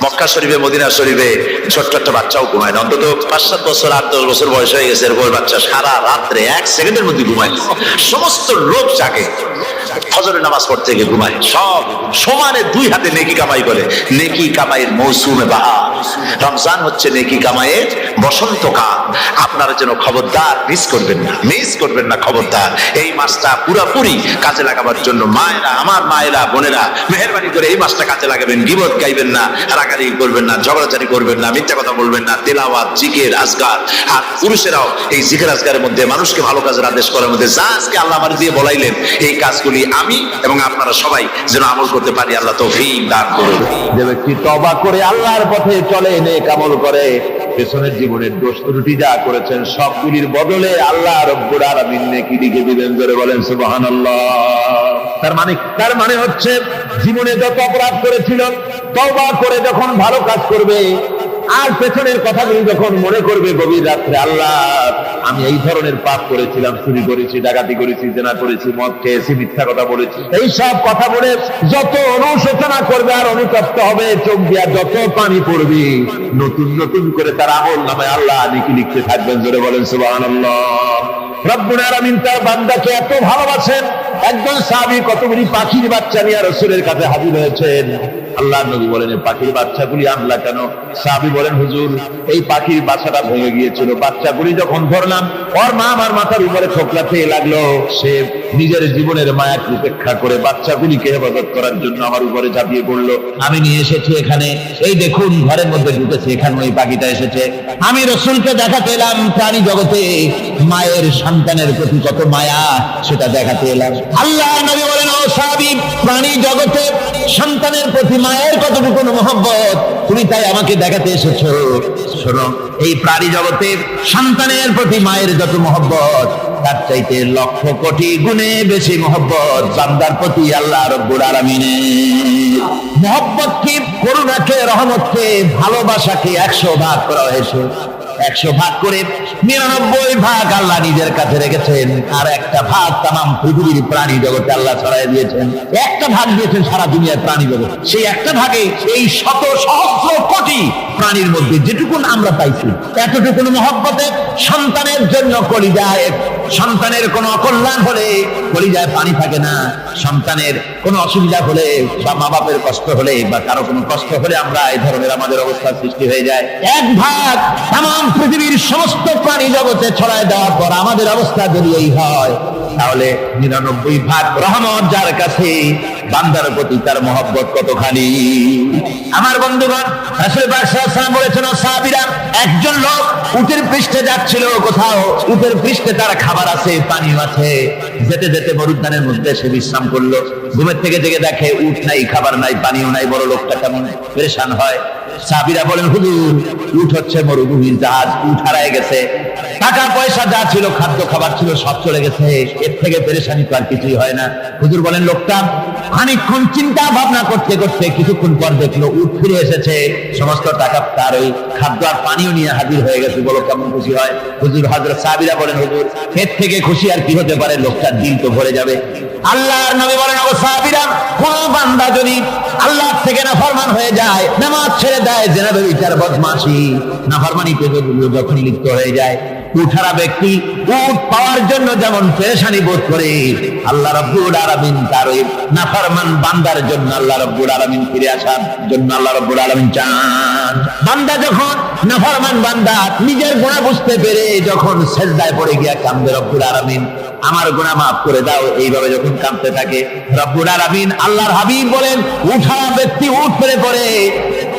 মক্কা শরীফে, মদিনা শরীফে ছোট্ট একটা বাচ্চাও ঘুমায় না। অন্তত 5-7 বছর, 8-10 বছর বয়স হয়ে গেছে এরকম বাচ্চা সারা রাত্রে 1 সেকেন্ডের মধ্যে ঘুমায়। সমস্ত লোক জাগে, ফজরের নামাজ পড়তে গিয়ে ঘুমায়। সব সমানে 2 হাতে নেকি কামাই করে। নেকি কামাইয়ের মৌসুমে বাহার। রমজান হচ্ছে নেকি কামাইয়ের বসন্তকাল। আপনারা যেন খবরদার মিস করবেন না, মিস করবেন না খবরদার। এই মাসটা পুরোপুরি কাজে লাগাবার জন্য মায়েরা, আমার মায়েরা, বোনেরা, মেহেরবানি করে এই মাসটা কাজে লাগাবেন। গীবত গাইবেন না, রাগারাগি করবেন না, ঝগড়াঝাড়ি করবেন না, মিথ্যা কথা বলবেন না, তেলাওয়াত, জিকির, আজকার। আর পুরুষেরাও এই জিকির আজকারের মধ্যে, মানুষকে ভালো কাজের আদেশ করার মধ্যে যা আজকে আল্লাহ আমার দিয়ে বলাইলেন, এই কাজগুলি আমি এবং আপনারা সবাই যেন আমল করতে পারি। আল্লাহ তৌফিক দান করুন। যে ব্যক্তি তওবা করে আল্লাহর পথে চলে, নেক আমল করে, পেছনের জীবনের দোষ ত্রুটি যা করেছেন সবগুলির বদলে আল্লাহ রব্বুল আলামিন নেকি দিকে দিবেন। জোরে বলেন সুবহানাল্লাহ। তার মানে হচ্ছে জীবনে যত অপরাধ করেছিল, তওবা করে যখন ভালো কাজ করবে, আর পেছনের কথাগুলি যখন মনে করবে গভীর রাত্রে, আল্লাহ আমি এই ধরনের পাপ করেছিলাম, চুরি করেছি, ডাকাতি করেছি, জেনা করেছি, মদ খেয়েছি, মিথ্যা কথা বলেছি, এই সব কথা বলে যত অনুশোচনা করবে আর অনুতপ্ত হবে, চোখ দিয়া যত পানি পড়বে, নতুন নতুন করে তার আমল নামে আল্লাহ নেকি লিখতে থাকবেন। জোরে বলেন সুবহানাল্লাহ। রব্বুল আলামিন তার বান্দাকে এত ভালোবাসেন। একজন সাহাবী কতগুলি পাখির বাচ্চা নিয়ে রাসূলের কাছে হাজির হয়েছেন। আল্লাহর নবী বলেন, এই পাখির বাচ্চাগুলি আনলা কেন? সাহাবী বলেন, হুজুর এই পাখির বাসাটা ভেঙে গিয়েছিল, বাচ্চাগুলি যখন ধরলাম ওর মা আমার মাথার উপরে ঠোকলাতে লাগলো, সে নিজের জীবনের মায়াকে উপেক্ষা করে বাচ্চাগুলিকে হেফাজত করার জন্য আমার উপরে ঝাঁপিয়ে পড়লো। আমি নিয়ে এসেছি এখানে, এই দেখুন ঘরের মধ্যে ঢুকেছে, এখানে ওই পাখিটা এসেছে। আমি রাসূলকে দেখাতে এলাম প্রাণী জগতে মায়ের সন্তানের প্রতি কত মায়া, সেটা দেখাতে এলাম। আল্লাহ নবী বলেন, ও সাহাবী, প্রাণী জগতে সন্তানের প্রতি মায়ের কতটুকু মহব্বত তুমি তাই আমাকে দেখাতে এসেছো। শোনো, এই প্রাণী জগতে সন্তানের প্রতি মায়ের যত মহব্বত, তার চাইতে লক্ষ কোটি গুণে বেশি মহব্বত বান্দার প্রতি আল্লাহ রব্বুল আলামিনের। মহব্বতকে, করুণাকে, রহমতকে, ভালোবাসাকে 100 ভাগ করা হয়েছে। 100 ভাগ করে 99 ভাগ আল্লাহ নিজের কাছে রেখেছেন, আর একটা ভাগ তামাম পৃথিবীর প্রাণী জগতে আল্লাহ ছড়াই দিয়েছেন। একটা ভাগ দিয়েছেন সারা দুনিয়ার প্রাণী জগৎ। সেই একটা ভাগে এই শত সহস্র কোটি প্রাণীর মধ্যে যেটুকুন আমরা পাইছি, এতটুকুন মহব্বতে সন্তানের জন্য কলিজায়, সন্তানের কোনো অকল্যাণ হলে কলিজায় পানি থাকে না। সন্তানের কোনো অসুবিধা হলে বা মা বাপের কষ্ট হলে বা কারো কোনো কষ্ট হলে আমরা এই ধরনের আমাদের অবস্থার সৃষ্টি হয়ে যায়। 1 ভাগ তামাম পৃথিবীর সমস্ত প্রাণী জগতে ছড়ায় দেওয়ার পর আমাদের অবস্থা যদি এই হয়, তাহলে 99 ভাগ রহমত যার কাছে, বান্দার প্রতি তার মহব্বত কতখানি। আমার বন্ধুগণ, রাসূল পাক সাল্লাল্লাহু আলাইহি ওয়াসাল্লাম বলেছেন, সাহাবীরা, একজন লোক উটের পৃষ্ঠে যাচ্ছিল কোথাও, উটের পৃষ্ঠে তার খাবার আছে, পানি আছে, যেতে যেতে মরুদ্যানের মধ্যে সে বিশ্রাম করলো। ঘুমের থেকে জেগে দেখে উট নাই, খাবার নাই, পানিও নাই, বড় লোকটা কেমন পেরেশান হয়। সাহাবীরা বলেন, হুজুর উট হচ্ছে মরুভূমির জাহাজ, উট হারায় গেছে, টাকা পয়সা যা ছিল, খাদ্য খাবার ছিল, সব চলে গেছে, এর থেকে পেরেশানি তো আর কিছুই হয় না। হুজুর বলেন, লোকটা খানিকক্ষণ চিন্তা ভাবনা করতে করতে কিছুক্ষণ পর দেখলো উট ফিরে এসেছে, সমস্ত টাকা তার ওই খাদ্য আর পানিও নিয়ে হাজির হয়ে গেছে। বলো কেমন খুশি হয়? হুজুর হযরত সাহাবীরা বলেন, হুজুর এর থেকে খুশি আর কি হতে পারে? লোকটার দিল তো ভরে যাবে। আল্লাহর নবী বলেন, ও সাহাবীরা, কোন বান্দা যদি আল্লাহ থেকে নাফরমান হয়ে যায়, নামাজ ছেড়ে দেয়, জিনা ব্যভিচার বদমাশি নাফরমানিতে যখন লিপ্ত হয়ে যায়, উঠারা ব্যক্তি উট পাওয়ার জন্য যেমন পেরেশানি বোধ করে, আল্লাহ রাব্বুল আলামিন তার ওই নাফরমান বান্দার জন্য আল্লাহ রাব্বুল আলামিন ফিরে আসার জন্য আল্লাহ রাব্বুল আলামিন চান। বান্দা যখন নাফরমান বান্দা নিজের গুনাহ বুঝতে পেরে যখন সিজদায় পড়ে গিয়া কান্দে, রব্বুল আলামিন আমার গুনাহ মাফ করে দাও, এইভাবে যখন কাঁদতে থাকে, রব্বুল আলামিন আল্লাহর হাবিব বলেন, উঠারা ব্যক্তি উঠ ফেলে পড়ে,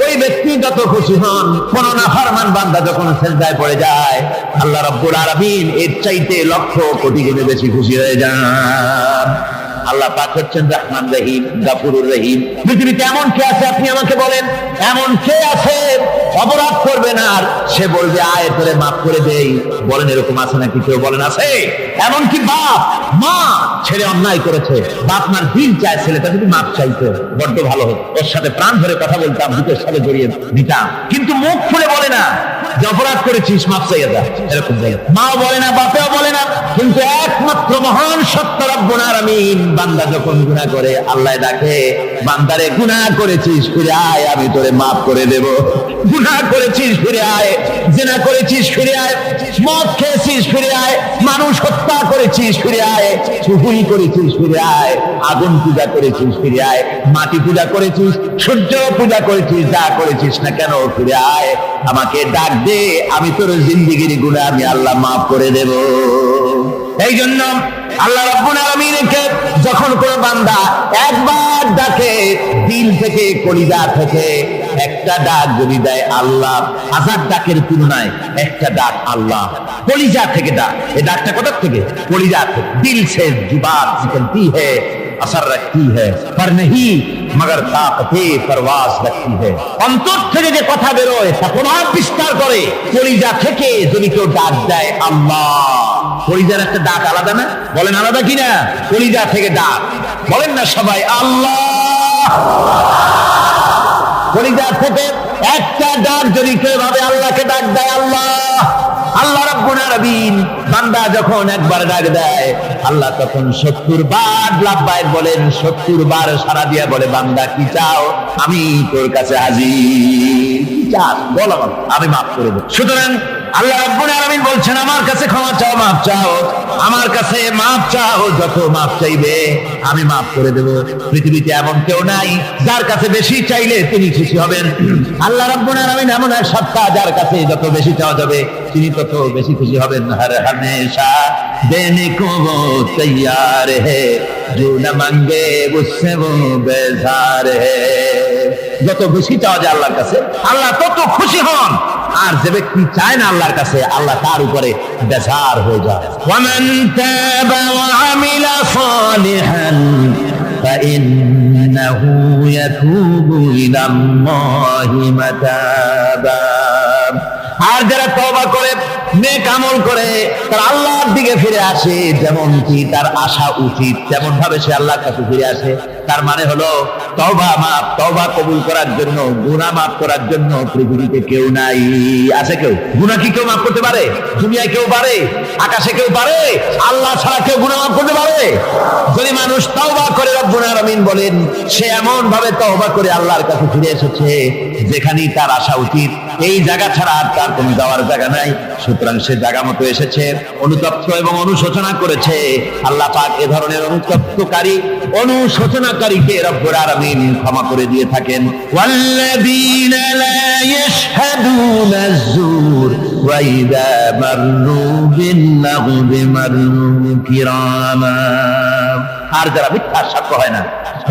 ওই ব্যক্তি যত খুশি হন। কোন নাফরমান বান্দা যখন সিজদায় পড়ে যায়, আল্লাহ রাব্বুল আলামিন এর চাইতে লক্ষ কোটি গুণে বেশি খুশি হয়ে যান। আল্লাহ পাক হচ্ছেন রহমান রহিম, গাফুরুর রহিম। পৃথিবীতে এমন কে আছে আপনি আমাকে বলেন? এমন কে আছে অপরাধ করবে না আর সে বলবে আয় তোরে মাফ করে দেই? বলেন এরকম আছে নাকি? কেউ বলেন আছে? এমন কি বাপ মা ছেলে অন্যায় করেছে, বাপ মার দিল চায় ছেলেটা যদি মাফ চাইতো, বড্ড ভালো হতো, ওর সাথে প্রাণ ধরে কথা বলতাম, বুকের সাথে জড়িয়ে দিতাম, কিন্তু মুখ খুলে বলে না যে অপরাধ করেছিস মাফ চাইয়া যা, এরকম বলে। মাও বলে না, বাপেও বলে না, কিন্তু একমাত্র মহান সত্য রব্বুল আলামিন বান্দা যখন গুনাহ করে, আল্লাহ ডাকে, বান্দারে গুনাহ করেছিস ফিরে আয়, আমি তোরে মাফ করে দেব। গুনাহ করেছিস ফিরে আয়, জিনা করেছিস ফিরে আয়, মদ খেয়েছিস ফিরে আয়, মানুষ হত্যা করেছিস ফিরে আয়, চুরি করেছিস ফিরে আয়, আগুন পূজা করেছিস ফিরে আয়, মাটি পূজা করেছিস, সূর্য পূজা করেছিস, যা করেছিস না কেন ফিরে আয়, আমাকে ডাক দে, আমি তোর জিন্দেগির গুনাহ আমি আল্লাহ মাফ করে দেব। এই জন্য আল্লাহ রাব্বুল আলামিনকে যখন কোন বান্দা একবার ডাকে, দিল থেকে কলিজা থেকে একটা ডাক যদি দেয় আল্লাহ, হাজার ডাকের তুলনায় একটা ডাক আল্লাহ, কলিজা থেকে ডাক। এই ডাকটা কোথা থেকে? কলিজা থেকে। দিল সে जुबान निकलती है, असर रखती है, पर नहीं मगर ताकते परवाज रखती है। অন্তর থেকে যে কথা বেরোয় তা প্রভাব বিস্তার করে। কলিজা থেকে যদি কেউ ডাক দেয় আল্লাহ, কলিজার একটা ডাক আলাদা না? বলেন আলাদা কিনা? কলিজা থেকে ডাক বলেন না সবাই আল্লাহ। কলিজা থেকে একটা ডাক যদি কেউ ভাবে আল্লাহকে ডাক দেয় আল্লাহ, আল্লাহ রাব্বুল আলামিন বান্দা যখন একবার ডাক দেয়, আল্লাহ তখন 70 বার লাব্বাইক বলেন, 70 বার সাড়া দিয়া বলে, বান্দা কি চাও? আমি তোর কাছে হাজির। কি চাস বল, আমি মাফ করে দেব। সুতরাং আল্লাহ রাব্বুল আলামিন বলছেন, আমার কাছে ক্ষমা চাও, মাফ চাও, আমার কাছে মাফ চাও, যত মাফ চাইবে আমি মাফ করে দেব। পৃথিবীতে এমন কেউ নাই যার কাছে বেশি চাইলে তিনি খুশি হবেন। আল্লাহ রাব্বুল আলামিন এমন এক সত্তা যার কাছে যত বেশি চাওয়া যাবে তিনি তত বেশি খুশি হবেন। হর হমেশা দেনে কো वो तैयार है, जो न मांगे उससे वो बेजार है। যত বেশি চাওয়া যায় আল্লাহর কাছে, আল্লাহ তত খুশি হন। আর যে ব্যক্তি চায় না আল্লাহর কাছে, আল্লাহ তার উপরে বেজার হয়ে যায়। ওয়ামান তাবা ওয়া আমিলা সালিহান ফাইন্নাহু ইয়াতুবু ইলাল্লাহি মাতাবা। আর যারা তওবা করে, নেক আমল করে, তার আল্লাহর দিকে ফিরে আসে, যেমন কি তার আশা উচিত তেমন ভাবে সে আল্লাহর কাছে ফিরে আসে, তার মানে হলো তওবা মাফ, তওবা কবুল করার জন্য, গুনাহ মাফ করার জন্য পৃথিবীতে কেউ নাই। আছে কেউ? গুনাহ কি কেউ মাফ করতে পারে? দুনিয়ায় কেউ পারে? আকাশে কেউ পারে? আল্লাহ ছাড়া কেউ গুনাহ মাফ করতে পারে? যদি মানুষ তওবা করে, রব্বুল আলামিন বলেন সে এমন ভাবে তওবা করে আল্লাহর কাছে ফিরে এসেছে যেখানেই তার আসা উচিত, এই জায়গা ছাড়া আর তার কোনো যাওয়ার জায়গা নাই। সুতরাং সে জায়গা মতো এসেছে, অনুতপ্ত এবং অনুশোচনা করেছে। আল্লাহ পাক এ ধরনের অনুতপ্তকারী, অনুশোচনাকারীকে রব্বুল আলামিন ক্ষমা করে দিয়ে থাকেন। ওয়াল্লাযীনা লা ইয়াশহাদুনা আয-যুর ওয়া ইযা মাররু বিল-লাগবি মাররু কিরামা। আর যারা মিথ্যার সাক্ষ্য হয় না,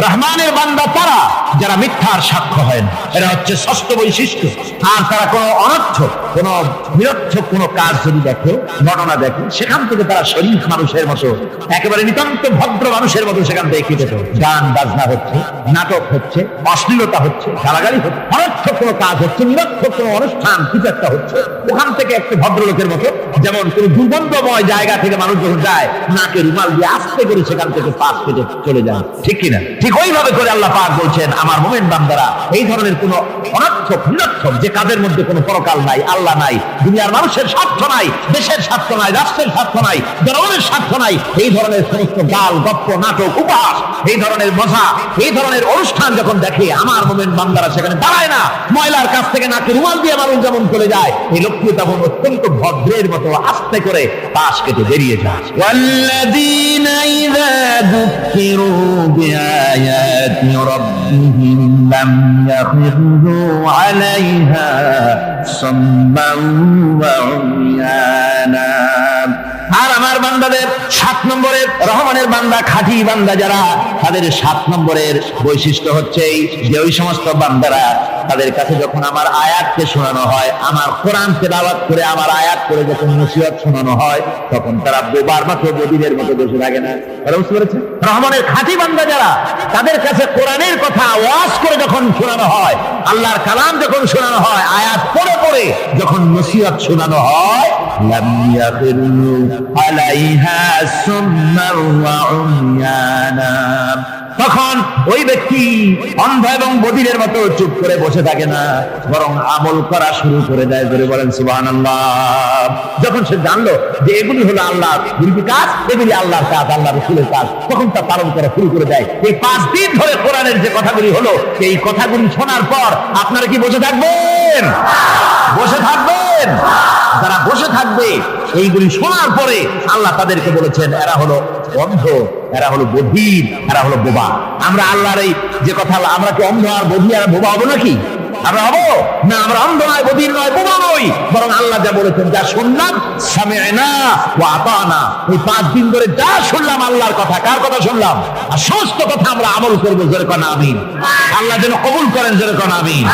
রহমানের বান্দা তারা যারা মিথ্যার সাক্ষ্য হয় না, এটা হচ্ছে ষষ্ঠ বৈশিষ্ট্য। আর তারা কোনো অনর্থক, কোনো নিরর্থক কোনো কাজ যদি দেখে, ঘটনা দেখে, সেখান থেকে তারা শরীফ মানুষের মতো, একেবারে নিতান্ত ভদ্র মানুষের মতো সেখান থেকে কেটে দেয়। গান বাজনা হচ্ছে, নাটক হচ্ছে, অশ্লীলতা হচ্ছে, গালাগালি হচ্ছে, অনর্থক কোনো কাজ হচ্ছে, নিরর্থক কোনো অনুষ্ঠান কিছু একটা হচ্ছে, ওখান থেকে একটা ভদ্রলোকের মতো, যেমন কোন দুর্গন্ধময় জায়গা থেকে মানুষ যখন যায়, নাকে রুমাল দিয়ে আস্তে করে সেখান থেকে পাশ কেটে চলে যায়, ঠিক কিনা? ঠিক ওইভাবে করে আল্লাহ পাক বলছেন, আমার মুমিন বান্দারা এই ধরনের কোনো অনর্থক, নিরর্থক যে কাজের মধ্যে কোনো পরকাল নাই, আল্লাহ নাই, দুনিয়ার মানুষের স্বার্থ নাই, দেশের স্বার্থ নাই, রাষ্ট্রের স্বার্থ নাই, জনগণের স্বার্থ নাই, এই ধরনের সমস্ত গাল গপ্প, নাটক, উপহাস, এই ধরনের মজা, এই ধরনের অনুষ্ঠান যখন দেখে, আমার মুমিন বান্দারা সেখানে দাঁড়ায় না। ময়লার কাছ থেকে নাকে রুমাল দিয়ে মানুষ যেমন চলে যায়, এই লোকটি তখন অত্যন্ত ভদ্রের মতো আস্তে করে পাশ কেটে বেরিয়ে যায়। والذين إذا ذكروا بآيات ربهم لم يخروا عليها صما وعميانا। আর আমার বান্দাদের 7 নম্বরের, রহমানের বান্দা, খাঁটি বান্দা যারা, তাদের 7 নম্বরের বৈশিষ্ট্য হচ্ছে এই যে ওই সমস্ত বান্দারা তাদের কাছে যখন আমার আয়াতকে শোনানো হয়, আমার কোরআন তেলাওয়াত করে আমার আয়াত করে যখন নসিহত শোনানো হয়, তখন তারা বোবার মতো, বদিরের মতো বসে থাকে না। তারা বুঝতে পেরেছে? রহমানের খাঁটি বান্দা যারা, তাদের কাছে কোরআনের কথা ওয়াজ করে যখন শোনানো হয়, আল্লাহর কালাম যখন শোনানো হয়, আয়াত পড়ে পড়ে যখন নসিহত শোনানো হয়, লাম ইয়াখিরু আলাইহা সুম্মান ওয়া উময়ানা, তখন ওই ব্যক্তি অন্ধ এবং বধিরের মতো চুপ করে বসে থাকে না, বরং আমল করা শুরু করে দেয়। ধরে বলেন সুবহানাল্লাহ। যখন সে জানলো যে এগুলি হলো আল্লাহর কাজ, এগুলি আল্লাহর কাজ, আল্লাহ রাসূলের কাজ, তখন তা পালন করা শুরু করে দেয়। এই 5 দিন ধরে কোরআনের যে কথাগুলি হলো, এই কথাগুলি শোনার পর আপনারা কি বসে থাকবেন? বসে থাকবেন? যারা বসে থাকবে এইগুলি শোনার পরে, আল্লাহ তাদেরকে বলেছেন এরা হলো অন্ধ, এরা হলো বধির, এরা হলো বোবা। আমরা আল্লাহর এই যে কথা, আমরা কি অন্ধ আর বধির আর বোবা হবো নাকি? আমরা হবো না? আমরা অন্ধ নয়, বধির নয়, বোবা নই, বরং আল্লাহ যা বলেছেন, যা শুনলাম সামি'না ওয়া আতা'না, এই 5 দিন ধরে যা শুনলাম আল্লাহর কথা, কার কথা শুনলাম? আর সমস্ত কথা আমরা আমল করবো। জোরে কোন আমিন। আল্লাহ যেন কবুল করেন। জোরে কোন আমিন।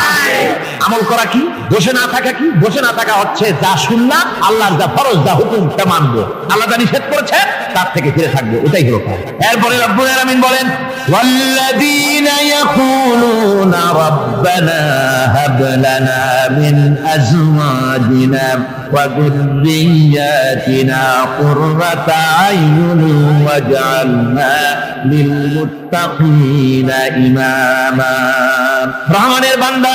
আমল করা কি? বসে না থাকা কি? বসে না থাকা হচ্ছে যা শুনলাম, আল্লাহর যা ফরজ, যা হুকুম, তা মানবো। আল্লাহ যা নিষেধ করেছেন তার থেকে ফিরে থাকবো, এটাই হলো কাজ। এরপরে রব্বুল আলামিন বলেন, ওয়াল্লাযীনা ইয়াকুলুনা রাব্বানা হাব লানা মিন আজওয়াজিনা ওয়া যুররিয়্যাতিনা কুররাতা আয়ুন ওয়াজআলনা লিল মুত্তাকিনা ইমামা। রহমানের বান্দা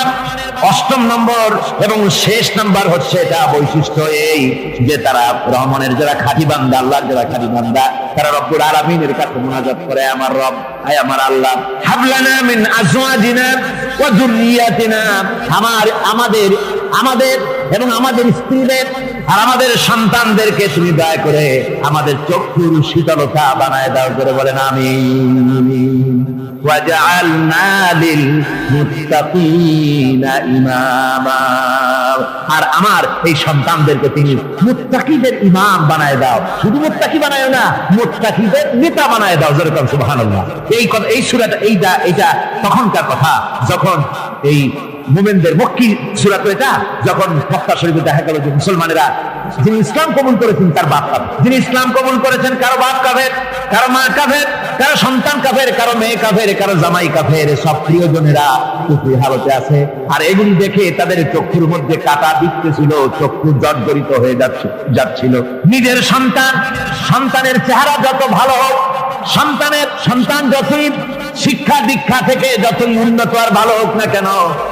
8ম নম্বর এবং শেষ নাম্বার হচ্ছে এটা বৈশিষ্ট্য এই যে তারা রহমানের যারা খাঁটি বান্দা, আল্লাহর যারা খাঁটি বান্দা, তারা রব্বুল আলামিনের কাছে মুনাজাত করে, আমার রব, আয় আমার আল্লাহ, হাবলানা মিন আজওয়াজিনা ওয়া যুররিয়াতিনা, আমাদের এবং আমাদের স্ত্রীদের আর আমাদের সন্তানদেরকে তুমি দয়া করে আমাদের চক্ষুর শীতলতা বানায় দাও। করে বলেন আমিন। ওয়াজআলনা লিল মুত্তাকিনা ইমামা, আর আমার এই সন্তানদেরকে তুমি মুত্তাকিদের ইমাম বানায় দাও। শুধু মুত্তাকি বানায় না, মুত্তাকিদের নেতা বানায় দাও। যেরকম সুবহানাল্লাহ। এই কথা, এই সূরাটা, এইটা তখনকার কথা যখন এই মুমিনদের মক্কি সূরা, তো এটা যখন মক্কা শরীফে দেখা গেল যে মুসলমানেরা, যিনি ইসলাম কবুল করেছেন তার বাপ কাফের, যিনি ইসলাম কবুল করেছেন কারো বাপ কাফের, কারো মা কাফের, কারো সন্তান কাফের, কারো মেয়ে কাফের, কারো জামাই কাফের, সব প্রিয়জনেরা কুফরি হালতে আছে। আর এগুলি দেখে তাদের চক্ষুর মধ্যে কাঁটা দিতেছিল, চক্ষু জর্জরিত হয়ে যাচ্ছিল। নিজের সন্তানের চেহারা যত ভালো হোক, সন্তান যতই শিক্ষা দীক্ষা থেকে যতই উন্নত আর ভালো হোক না কেন,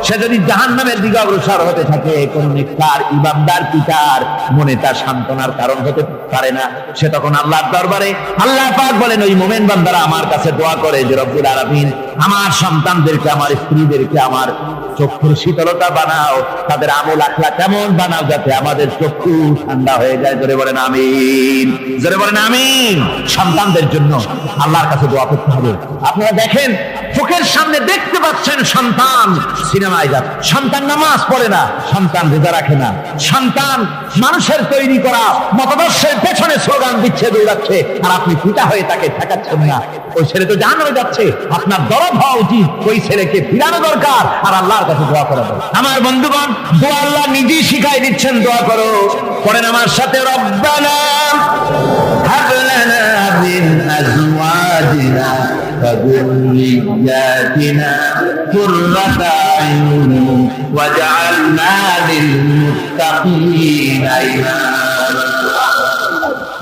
সে যদি জাহান্নামের দিকে অগ্রসর হতে থাকে, কোন নেককার ইমানদার পিতার মনে তার সান্ত্বনার কারণ হতে পারে না। সে তখন আল্লাহর দরবারে, আল্লাহ পাক বলেন ওই মুমিন বান্দারা আমার কাছে দোয়া করে যে রব্বুল আলামিন আমার সন্তানদেরকে, আমার স্ত্রীদেরকে আমার চক্ষুর শীতলতা বানাও, তাদের আমল আখলাক কেমন বানাও, যাতে আমাদের চক্ষু ঠান্ডা হয়ে যায়। জোরে বলেন আমিন। জোরে বলেন আমিন। সন্তানদের জন্য আল্লাহর কাছে দোয়া করতে হবে। আপনারা দেখেন দেখেন চোখের সামনে দেখতে পাচ্ছেন সন্তান সিনেমায় যাচ্ছে, সন্তান নামাজ পড়ে না, সন্তান রোজা রাখে না, সন্তান মানুষের তৈরি করা মতাদর্শের পেছনে স্লোগান দিচ্ছে, দৌড়াচ্ছে, আর আপনি পিতা হয়ে তাকে ঠেকাচ্ছেন না। ওই ছেলে তো জাহান্নামে যাচ্ছে, আপনার দরদ হওয়া উচিত, ওই ছেলেকে ফিরানো দরকার আর আল্লাহর কাছে দোয়া করা দরকার। আমার বন্ধুগণ, দোয়া আল্লাহ নিজেই শিখাই দিচ্ছেন, দোয়া করো। পড়েন আমার সাথে, রব্বানা হাব লানা মিন আজওয়াজিনা ওয়া যুররিয়াতিনা কুররাতা আয়ুন ওয়াজআলনা লিল মুত্তাকিনা ইমামা।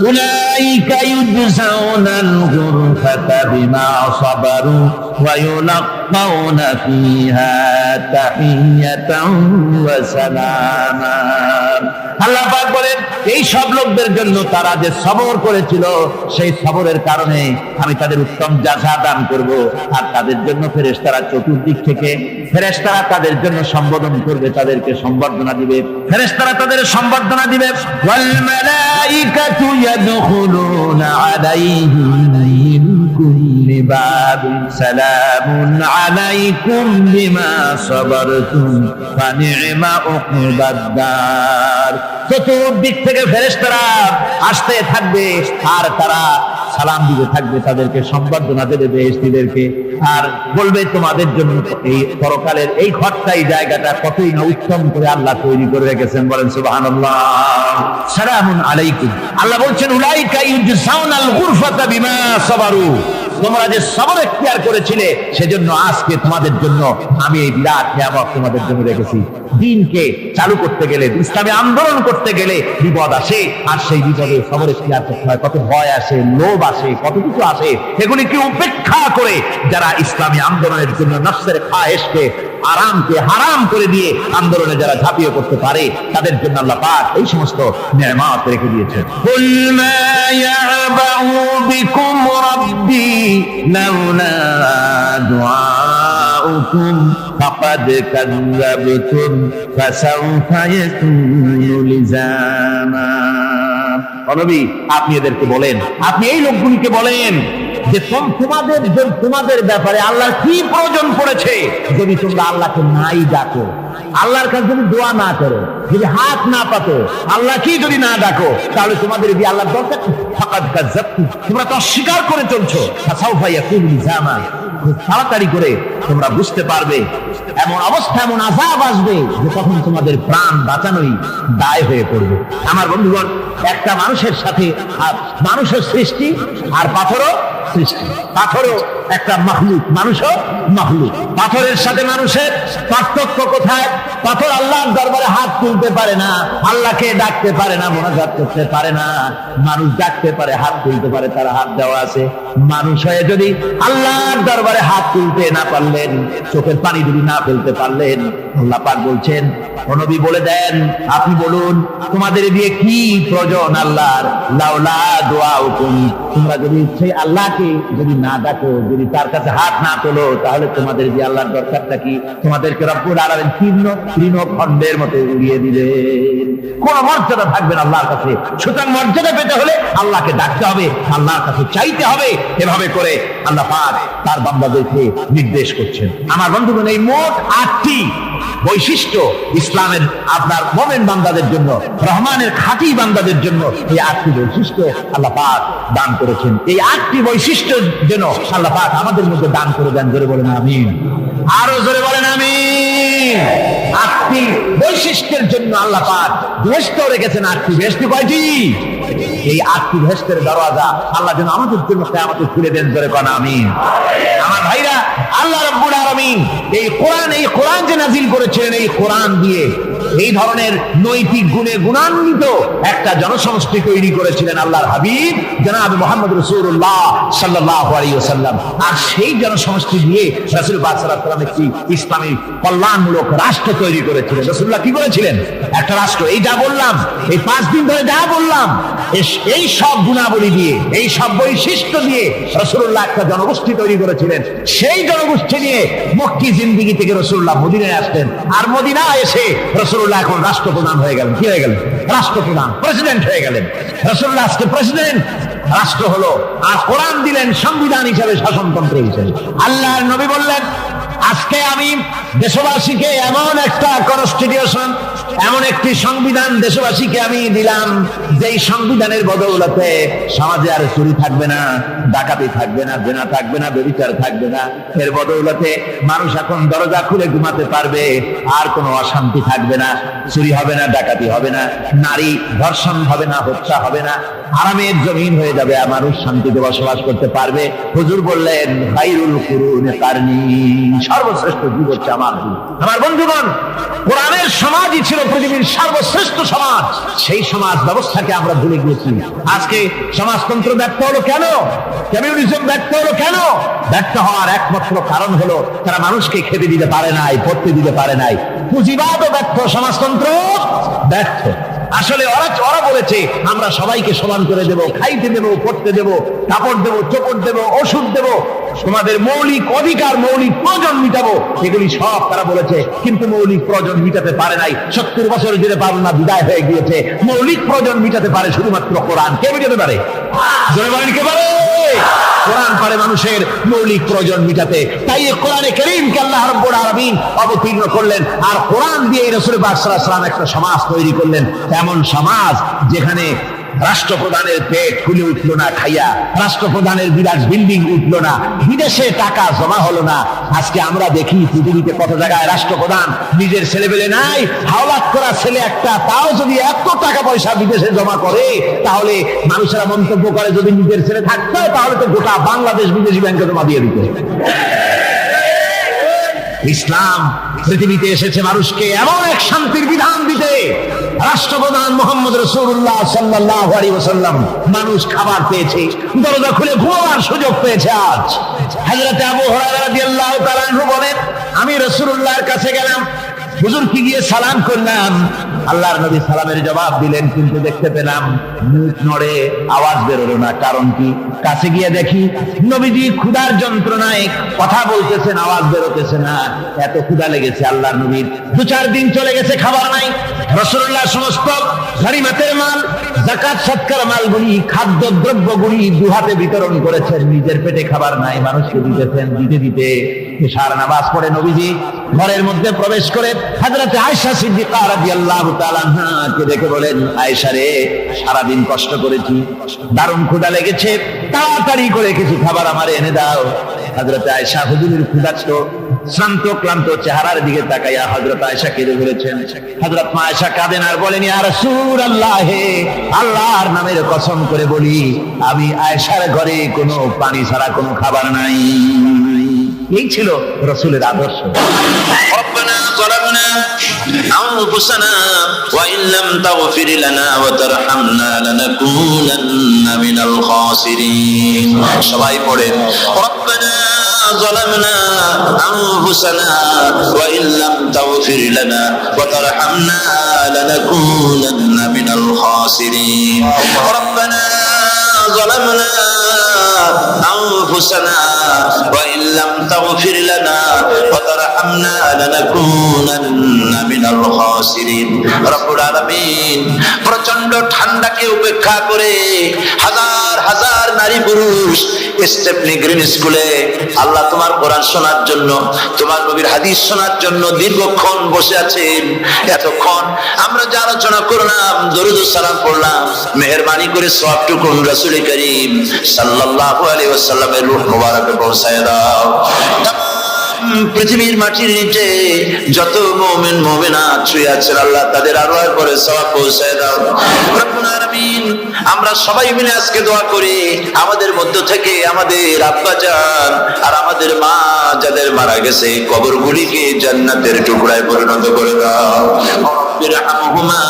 أولئك يجزون الغرفة بما صبروا ويلقون فيها تحية وسلاما। আল্লাহ পাক বলেন, এই সব লোকদের জন্য তারা যে সবর করেছিল, সেই সবরের কারণে আমি তাদের উত্তম জাযা দান করব। আর তাদের জন্য ফেরেশতারা চতুর্দিক থেকে ফেরেশতারা তাদের জন্য সম্বোধন করবে, তাদেরকে সম্বর্ধনা দিবে, ফেরেশতারা তাদের সম্বর্ধনা দিবে। ওয়াল মালাইকাতু ইয়াদখুলুনা আলাইহিম মিন কুল্লি বাবিন সালামুন আলাইকুম বিমা সাবারতুম ফানি'মা উকবাদ-দার। চতুর্দিক থেকে ফেরেশতারা আসতে থাকবে আর তারা সালাম দিতে থাকবে, তাদেরকে সম্বর্ধনা দেবে বেহেশতীদেরকে, আর বলবে তোমাদের জন্য এই পরকালের এই ঘরটাই, জায়গাটা কতই না উত্তম করে আল্লাহ তৈরি করে রেখেছেন। বলেন সুবহানাল্লাহ। সালামুন আলাইকুম। আল্লাহ বলছেন, উলাইকা ইউজসাউনাল গুরফাতা বিমা সাবারু। তোমরা যে সবর এখতিয়ার করেছিলে, সেজন্য আজকে তোমাদের জন্য আমি এই বিরাট নিয়ামত তোমাদের জন্য রেখেছি। দ্বীনকে চালু করতে গেলে, ইসলামী আন্দোলন করতে গেলে বিপদ আসে, আর সেই বিপদে সবর এখতিয়ার করতে হয়। কত ভয় আসে, লোভ আসে, কত কিছু আসে, এগুলিকে উপেক্ষা করে যারা ইসলামী আন্দোলনের জন্য নফসের খায়েশকে, আরামকে হারাম করে দিয়ে আন্দোলনে যারা ঝাঁপিয়ে পড়তে পারে, তাদের জন্য আল্লাহ পাক এই সমস্ত নিয়ামত রেখে দিয়েছেন। কুল মা ইয়াবাউ বিকুম রাব্বি লাউলা দুআউকুম ফাকাদ কাযাবতুম ফাসাউফা ইয়াকুনু লিজামা। নবী, আপনি এদেরকে বলেন, আপনি এই লোকগুলিকে বলেন যে তোমাদের ব্যাপারে আল্লাহর কি প্রয়োজন পড়েছে যদি তোমরা আল্লাহকে নাই ডাকো, আল্লাহর কাছে যদি দোয়া না করো, যদি হাত না পাতো, আল্লাহ কি যদি না ডাকো, তাহলে তোমাদের যদি আল্লাহর দরকার, ফাকাদ কাযাবতুম, তোমরা তো অস্বীকার করে চলছো। ফাসাউফা ইয়াকুনু লিজামা, খুব তাড়াতাড়ি করে তোমরা বুঝতে পারবে, এমন অবস্থা, এমন আযাব আসবে যে তখন তোমাদের প্রাণ বাঁচানোই দায় হয়ে পড়বে। আমার বন্ধুগণ, একটা মানুষের সাথে মানুষের সৃষ্টি আর পাথরও সৃষ্টি, পাথরও একটা মাখলুক, মানুষও মাখলুক। পাথরের সাথে মানুষের পার্থক্য কোথায়? পাথর আল্লাহর দরবারে হাত তুলতে পারে না, আল্লাহকে ডাকতে পারে না, মোনাজাত করতে পারে না। মানুষ ডাকতে পারে, হাত তুলতে পারে, তার হাত দেওয়া আছে। মানুষ হয়ে যদি আল্লাহর দরবারে হাত তুলতে না পারলেন, চোখের পানি যদি না ফেলতে পারলেন, আল্লাহ পাক বলছেন, ও নবী বলে দেন, আপনি বলুন তোমাদের দিয়ে কি প্রয়োজন আল্লাহর। লাউলা দুআউকুম, তোমরা যদি সেই আল্লাহকে যদি না ডাকো, যদি তার কাছে হাত না তোলো, তাহলে তোমাদের যে আল্লাহর দরকারটা কি? তোমাদেরকে রব্বুল আলামিন তৃণখণ্ডের মতো উড়িয়ে দিবেন, কোন মর্যাদা থাকবে না আল্লাহর কাছে। সুতরাং মর্যাদা পেতে হলে আল্লাহকে ডাকতে হবে, আল্লাহর কাছে চাইতে হবে। এভাবে করে আল্লাহ পাক তার বান্দাদেরকে নির্দেশ করছেন। আমার বন্ধুগণ, এই মোট 8টি বৈশিষ্ট্য ইসলামের আপনার মুমিন বান্দাদের জন্য, রহমানের খাঁটি বান্দাদের জন্য এই 8টি বৈশিষ্ট্য আল্লাহ পাক দান করেছেন। এই 8টি বৈশিষ্ট্য যেন আল্লাহ পাক আমাদের মধ্যে দান করে দেন। জোরে বলেন আমিন, আরো জোরে বলেন আমিন। 8টি বৈশিষ্ট্যের জন্য আল্লাহ পাক বেহেশত রেখেছেন। 8টি বেহেশত কয়টি? এই 8টি বেহেশতের দরওয়াজা আল্লাহ যেন আমাদের জন্য কিয়ামতে খুলে দেন। জোরে কোন আমিন। আমার ভাইরা, আল্লাহ রাব্বুল আলামিন এই কোরআন যে নাযিল করেছিলেন, এই কোরআন দিয়ে এই ধরনের নৈতিক গুণে গুণান্বিত একটা জনসমষ্টি তৈরি করেছিলেন আল্লাহর হাবিব জনাব মুহাম্মদ রাসূলুল্লাহ সাল্লাল্লাহু আলাইহি ওয়াসাল্লাম। আর সেই জনসমষ্টি দিয়ে রাসূল পাক সাল্লাল্লাহু আলাইহি ওয়াসাল্লাম একটি ইসলামী কল্যাণমূলক রাষ্ট্র তৈরি করেছিলেন। রাসূলুল্লাহ কি করেছিলেন? একটা রাষ্ট্র, এই যা বললাম, এই 5 দিন ধরে যা বললাম, এই সব গুণাবলী দিয়ে, এই সব বৈশিষ্ট্য দিয়ে রাসূলুল্লাহ একটা জনগোষ্ঠী তৈরি করেছিলেন। সেই জনগোষ্ঠী নিয়ে মক্কি জিন্দেগি থেকে রাসূলুল্লাহ মদিনায় আসলেন। আর মদিনায় এসে রাসূলুল্লাহ এখন রাষ্ট্রপ্রধান হয়ে গেলেন। কি হয়ে গেলেন? রাষ্ট্রপ্রধান, প্রেসিডেন্ট হয়ে গেলেন। রাসূলুল্লাহ আজকে প্রেসিডেন্ট, রাষ্ট্র হলো, আর কোরআন দিলেন সংবিধান হিসেবে, শাসনতন্ত্র হিসেবে। আল্লাহর নবী বললেন, আজকে আমি দেশবাসীকে এমন একটা কনস্টিটিউশন, এমন একটি সংবিধান দেশবাসীকে আমি দিলাম, যেই সংবিধানের বদৌলতে সমাজে আর চুরি থাকবে না, ডাকাতি থাকবে না, জেনা থাকবে না, ব্যভিচার থাকবে না। এর বদৌলতে মানুষ এখন দরজা খুলে ঘুমাতে পারবে, আর কোনো অশান্তি থাকবে না, চুরি হবে না, ডাকাতি হবে না, নারী ধর্ষণ হবে না, হত্যা হবে না, আরামের জমিন হয়ে যাবে, আর মানুষ শান্তিতে বসবাস করতে পারবে। হুজুর বললেন, খায়রুল কুরুনি কারনি, সর্বশ্রেষ্ঠ যুগ হচ্ছে আমার যুগ। আমার বন্ধুগণ, কোরআনের সমাজই ছিল পৃথিবীর সর্বশ্রেষ্ঠ সমাজ। সেই সমাজ ব্যবস্থাকে আমরা ভুলে গিয়েছি। আজকে সমাজতন্ত্র ব্যর্থ হলো কেন? কমিউনিজম ব্যর্থ হলো কেন? ব্যর্থ হওয়ার একমাত্র কারণ হলো তারা মানুষকে খেতে দিতে পারে নাই, পড়তে দিতে পারে নাই। পুঁজিবাদও ব্যর্থ, সমাজতন্ত্র ব্যর্থ। আসলে ওরা বলেছে আমরা সবাইকে সমান করে দেব, খাইতে দেব, পড়তে দেব, কাপড় দেব, চোপড় দেব, ওষুধ দেব, তোমাদের মৌলিক অধিকার, মৌলিক প্রয়োজন মিটাবো, এগুলি সব তারা বলেছে। কিন্তু মৌলিক প্রয়োজন মিটাতে পারে নাই। 70 বছর জুড়ে পারল না, বিদায় হয়ে গিয়েছে। মৌলিক প্রয়োজন মিটাতে পারে শুধুমাত্র কোরআন। কে মিটাতে পারে? কে পারে? কোরআন পারে মানুষের মৌলিক প্রয়োজন মিটাতে। তাই এই কোরআনে কারীমকে আল্লাহ রাব্বুল আলামিন অবতীর্ণ করলেন, আর কোরআন দিয়ে রাসূল পাক সাল্লাল্লাহু আলাইহি ওয়াসাল্লাম একটা সমাজ তৈরি করলেন, এমন সমাজ যেখানে রাষ্ট্রপ্রধানের পেট ফুলে উঠলো না খাইয়া, রাষ্ট্রপ্রধানের বিরাট বিল্ডিং উঠলো না, বিদেশে টাকা জমা হলো না। আজকে আমরা দেখি পৃথিবীতে কত জায়গায় রাষ্ট্রপ্রধান নিজের ছেলেবেলে নাই, হাওলাত করা ছেলে একটা, তাও যদি এত টাকা পয়সা বিদেশে জমা করে, তাহলে মানুষেরা মন্তব্য করে যদি নিজের ছেলে থাকতো তাহলে তো গোটা বাংলাদেশ বিদেশি ব্যাংকে জমা দিয়ে দিত। ইসলাম পৃথিবীতে এসেছে মানুষকে এমন এক শান্তির বিধান দিতে। রাষ্ট্রপ্রধান মুহাম্মদ রাসূলুল্লাহ সাল্লাল্লাহু আলাইহি ওয়াসাল্লাম মানুষ খাবার পেয়েছে, দরজা খুলে ঘুমাবার সুযোগ পেয়েছে। আজ হযরত আবু হুরায়রা রাদিয়াল্লাহু তাআলা আনহু বলেন, আমি রাসূলুল্লাহর কাছে গেলাম, হুজুরকে গিয়ে সালাম করলাম। আল্লাহর নবী সালামের জবাব দিলেন, কিন্তু দেখতে পেলাম মুখ নড়ে, আওয়াজ বেরোলো না। কারণ কি? কাছে গিয়ে দেখি নবীজি ক্ষুধার যন্ত্রণায় কথা বলতেছেন, আওয়াজ বেরোতেছে না। এত ক্ষুধা লেগেছে আল্লাহর নবীর। 2-4 দিন চলে গেছে, খাবার নাই। রাসূলুল্লাহ সমস্ত গনিমতের মাল, যাকাত সদকার মালগুলি, খাদ্য দ্রব্যগুলি দুহাতে বিতরণ করেছেন। নিজের পেটে খাবার নাই, মানুষকে দিতেছেন। দিতে দিতে এশার নামাজ পড়ে নবীজি ঘরের মধ্যে প্রবেশ করে হযরত আয়েশা সিদ্দিকা রাদিয়াল্লাহু তাআলা আনহাকে দেখে বলেন, আয়েশা রে, সারাদিন কষ্ট করেছি, দারুণ ক্ষুধা লেগেছে, তাড়াতাড়ি করে কিছু খাবার আমারে এনে দাও। হযরত আয়েশা হুজুরের ক্ষুধার্ত শ্রান্ত ক্লান্ত চেহারার দিকে তাকাইয়া হযরত আয়েশা কেঁদে ফেলেছেন। হযরত মা আয়েশা কাঁদেন আর বলেন, ইয়া রাসূলুল্লাহ, হে আল্লাহর নামের কসম করে বলি, আমি আয়েশার ঘরে কোনো পানি ছাড়া কোনো খাবার নাই। এই ছিল রাসূলের আদর্শ। ربنا ظلمنا أنفسنا وإن لم تغفر لنا وترحمنا لنكونن من الخاسرين সবাই পড়েন ربنا ظلمنا أنفسنا وإن لم تغفر لنا وترحمنا لنكونن من الخاسرين ربنا ظلمنا أنفسنا وإن لم تغفر لنا وترحمنا لنكونن من الخاسرين রব্বুল আলামিন প্রচন্ড ঠান্ডাকে উপেক্ষা করে হাজার হাজার নারী পুরুষ স্টেপনি গ্রিন স্কুলে আল্লাহ তোমার কোরআন শোনার জন্য, তোমার নবীর হাদিস শোনার জন্য দীর্ঘক্ষণ বসে আছেন। এতক্ষণ আমরা যে আলোচনা করলাম, দরুদ ও সালাম পড়লাম, মেহেরবানি করে সওয়াবটুকু রাসূল করিম সাল্লাল্লাহু আলাইহি ওয়াসাল্লামের রূহ মুবারকে পৌঁছায় দাও। পৃথিবীর মাটির নিচে যত মুমিন মুমিনাত শুয়ে আছেন, আল্লাহ তাদের আরওয়ার করে সওয়াব পৌঁছায় দাও। রব্বুল আলামিন, আমরা সবাই মিলে আজকে দোয়া করি, আমাদের মধ্য থেকে আমাদের আব্বা জান আর আমাদের মা যাদের মারা গেছে, কবরগুলিকে জান্নাতের টুকরায় পরিণত করে দাও। রব্বিরহামহুমা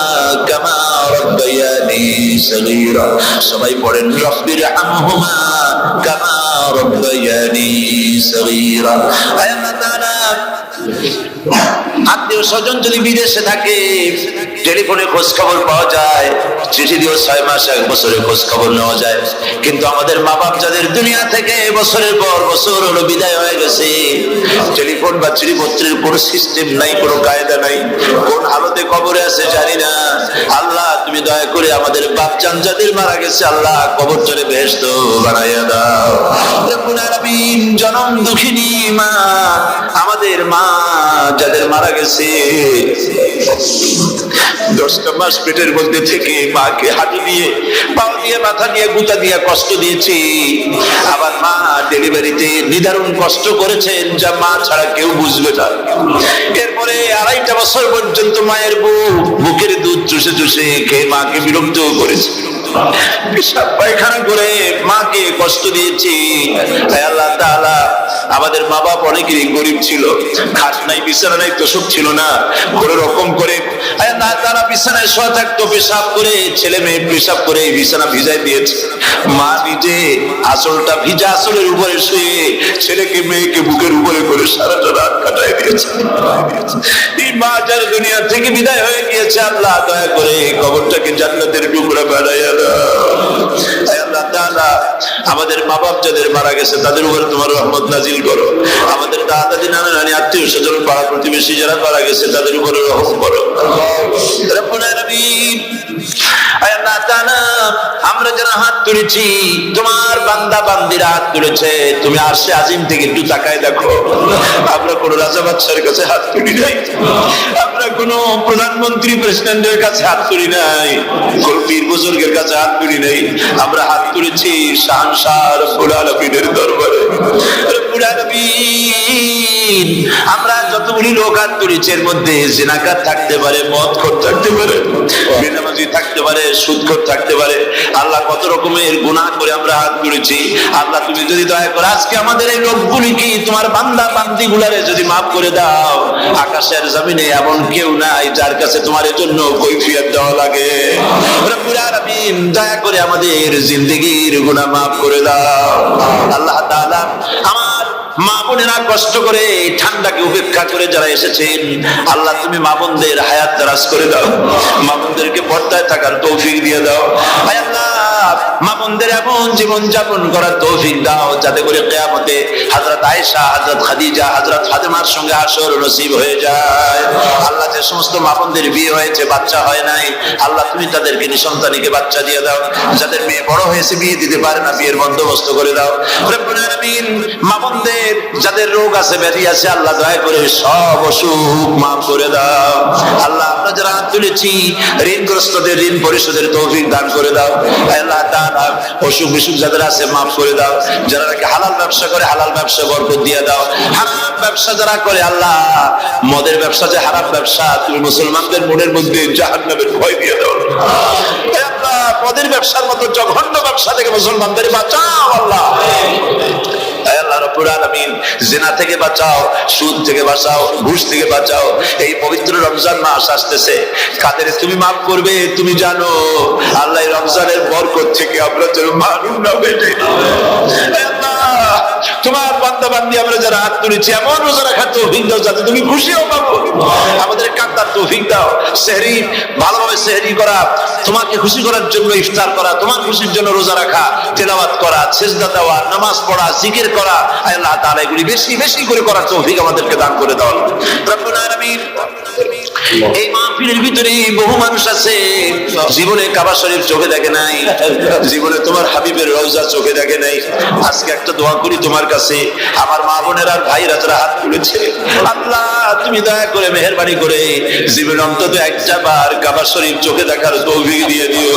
কামা রাব্বায়ানি সগীরা। সবাই পড়েন রব্বিরহামহুমা কামা রাব্বায়ানি সগীরা। আল্লাহ তাআলা, আত্মীয় স্বজন যদি বিদেশে থাকে, টেলিফোনে খোঁজ খবর পাওয়া যায়, চিঠি দিয়েও 6 মাস 1 বছরের খোঁজ খবর নেওয়া যায়। কিন্তু আমাদের মা বাপ যাদের দুনিয়া থেকে বছরের পর বছর হলো বিদায় হয়ে গেছে, টেলিফোন বা চিঠিপত্রের কোনো সিস্টেম নাই, কোনো কায়দা নাই, কোন হালতে কবরে আছে জানি না। আল্লাহ তুমি দয়া করে আমাদের বাপজান যাদের মারা গেছে আল্লাহ কবরটারে বেহেশত বানাইয়া দাও। রব্বুল আলামিন জনম দুঃখিনী মা, আমাদের মা যাদের মারা গেছে 10টা মাস পেটের মধ্যে থেকে মাকে হাঁটু দিয়ে পাও দিয়ে মাথা দিয়ে গুতা দিয়ে কষ্ট দিয়েছি। আবার মা ডেলিভারিতে নিদারুণ কষ্ট করেছেন যা মা ছাড়া কেউ বুঝবে না। এরপরে 2.5 বছর পর্যন্ত মায়ের বুকের দুধ চুষে চুষে খেয়ে মাকে বিরক্ত করেছে, পেশাব পায়খানা করে মাকে কষ্ট দিয়েছি। আল্লাহ তাআলা আমাদের মা বাপ অনেকেরই গরিব ছিল, খাট নাই বিছানা নাই তোষক ছিল না, কোনো রকম করে আল্লাহ তাআলা বিছানায় শোয়া থাকতো, পেশাব করে ছেলে মেয়ে পেশাব করে বিছানা ভিজাই দিয়েছে। মা নিজে আঁচলটা ভিজা আঁচলের উপরে শুয়ে ছেলেকে মেয়েকে বুকের উপরে করে সারা রাত কাটাই দিয়েছে। এই মা যার দুনিয়া থেকে বিদায় হয়ে গিয়েছে আল্লাহ দয়া করে কবরটাকে জান্নাতের টুকরা বানাইয়া দাও। আল্লাহ তাআলা আমাদের মা বাপ যাদের মারা গেছে তাদের উপরে তোমার রহমত নাজিল করো। আমাদের দাদা দাদি নানা নানি আত্মীয় স্বজন পাড়া প্রতিবেশী যারা মারা গেছে তাদের উপরে রহম করো। রব্বুল আলামিন আল্লাহ তাআলা আমরা যারা হাত তুলেছি তোমার বান্দা বান্দিরা হাত তুলেছে, তুমি আরশে আজিম থেকে একটু তাকায় দেখো। আমরা কোন রাজা বাদশার কাছে হাত তুলি নাই, আমরা কোন প্রধানমন্ত্রী প্রেসিডেন্টের কাছে হাত তুলি নাই, কোন পীর বুজুর্গের কাছে হাত তুলি নাই, আমরা হাত তুলেছি শাহনশাহ রব্বুল আলামিনের দরবারে। রব্বুল আলামিন আমরা যতগুলি লোক হাত তুলেছি এর মধ্যে জিনাকার থাকতে পারে, মদখোর থাকতে পারে, বেনামাজি থাকতে পারে, সুদখোর থাকতে পারে। আল্লাহ কত রকমের গুনাহ করে আমরা হাত তুলেছি। আল্লাহ তুমি যদি দয়া করে আজকে আমাদের এই লোকগুলিকে তোমার বান্দা বান্দি গুলারে যদি মাফ করে দাও, আকাশের জমিনে এমন কেউ নাই যার কাছে তোমার এর জন্য কৈফিয়ত দেওয়া লাগে। রব্বুল আলামিন দয়া করে আমাদের জিন্দেগির গুনাহ মাফ করে দাও। আল্লাহ তাআলা আমার মা বোনেরা কষ্ট করে ঠান্ডাকে উপেক্ষা করে যারা এসেছেন আল্লাহ তুমি মা বোনদের হায়াত দারাজ করে দাও, মা বোনদেরকে পর্দায় থাকার তৌফিক দিয়ে দাও। আল্লাহ মা বোনদের এমন জীবন যাপন করার তৌফিক দাও যাতে করে কিয়ামতে হযরত আয়েশা, হযরত খাদিজা, হযরত ফাতেমার সঙ্গে হাসর নসিব হয়ে যায়। আল্লাহ যে সমস্ত মা বোনদের বিয়ে হয়েছে বাচ্চা হয় নাই আল্লাহ তুমি তাদেরকে নিঃসন্তানীকে বাচ্চা দিয়ে দাও। যাদের মেয়ে বড় হয়েছে বিয়ে দিতে পারে না বিয়ের বন্দোবস্ত করে দাও। রব্বুল আলামিন মা বোনদের যাদের রোগ আছে ব্যাধি আছে আল্লাহ দয়া করে সব অসুখ মাফ করে দাও। আল্লাহ আমরা যারা হাত তুলেছি ঋণগ্রস্তদের ঋণ পরিশোধের তৌফিক দান করে দাও। আল্লাহ তাআলা অসুখ বিসুখ যাদের আছে মাফ করে দাও। যারা নাকি হালাল ব্যবসা করে হালাল ব্যবসা বরকত দিয়ে দাও। হারাম ব্যবসা যারা করে আল্লাহ মদের ব্যবসা যে হারাম ব্যবসা তুমি মুসলমানদের মনের মধ্যে জাহান্নামের ভয় দিয়ে দাও। আল্লাহ মদের ব্যবসার মতো জঘন্য ব্যবসা থেকে মুসলমানদের বাঁচাও আল্লাহ। আল্লাহ রাব্বুল আলামিন জিনা থেকে বাঁচাও, সুদ থেকে বাঁচাও, ঘুষ থেকে বাঁচাও। এই পবিত্র রমজান মাস আসতেছে, কাদের তুমি মাফ করবে তুমি জানো। আল্লাহ এই রমজানের বরকত থেকে আমরা যেন মাহরুম না হয়ে যাই। আল্লাহ তোমার বান্দা বান্দি আমরা যারা হাত তুলেছি এমন রোজা রাখার তৌফিক দাও যাতে তুমি খুশিও পাবো। আমাদের কান্দার তৌফিক দাও। সেহরি ভালোভাবে সেহরি করা, তোমাকে খুশি করার জন্য ইফতার করা, তোমার খুশির জন্য রোজা রাখা, তেলাওয়াত করা, সিজদা দেওয়া, নামাজ পড়া, জিকির করা, আল্লাহ তাআলা এগুলি বেশি বেশি করে করার তৌফিক আমাদেরকে দান করে দাও। রব্বুল আলামিন এই মাহফিলের ভিতরে বহু মানুষ আছে জীবনে কাবা শরীফ চোখে দেখে নাই, জীবনে তোমার হাবিবের রওজা চোখে দেখে নাই। আজকে একটা দোয়া করি তোমার কাছে, আমার মা বোনের আর ভাইরা যারা হাত তুলেছে আল্লাহ তুমি দয়া করে মেহেরবানি করে জীবনে অন্তত একটা বার কাবা শরীফ চোখে দেখার তৌফিক দিয়ে দিও।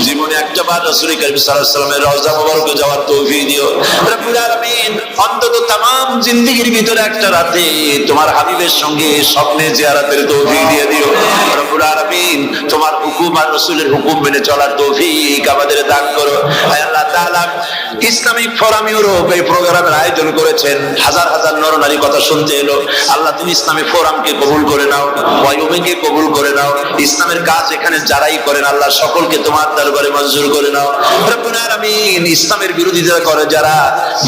জীবনে একটা বার রাসূল করিম সাল্লাল্লাহু আলাইহি ওয়াসাল্লামের রওজা মোবারকে যাওয়ার তৌফিক দিও। রব্বুল আলামিন অন্তত তামাম জিন্দেগির ভিতরে একটা রাতে তোমার হাবিবের সঙ্গে স্বপ্নে জিয়ারতের তৌফিক দিয়ে দিও। রব্বুল আলামিন তোমার হুকুম আর রাসূলের হুকুম মেনে চলার তৌফিক আমাদের দান করো। আল্লাহ তাআলা ইসলামিক ফোরাম ইউরোপ এই প্রোগ্রামের আয়োজন করেছেন, হাজার হাজার নরনারী কথা শুনতে এলো। আল্লাহ তুমি ইসলামিক ফোরামকে কবুল করে নাও, ওয়াইউমিকে কবুল করে নাও। ইসলামের কাজ এখানে যারাই করেন আল্লাহ সকলকে তোমার দরবারে মঞ্জুর করে নাও। রব্বুল আলামিন ইসলামের বিরোধিতা করে যারা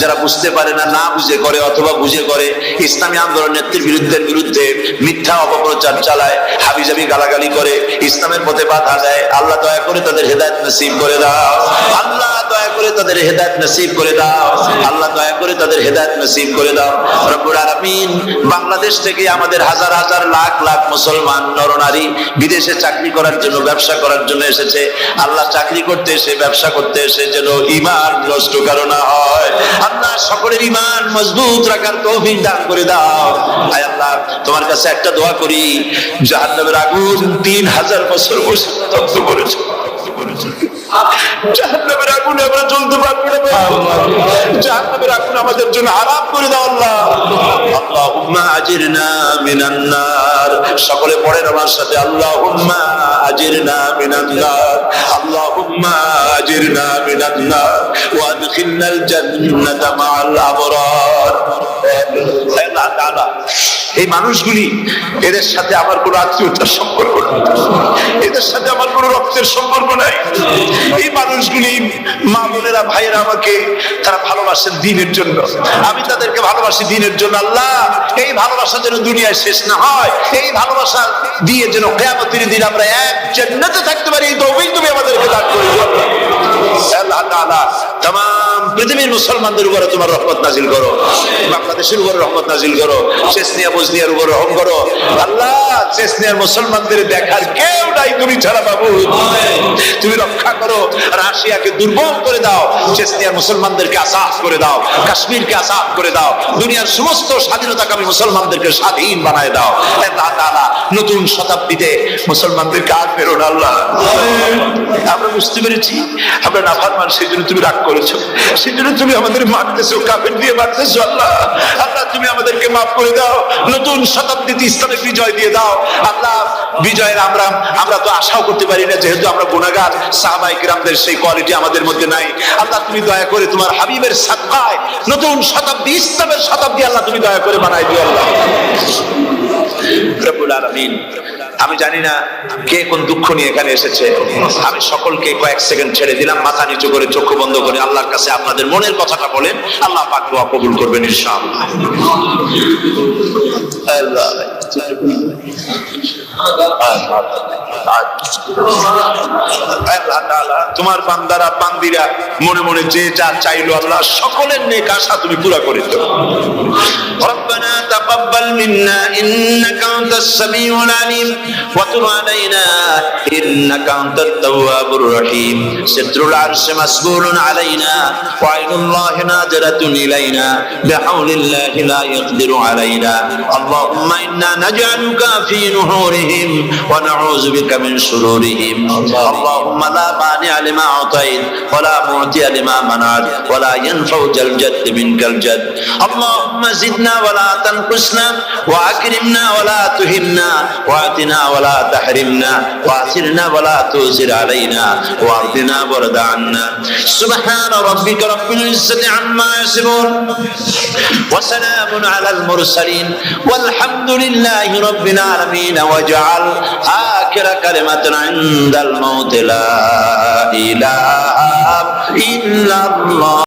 যারা বুঝতে পারে না, না বুঝে করে অথবা বুঝে করে, ইসলামী আন্দোলন নেত্রীর বিরুদ্ধে মিথ্যা অপপ্রচার চালায়, হাবিজাবি গালাগালি করে, ইসলামের পথে বাধা সাড়া দেয়, আল্লাহ দয়া করে তাদের হেদায়েত নসিব করে দাও। আল্লাহ দয়া করে তাদের হেদায়েত নসিব করে দাও। আল্লাহ দয়া করে তাদের হেদায়েত নসিব করে দাও। রব্বুল আলামিন, বাংলাদেশ থেকে আমাদের হাজার হাজার লাখ লাখ মুসলমান নরনারী বিদেশে চাকরি করার জন্য, ব্যবসা করার জন্য এসেছে। আল্লাহ, চাকরি করতে এসে, ব্যবসা করতে এসে যেন ঈমান নষ্ট কারো না হয়। আল্লাহ, সকলের ঈমান মজবুত রাখার তৌফিক দান করে দাও। আয় আল্লাহ, তোমার কাছে একটা দোয়া করি, জাহান্নামের আগুন 3000 বছর বসে দগ্ধ করেছে। জাহান্নামের আগুনে আমরা জ্বলতে পারবো না। জাহান্নামের আগুন আমাদের জন্য হারাম করে দাও আল্লাহ। আল্লাহুম্মা আজিরনা মিনান নার। সকলে পড়েন আমার সাথে, আল্লাহুম্মা আজিরনা মিনান নার, আল্লাহুম্মা আজিরনা মিনান নার ওয়া আদখিলনাল জান্নাতা মাআল আবরার। আল্লাহ তাআলা, এই মানুষগুলি, এদের সাথে আমার কোনো আত্মীয়তার সম্পর্ক নেই, এদের সাথে আমার কোনো রক্তের সম্পর্ক নাই। এই মানুষগুলি, মা বোনেরা, ভাইয়েরা, আমাকে তারা ভালোবাসেন দ্বীনের জন্য, আমি তাদেরকে ভালোবাসি দ্বীনের জন্য। আল্লাহ, এই ভালোবাসা যেন দুনিয়ায় শেষ না হয়, এই ভালোবাসা দিয়ে যেন কিয়ামতের দিন আমরা এক জান্নাতে থাকতে পারি, এই তৌফিক তুমি আমাদেরকে দান করে দিও। আল্লাহ তাআলা, तमाम পৃথিবীর মুসলমানদের উপরে তোমার রহমত নাজিল করো, বাংলাদেশের উপর রহমত নাজিল করো, চেচনিয়া বসনিয়ার উপর রহম করো। আল্লাহ, চেচনিয়ার মুসলমানদের দেখার কেউ নাই তুমি ছাড়া বাবু, তুমি রক্ষা করো। রাশিয়াকে দুর্বল করে দাও, চেচনিয়ার মুসলমানদেরকে আজাদ করে দাও, কাশ্মীরকে আজাদ করে দাও, দুনিয়ার সমস্ত স্বাধীনতাকামী মুসলমানদেরকে স্বাধীন বানায় দাও। আল্লাহ তাআলা, নতুন শতাব্দীতে মুসলমানদেরকে আগ বেরোন। আল্লাহ, আমরা বুঝতে পেরেছি আমরা নাফরমান, সেই জন্য তুমি রাগ করেছো, সেই জন্য তুমি আমাদের মারতেছো, কাফের দিয়ে মারতেছো। আল্লাহ, আল্লাহ তুমি আমাদেরকে মাফ করে দাও, নতুন শতাব্দীতে ইসলামের বিজয় দিয়ে দাও। আল্লাহ, বিজয়ের আমরা তো আশাও করতে পারি না, যেহেতু আমরা গুনাহগার। সাহাবায়ে কিরামদের সেই কোয়ালিটি আমাদের মধ্যে নাই। আল্লাহ, তুমি দয়া করে তোমার হাবিবের সাদকায় নতুন শতাব্দী, ইসলামের শতাব্দী আল্লাহ তুমি দয়া করে বানাই দিও। আল্লাহ রব্বুল আলামিন, আমি জানি না কে কোন দুঃখ নিয়ে এখানে এসেছে, আমি সকলকে কয়েক সেকেন্ড ছেড়ে দিলাম, মাথা নিচু করে, চক্ষু বন্ধ করে আল্লাহর কাছে আপনাদের মনের কথাটা বলেন। আল্লাহ পাক দোয়া কবুল করবেন ইনশাআল্লাহ। আল্লাহ তাআলা, তোমার বান্দারা বান্দিরা মনে মনে যে যা চাইলো, আল্লাহ সকলের নেক আশা তুমি পুরা করে দাও। রব্বানা তাকাব্বাল মিন্না ইন্নাকা আনতাস সামিউল আলিম ওয়া তুব আলাইনা ইন্নাকা আনতাত তাওয়াবুর রহিম। সিদরুল আরশি মাসবুলুন আলাইনা ওয়া আইনুল্লাহি নাযিরাতুন ইলাইনা বিহাউলিল্লাহি লা ইয়াকদিরু আলাইনা। আল্লাহুম্মা ইন্না নাজআলুকা ফি নুহুরিহিম ওয়া নাউযু বিকা মিন শুরুরিহিম। আল্লাহুম্মা লা মানি'a লিমা আতাইত ওয়া লা মু'তিয়া লিমা মানা'ত ওয়া লা ইয়ানফা'ু জাল জাদ্দি মিনকাল জাদ। আল্লাহুম্মা জিদনা ওয়া লা তানকুসনা ওয়া আকরিমনা ওয়া লা তুহিন্না ওয়া আতিনা ওয়া লা তাহরিমনা ওয়া আসিরনা ওয়া লা তুসির আলাইনা ওয়া আরদিনা ওয়ারদা আন্না। সুবহানা রাব্বিকা রাব্বিল ইজ্জাতি আম্মা ইয়াসিফুন ওয়া সালামুন আলাল মুরসালিন ওয়াল হামদুলিল্লাহি রাব্বিল আলামিন। ওয়াজআল আখিরা কালিমাতুন ইনদাল মাউত লা ইলাহা ইল্লাল্লাহ।